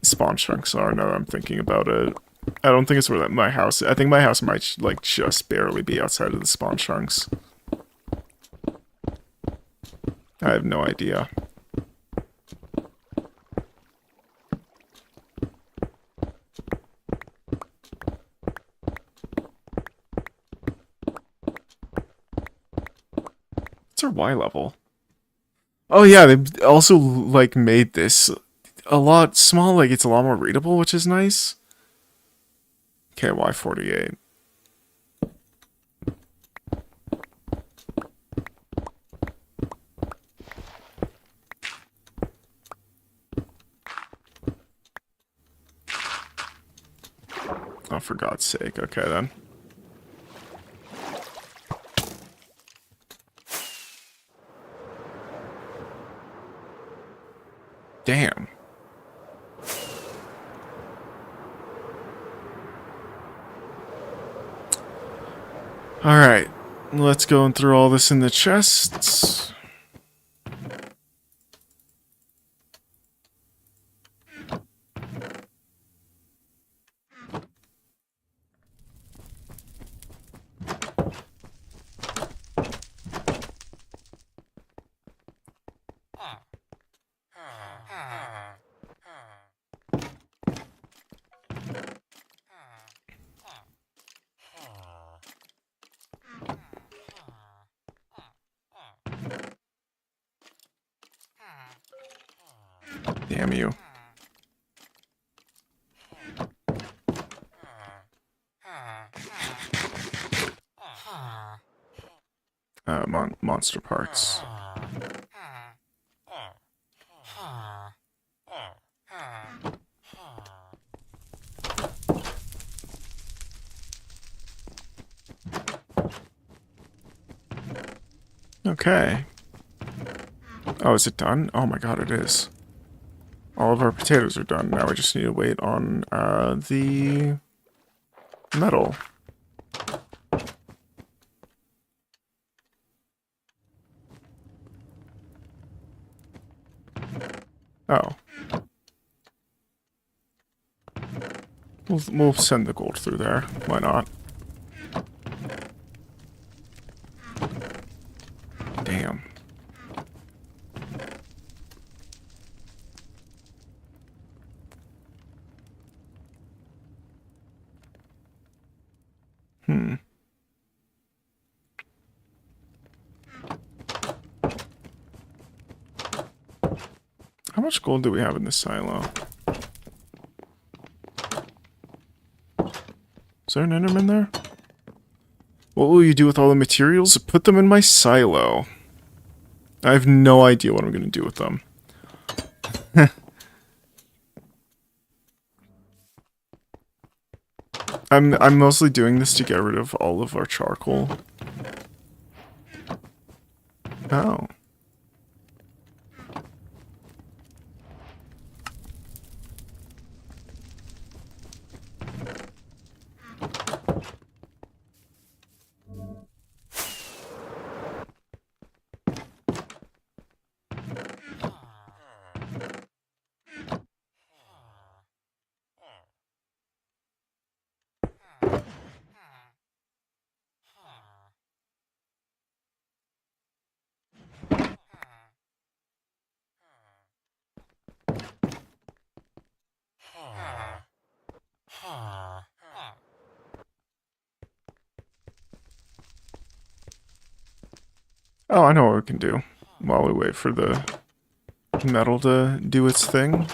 spawn chunks are. Now that I'm thinking about it. I don't think it's where my house... I think my house might, like, just barely be outside of the spawn chunks. I have no idea. What's our Y level? Oh yeah, they also like made this a lot small, like it's a lot more readable, which is nice. Okay, Y48. Oh, for God's sake. Okay, then. Damn. Alright. Let's go through all this in the chests. Damn you. Monster parts. Okay. Oh, is it done? Oh my god, it is. All of our potatoes are done. Now we just need to wait on the metal. Oh. We'll send the gold through there. Why not? Damn. How much gold do we have in this silo? Is there an Enderman there? What will you do with all the materials? Put them in my silo. I have no idea what I'm going to do with them. I'm mostly doing this to get rid of all of our charcoal. Oh. Oh, I know what we can do while we wait for the metal to do its thing.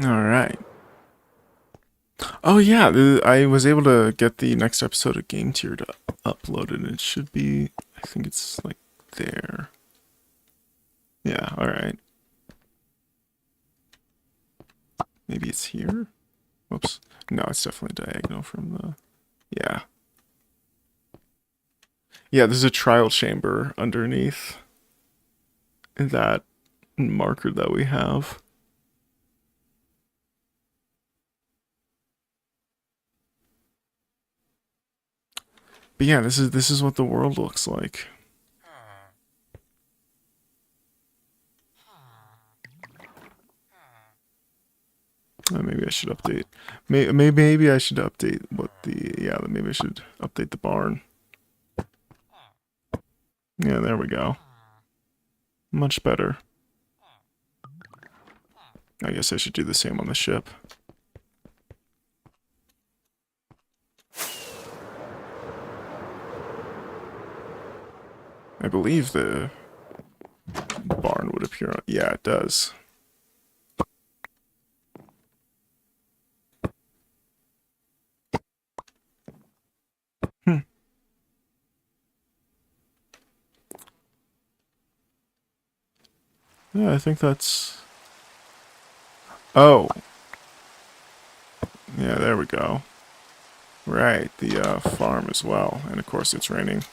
Alright. Oh yeah, I was able to get the next episode of Game Tier to uploaded. It should be, I think it's like there. Yeah, alright. Maybe it's here? Whoops. No, it's definitely diagonal from the... Yeah. Yeah, there's a trial chamber underneath that marker that we have. But yeah, this is what the world looks like. Maybe I should update. Maybe I should update what the maybe I should update the barn. Yeah, there we go. Much better. I guess I should do the same on the ship. I believe the barn would appear on... Yeah, it does. Yeah, I think that's... Oh. Yeah, there we go. Right, the farm as well. And of course it's raining.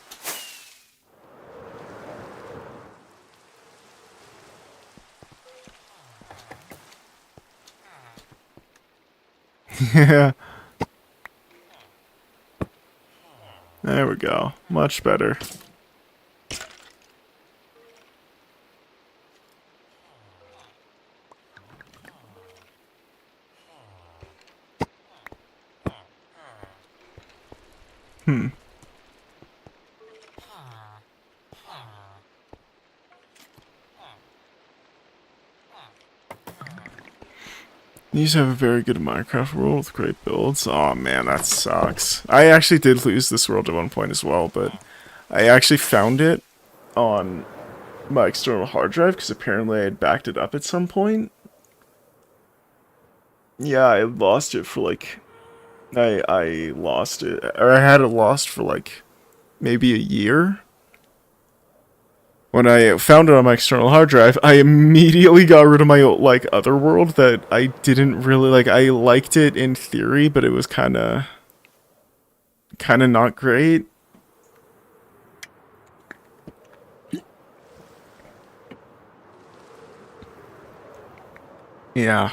Yeah. There we go. Much better. These have a very good Minecraft world with great builds. Oh man, that sucks. I actually did lose this world at one point as well, but I actually found it on my external hard drive because apparently I had backed it up at some point. Yeah, I lost it for like... I lost it, or I had it lost for like maybe a year. When I found it on my external hard drive, I immediately got rid of my like other world that I didn't really like. I liked it in theory, but it was kind of not great. Yeah.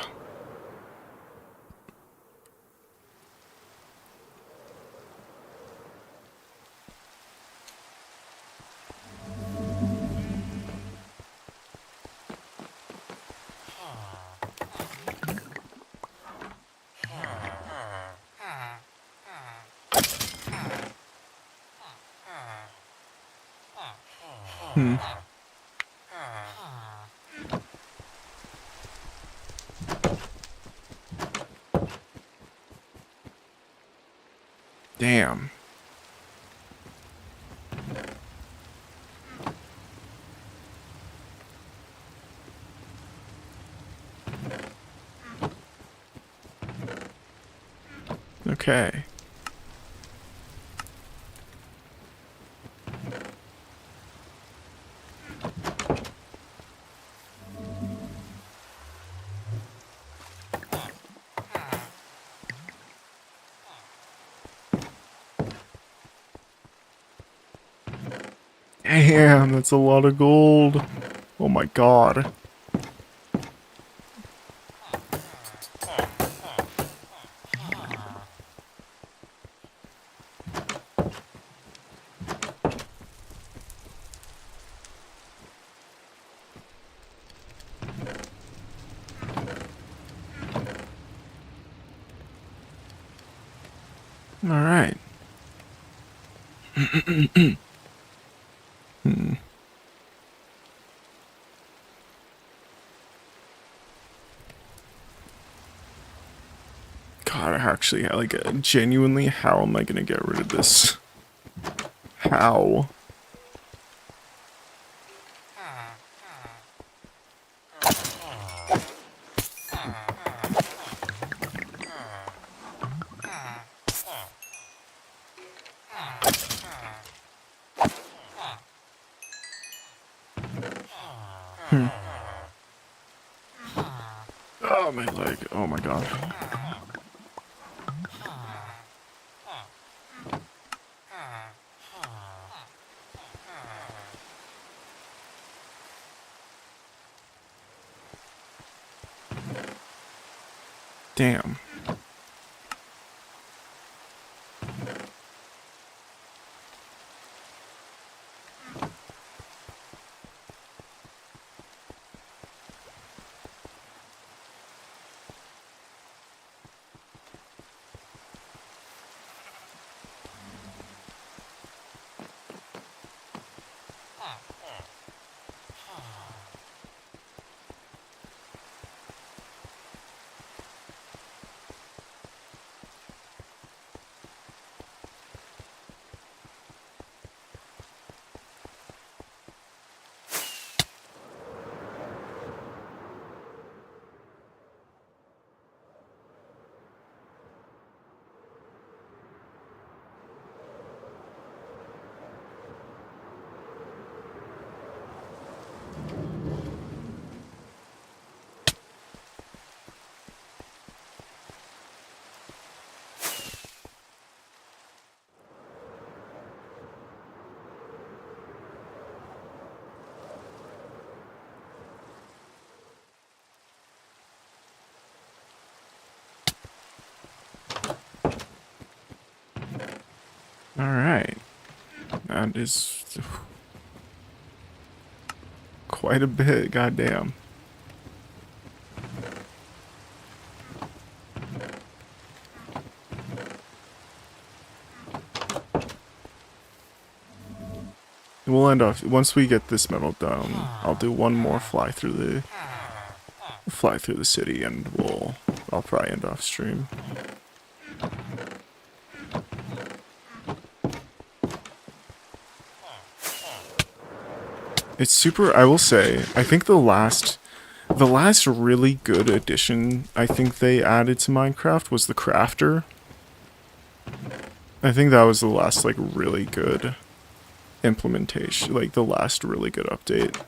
Damn. Okay. Damn, that's a lot of gold. Oh my god. All right. God, actually, like, genuinely, how am I gonna get rid of this? How? Oh, my leg. Oh my god. Damn. Alright. That is quite a bit, goddamn. We'll end off once we get this metal done. I'll do one more fly through the city, and I'll probably end off stream. It's super. I will say, I think the last really good addition I think they added to Minecraft was the crafter. I think that was the last like really good implementation, like the last really good update.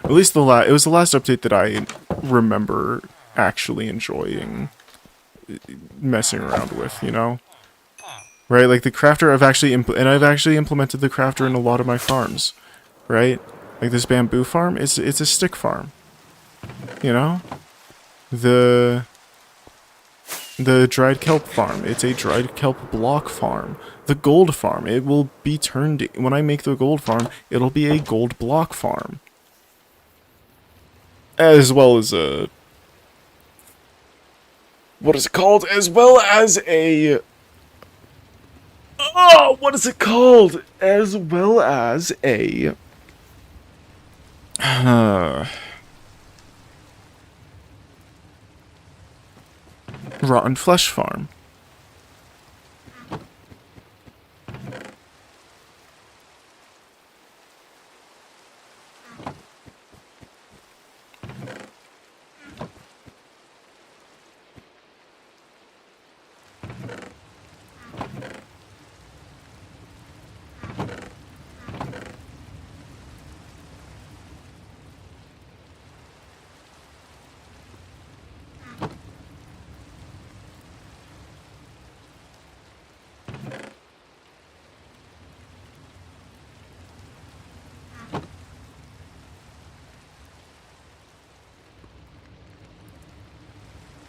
At least it was the last update that I remember actually enjoying messing around with, you know? Right? Like the crafter I've actually implemented the crafter in a lot of my farms, right? Like this bamboo farm, it's a stick farm. You know? The dried kelp farm, it's a dried kelp block farm. The gold farm, it will be turned, when I make the gold farm, it'll be a gold block farm. As well as a, what is it called? As well as a, oh, what is it called? As well as a, rotten flesh farm.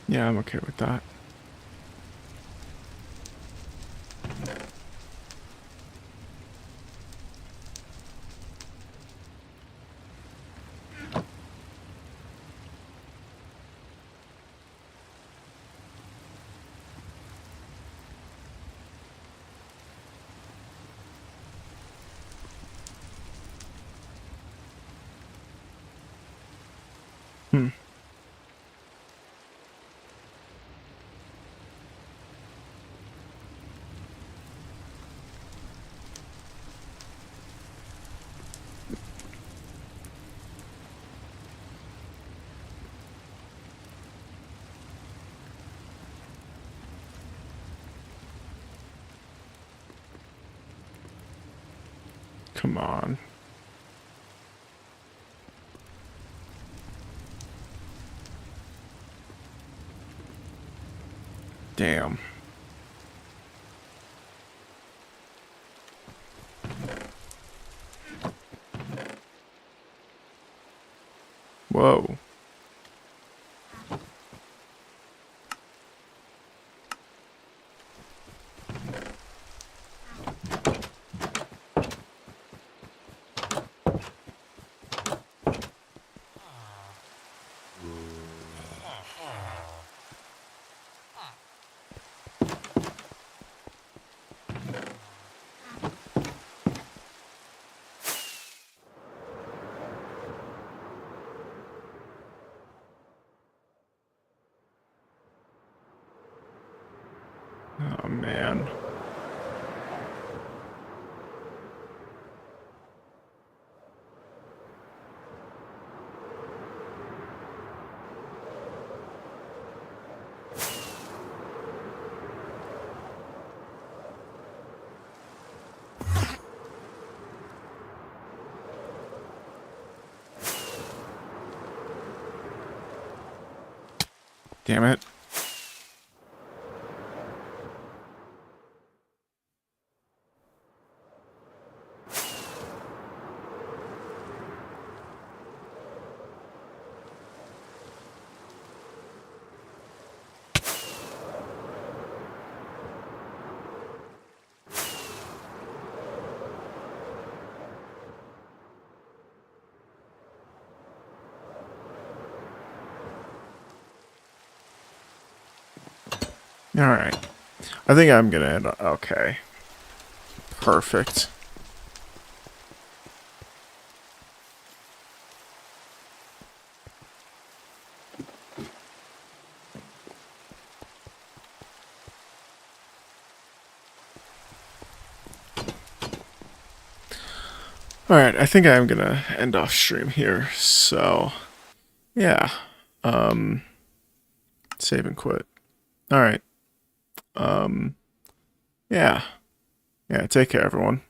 Yeah, I'm okay with that. Come on. Damn. Whoa. Oh, man. Damn it. Alright. I think I'm gonna end. Okay. Perfect. Alright, I think I'm gonna end off stream here, so yeah. Save and quit. Alright. Yeah. Yeah, take care everyone.